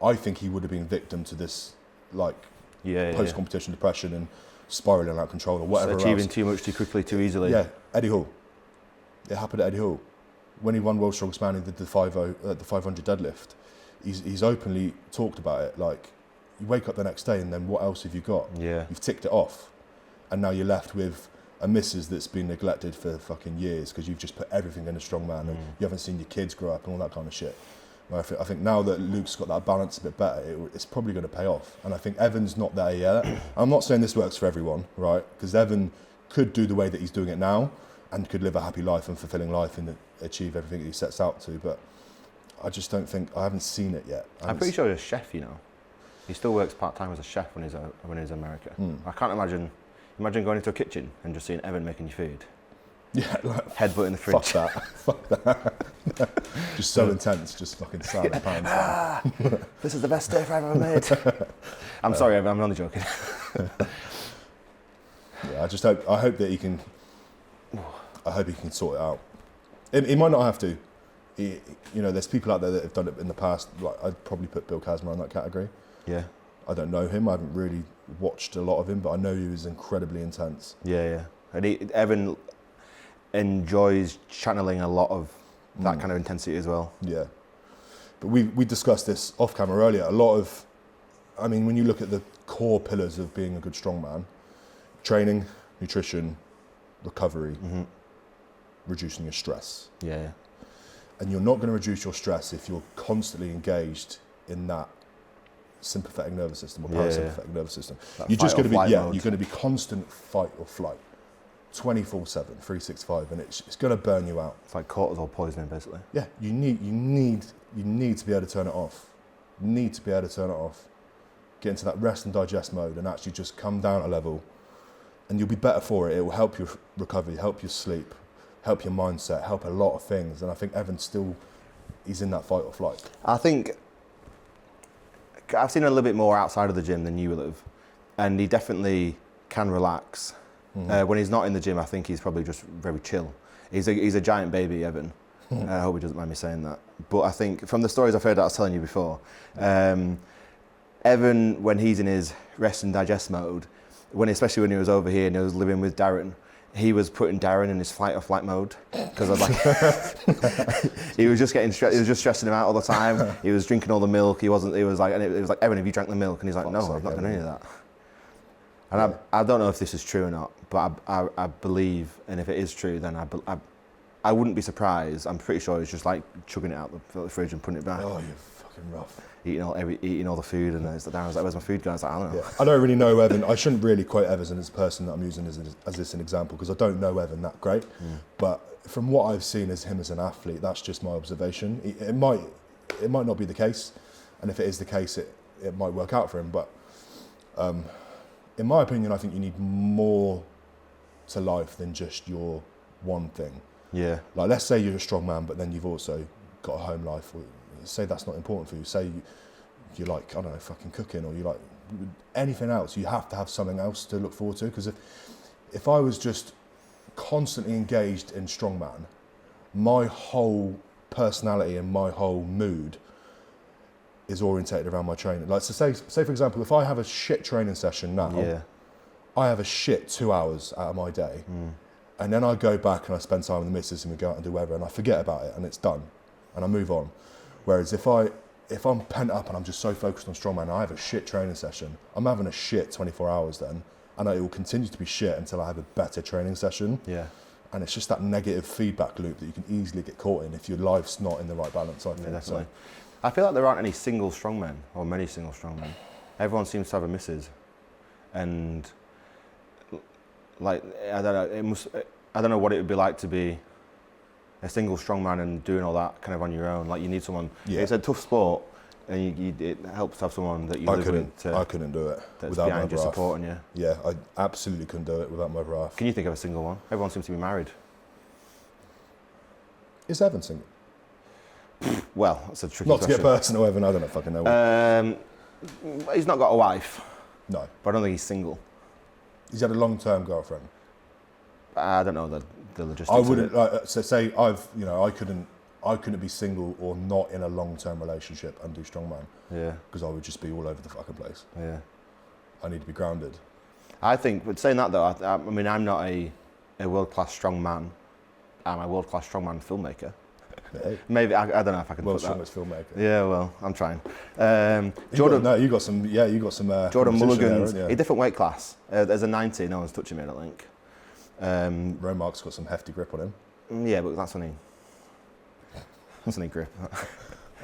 I think he would have been victim to this, like, post-competition depression and spiraling out of control or whatever Achieving else. too much too quickly, too easily. Yeah, Eddie Hall. It happened at Eddie Hall. When he won World's Strongest Man, he did the 500 deadlift. He's openly talked about it. Like, you wake up the next day and then what else have you got? Yeah. You've ticked it off. And now you're left with a missus that's been neglected for fucking years because you've just put everything in a strongman and you haven't seen your kids grow up and all that kind of shit. I think now that Luke's got that balance a bit better, it's probably going to pay off. And I think Evan's not there yet. I'm not saying this works for everyone, right? Because Evan could do the way that he's doing it now and could live a happy life and fulfilling life and achieve everything that he sets out to. But I just don't think, I haven't seen it yet. I'm pretty sure he's a chef, you know. He still works part-time as a chef when he's in America. I can't imagine going into a kitchen and just seeing Evan making your food. Yeah, like, headbutt in the fridge. Fuck that. Just so intense, just fucking slapping the pans. This is the best steak I've ever made. I'm sorry, Evan, I'm only joking. Yeah, I hope that he can sort it out. He might not have to. You know, there's people out there that have done it in the past. Like, I'd probably put Bill Kazma in that category. Yeah. I don't know him. I haven't really watched a lot of him, but I know he was incredibly intense. Yeah. And Evan enjoys channeling a lot of that kind of intensity as well. Yeah. But we discussed this off camera earlier. A lot of, I mean, when you look at the core pillars of being a good strongman, training, nutrition, recovery, reducing your stress. Yeah. And you're not going to reduce your stress if you're constantly engaged in that sympathetic nervous system or parasympathetic nervous system. That You're just going to be, mode. you're going to be constant fight or flight, 24/7, 365, and it's going to burn you out. It's like cortisol poisoning, basically. Yeah, you need to be able to turn it off. You need to be able to turn it off. Get into that rest and digest mode and actually just come down a level, and you'll be better for it. It will help your recovery, help your sleep, help your mindset, help a lot of things. And I think Evan he's in that fight or flight. I think I've seen a little bit more outside of the gym than you will have, and he definitely can relax. When he's not in the gym, I think he's probably just very chill. He's a giant baby, Evan. I hope he doesn't mind me saying that. But I think from the stories I've heard that I was telling you before, Evan, when he's in his rest and digest mode, especially when he was over here and he was living with Darren, he was putting Darren in his fight or flight mode because of he was just getting stressed. He was just stressing him out all the time. He was drinking all the milk. It was like, Evan, have you drank the milk? And he's like, no, I've not done any of that. And I don't know if this is true or not, but I believe, and if it is true, then I wouldn't be surprised. I'm pretty sure he's just like chugging it out the fridge and putting it back. Oh, you're fucking rough. Eating all the food, and it's like, Darren was like, "Where's my food, guys?" Like, I don't know. Yeah. I don't really know Evan. I shouldn't really quote Evan as a person that I'm using as this an example because I don't know Evan that great. But from what I've seen as him as an athlete, that's just my observation. It might not be the case, and if it is the case, it might work out for him. But in my opinion, I think you need more to life than just your one thing. Yeah. Like, let's say you're a strong man, but then you've also got a home life. Say that's not important for you. Say you like, I don't know, fucking cooking, or you like anything else. You have to have something else to look forward to. Because if I was just constantly engaged in strongman, my whole personality and my whole mood is orientated around my training. Like, so say for example, if I have a shit training session now, I have a shit 2 hours out of my day, and then I go back and I spend time with the missus and we go out and do whatever, and I forget about it and it's done, and I move on. Whereas if I'm pent up and I'm just so focused on strongman and I have a shit training session, I'm having a shit 24 hours then, and it will continue to be shit until I have a better training session. Yeah. And it's just that negative feedback loop that you can easily get caught in if your life's not in the right balance, I think. Yeah, definitely. So, I feel like there aren't any single strongmen, or many single strongmen. Everyone seems to have a missus. And, like, I don't know what it would be like to be a single strongman and doing all that kind of on your own. Like, you need someone. Yeah. It's a tough sport, and it helps to have someone that you live with. I couldn't do it that's without behind my you, other half. supporting you. Yeah, I absolutely couldn't do it without my other half. Can you think of a single one? Everyone seems to be married. Is Evan single? Well, that's a tricky Not question. to get personal, Evan, I don't fucking know. He's not got a wife. No. But I don't think he's single. He's had a long-term girlfriend. I don't know the logistics. I wouldn't so say I couldn't be single or not in a long-term relationship and do strongman. Yeah. Because I would just be all over the fucking place. Yeah. I need to be grounded. I think, but saying that though, I mean, I'm not a world-class strongman. I'm a world-class strongman filmmaker. Hey. Maybe I don't know if I can World's put that. strongest filmmaker. Yeah, well, I'm trying. You got some. Jordan Mulligan's there, a different weight class. There's a 90. No one's touching me, I don't think. Romark's got some hefty grip on him. Yeah, but that's only grip,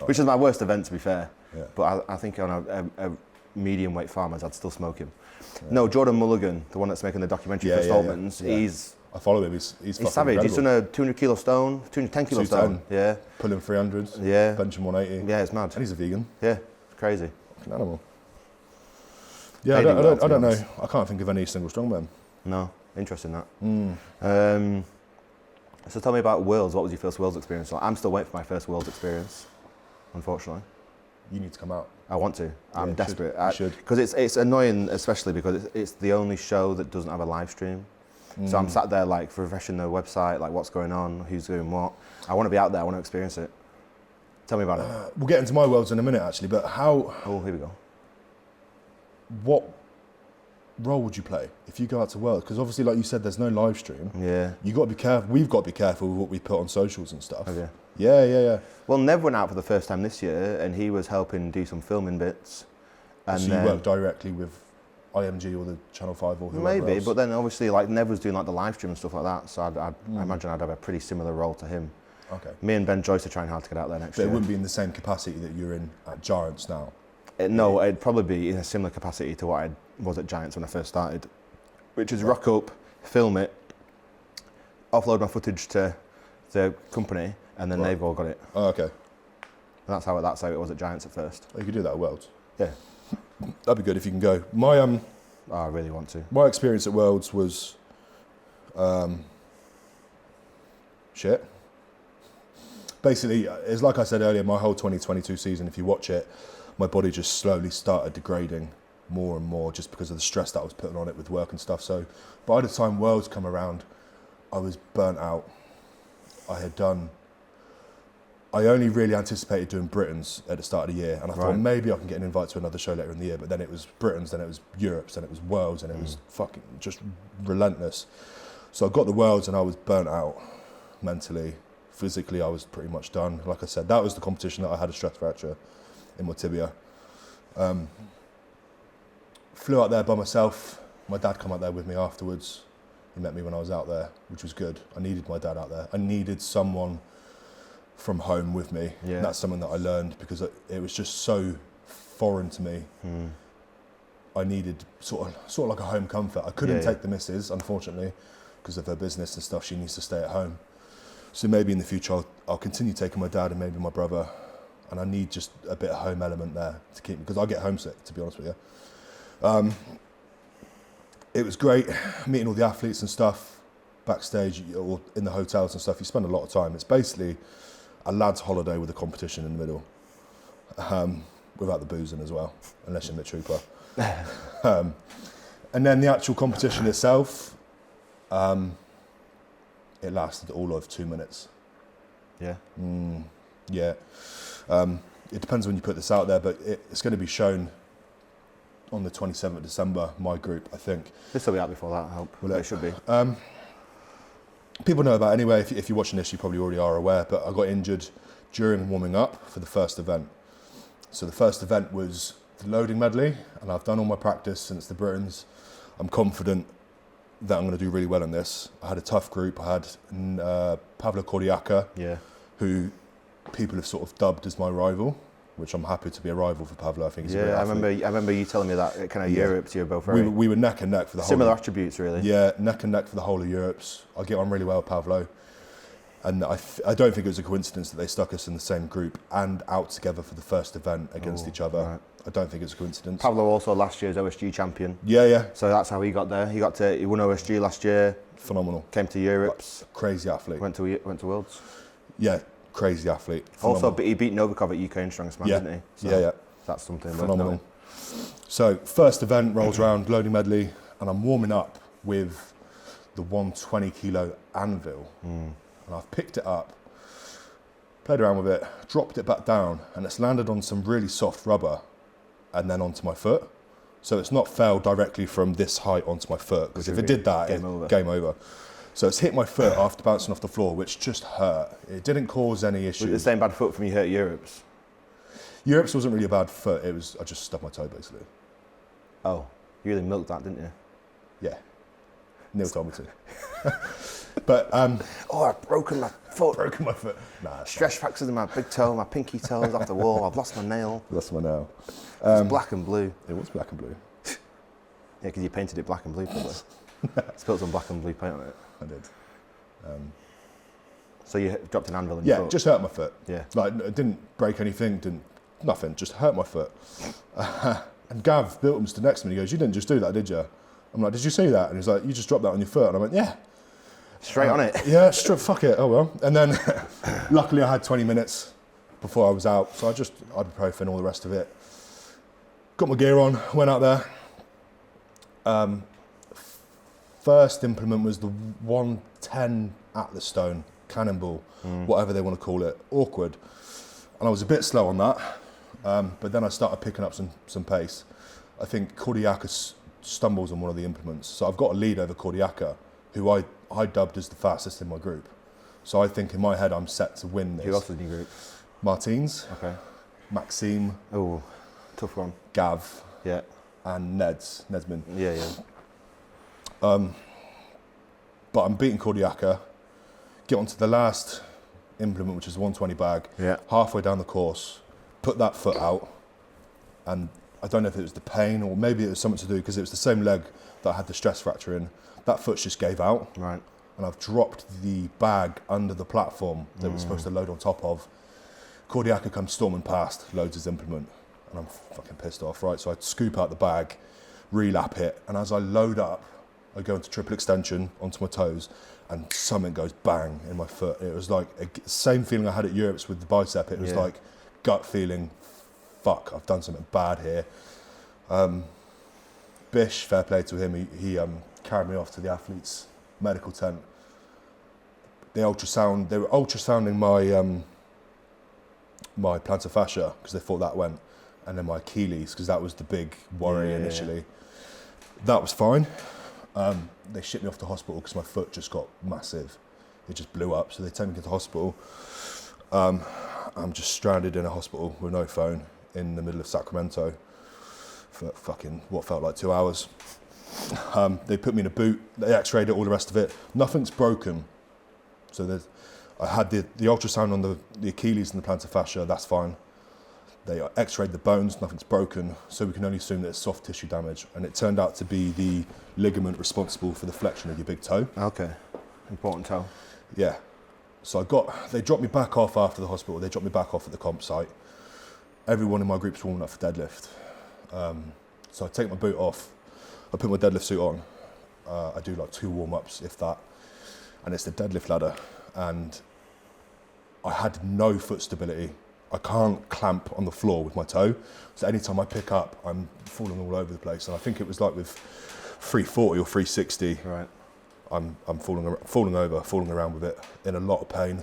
which is my worst event, to be fair. Yeah. But I think on a medium weight farmers, I'd still smoke him. Yeah. No, Jordan Mulligan, the one that's making the documentary for Stoltman's, he's. I follow him. He's savage. Incredible. He's done a 200 kilo stone, 210 kilo stone. Yeah. Pulling 300s. Yeah. Benching 180. Yeah, it's mad. And he's a vegan. Yeah, it's crazy. Fucking animal. Yeah, I don't know. I can't think of any single strongman. No, interesting that. So tell me about Worlds. What was your first Worlds experience like? I'm still waiting for my first Worlds experience, unfortunately. You need to come out. I want to. I'm desperate. You should. Because it's annoying, especially because it's the only show that doesn't have a live stream. So I'm sat there like refreshing the website, like what's going on, who's doing what. I want to be out there. I want to experience it. Tell me about it. We'll get into my Worlds in a minute, actually. But how? Oh, here we go. What role would you play if you go out to Worlds? Because obviously, like you said, there's no live stream. Yeah. You got to be careful. We've got to be careful with what we put on socials and stuff. Have you? Yeah. Well, Nev went out for the first time this year, and he was helping do some filming bits. And so you work directly with IMG or the Channel 5 or whoever maybe, else. but then obviously like Nev was doing like the live stream and stuff like that, so I imagine I'd have a pretty similar role to him. Okay. Me and Ben Joyce are trying hard to get out there next year. But it wouldn't be in the same capacity that you're in at Giants now? No, it'd probably be in a similar capacity to what I was at Giants when I first started, which is rock up, film it, offload my footage to the company, and then they've all got it. Oh, okay. And that's how it was at Giants at first. Oh, you could do that at Worlds? Yeah. That'd be good if you can go. I really want to. My experience at Worlds was shit. Basically, it's like I said earlier, my whole 2022 season, if you watch it, my body just slowly started degrading more and more just because of the stress that I was putting on it with work and stuff. So by the time Worlds come around, I was burnt out. I only really anticipated doing Britain's at the start of the year, and I thought maybe I can get an invite to another show later in the year, but then it was Britain's, then it was Europe's, then it was Worlds, and it was fucking just relentless. So I got the Worlds and I was burnt out mentally. Physically, I was pretty much done. Like I said, that was the competition that I had a stress fracture in my tibia. Flew out there by myself. My dad came out there with me afterwards. He met me when I was out there, which was good. I needed my dad out there. I needed someone from home with me. Yeah. And that's something that I learned because it was just so foreign to me. I needed sort of like a home comfort. I couldn't take the missus, unfortunately, because of her business and stuff. She needs to stay at home. So maybe in the future I'll continue taking my dad and maybe my brother, and I need just a bit of home element there to keep, because I get homesick, to be honest with you. It was great meeting all the athletes and stuff backstage or in the hotels and stuff. You spend a lot of time. It's basically a lad's holiday with a competition in the middle, without the boozing as well, unless you're a trooper. And then the actual competition itself, it lasted all of 2 minutes. Yeah. Yeah. It depends when you put this out there, but it's going to be shown on the 27th of December, my group, I think. This will be out before that, I hope. Well, it should be. People know about it anyway. If you're watching this, you probably already are aware, but I got injured during warming up for the first event. So the first event was the loading medley, and I've done all my practice since the Britain's. I'm confident that I'm going to do really well in this. I had a tough group. I had Pavlo Kordiaka, who people have sort of dubbed as my rival, which I'm happy to be a rival for Pavlo. I think he's a great athlete. I remember you telling me that kind of Europes, you were both very... We were neck and neck for the similar attributes, really. Yeah, neck and neck for the whole of Europes. I get on really well with Pavlo. And I don't think it was a coincidence that they stuck us in the same group and out together for the first event against each other. Right. I don't think it's a coincidence. Pavlo also last year's OSG champion. Yeah. So that's how he got there. He won OSG last year. Phenomenal. Came to Europes. Crazy athlete. Went to Worlds. Yeah, crazy athlete. Phenomenal. Also, he beat Novikov at UK in Strongman, didn't he? So yeah. That's something phenomenal. So first event rolls around, loading medley, and I'm warming up with the 120 kilo anvil. And I've picked it up, played around with it, dropped it back down, and it's landed on some really soft rubber and then onto my foot. So it's not fell directly from this height onto my foot, because if it did that, game over. So it's hit my foot after bouncing off the floor, which just hurt. It didn't cause any issues. Was it the same bad foot from you hurt Europes? Europes wasn't really a bad foot. It was, I just stubbed my toe, basically. Oh, you really milked that, didn't you? Yeah. Neil told me to. But I've broken my foot. Nah, stress fractures in my big toe, my pinky toes off the wall. I've lost my nail. Lost my nail. It's black and blue. It was black and blue. Yeah, because you painted it black and blue, probably. Spilled some black and blue paint on it. I did. So you dropped an anvil in your foot? Yeah, just hurt my foot. Yeah. Like, it didn't break anything, nothing, just hurt my foot. And Gav Bilton stood next to me and he goes, "You didn't just do that, did you?" I'm like, "Did you see that?" And he's like, "You just dropped that on your foot." And I went, "Yeah." Straight on it? Yeah, fuck it, oh well. And then, luckily I had 20 minutes before I was out, so I just ibuprofen, all the rest of it. Got my gear on, went out there. First implement was the 110 Atlas Stone, Cannonball, whatever they want to call it, awkward. And I was a bit slow on that, but then I started picking up some pace. I think Kordiaka stumbles on one of the implements. So I've got a lead over Kordiaka, who I dubbed as the fastest in my group. So I think in my head I'm set to win this. Who else was in your group? Martins, okay. Maxime, oh, tough one. Gav, yeah, and Nedsman. Yeah. But I'm beating Kordiaka, get onto the last implement, which is the 120 bag, halfway down the course, put that foot out, and I don't know if it was the pain or maybe it was something to do, because it was the same leg that I had the stress fracture in. That foot just gave out. Right. And I've dropped the bag under the platform that we're supposed to load on top of. Kordiaka comes storming past, loads his implement, and I'm fucking pissed off, right? So I scoop out the bag, relap it, and as I load up, I go into triple extension onto my toes, and something goes bang in my foot. It was like same feeling I had at Europe's with the bicep. It was like gut feeling, fuck, I've done something bad here. Bish, fair play to him, he carried me off to the athlete's medical tent. They were ultrasounding my plantar fascia, because they thought that went, and then my Achilles, because that was the big worry initially. That was fine. They shipped me off to hospital because my foot just got massive. It just blew up, so they took me to the hospital. I'm just stranded in a hospital with no phone in the middle of Sacramento for fucking what felt like 2 hours. They put me in a boot, they x-rayed it, all the rest of it. Nothing's broken. So I had the ultrasound on the Achilles and the plantar fascia, that's fine. They x-rayed the bones, nothing's broken, so we can only assume that it's soft tissue damage. And it turned out to be the ligament responsible for the flexion of your big toe. Okay, important toe. Yeah. So they dropped me back off after the hospital, they dropped me back off at the comp site. Everyone in my group's warming up for deadlift. So I take my boot off, I put my deadlift suit on, I do like 2 warm-ups, if that, and it's the deadlift ladder, and I had no foot stability. I can't clamp on the floor with my toe, so anytime I pick up, I'm falling all over the place, and I think it was like with 340 or 360, right. I'm falling around with it, in a lot of pain.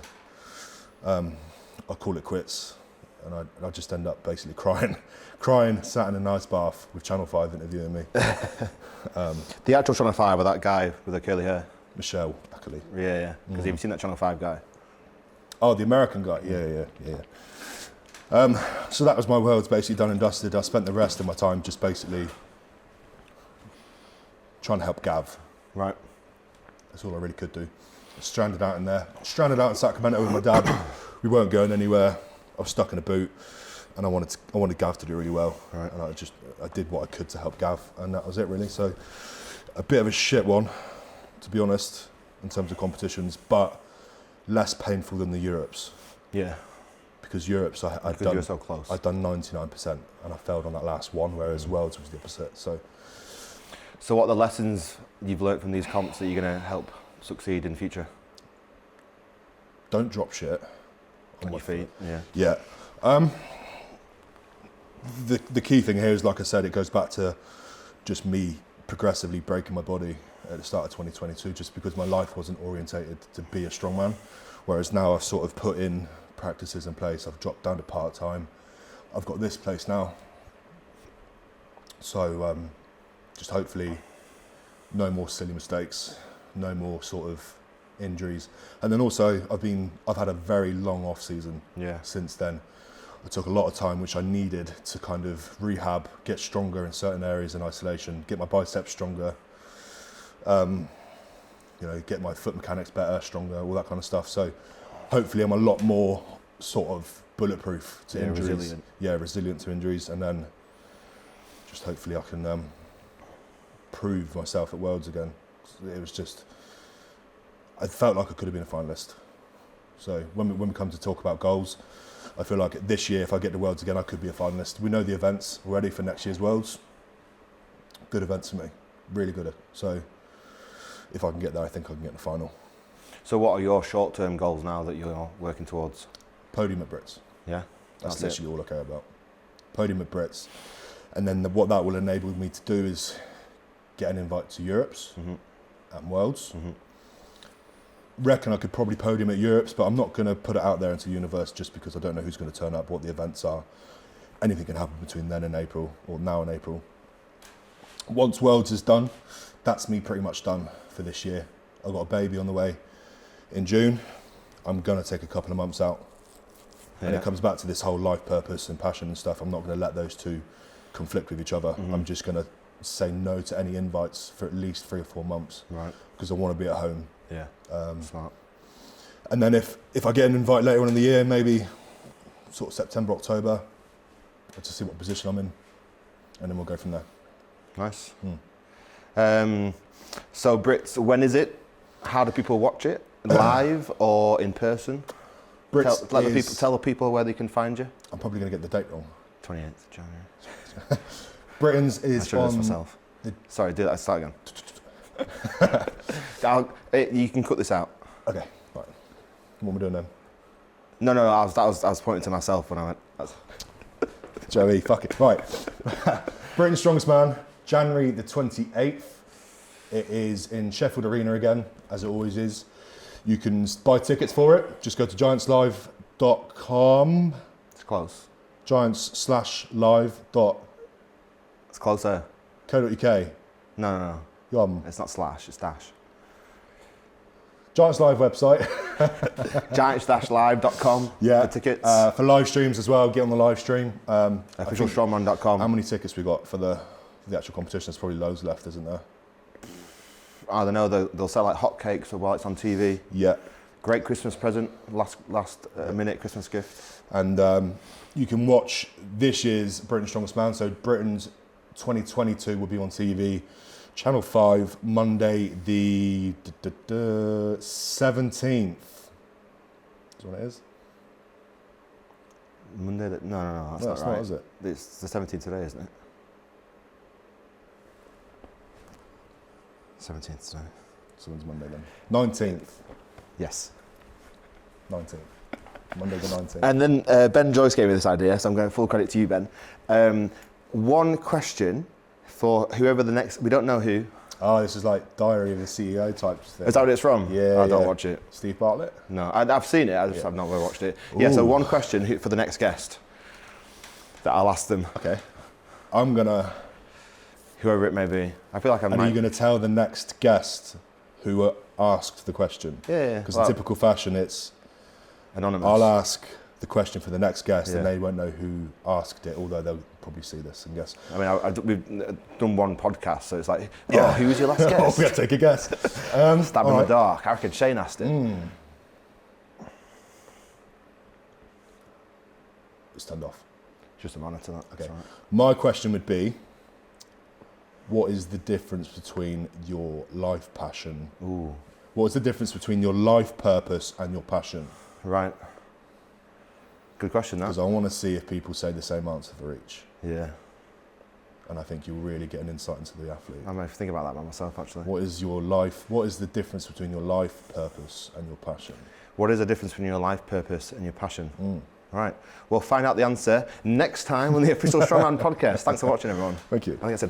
I call it quits, and I just end up basically crying, sat in a nice bath with Channel 5 interviewing me. The actual Channel 5 with that guy with the curly hair? Michelle, actually. Yeah. Because have you seen that Channel 5 guy? Oh, the American guy, yeah. So that was my world's basically done and dusted. I spent the rest of my time just basically trying to help Gav. Right. That's all I really could do. Stranded out in there. Stranded out in Sacramento with my dad. We weren't going anywhere. I was stuck in a boot, and I wanted Gav to do really well. Right. And I did what I could to help Gav, and that was it really. So a bit of a shit one, to be honest, in terms of competitions, but less painful than the Europes. Yeah. Because Europes, Because you were so close. I'd done 99%, and I failed on that last one, whereas Worlds was the opposite. So what are the lessons you've learnt from these comps that you're going to help succeed in future? Don't drop shit On your feet, yeah. Yeah. The key thing here is, like I said, it goes back to just me progressively breaking my body at the start of 2022, just because my life wasn't orientated to be a strongman. Whereas now I've sort of put in practices in place. I've dropped down to part-time. I've got this place now. So just hopefully no more silly mistakes, no more sort of injuries. And then also I've had a very long off season since then. I took a lot of time, which I needed to kind of rehab, get stronger in certain areas in isolation, get my biceps stronger, get my foot mechanics better, stronger, all that kind of stuff. So hopefully I'm a lot more sort of bulletproof to injuries. Resilient. Yeah, resilient to injuries. And then just hopefully I can prove myself at Worlds again. It was just, I felt like I could have been a finalist. So when we come to talk about goals, I feel like this year, if I get to Worlds again, I could be a finalist. We know the events. We're ready for next year's Worlds. Good events for me. Really good. So if I can get there, I think I can get in the final. So what are your short-term goals now that you're working towards? Podium at Brits. Yeah? That's literally all I care about. Podium at Brits. And then what that will enable me to do is get an invite to Europes and Worlds. Reckon I could probably podium at Europes, but I'm not going to put it out there into the universe just because I don't know who's going to turn up, what the events are. Anything can happen between then and April, or now and April. Once Worlds is done, that's me pretty much done for this year. I've got a baby on the way in June. I'm going to take a couple of months out. And it comes back to this whole life purpose and passion and stuff. I'm not going to let those two conflict with each other. I'm just going to say no to any invites for at least 3 or 4 months. Right. Because I want to be at home. Yeah, smart. And then if I get an invite later on in the year, maybe sort of September, October, I'll just see what position I'm in, and then we'll go from there. Nice. So Brits, when is it? How do people watch it? Live or in person? Brits Tell the people where they can find you. I'm probably going to get the date wrong. 28th of January. Britain's is I should have on... myself. Sorry, start again. You can cut this out. Okay, right. What am I doing then? No, I was pointing to myself when I went. Joey, fuck it. Right. Britain's Strongest Man, January the 28th. It is in Sheffield Arena again, as it always is. You can buy tickets for it. Just go to giantslive.com. It's close. Giants/live. It's closer. .co.uk. No. It's not slash, it's dash. Giants Live website. Giants-live.com for tickets. For live streams as well, get on the live stream. Officialstrongman.com. How many tickets we got for the actual competition? There's probably loads left, isn't there? I don't know, they'll sell like hotcakes while it's on TV. Yeah. Great Christmas present, last minute Christmas gift. And you can watch this year's Britain's Strongest Man. So Britain's 2022 will be on TV. Channel 5, Monday the 17th. Is what it is? Monday no, that's not right. Is it? It's the 17th today, isn't it? 17th today. So when's Monday then? 19th. Yes. 19th. Monday the 19th. And then Ben Joyce gave me this idea, so I'm going full credit to you, Ben. One question for whoever the next, we don't know who. Oh, this is like Diary of the CEO type thing. Is that what it's from? Yeah. I don't watch it. Steve Bartlett? No, I've seen it, I've not really watched it. Ooh. Yeah, so one question for the next guest that I'll ask them. Okay. I'm gonna... Whoever it may be. I feel like Are you going to tell the next guest who asked the question? Yeah. Because in typical fashion, it's... Anonymous. I'll ask the question for the next guest, Yeah. and they won't know who asked it, although they'll probably see this and guess. I mean, we've done one podcast, so it's like, Yeah. who was your last Oh, guest? we have to take a guess. Stab in the dark. I reckon Shane asked it. Stand off. Just a monitor. That. That's Okay. all right. My question would be, what is the difference between your life passion? Ooh. What is the difference between your life purpose and your passion? Right. Good question, that. Because I want to see if people say the same answer for each. Yeah. And I think you'll really get an insight into the athlete. I might think about that by myself, actually. What is the difference between your life purpose and your passion? What is the difference between your life purpose and your passion? All right. We'll find out the answer next time on the official Strongman podcast. Thanks for watching, everyone. Thank you. I think I said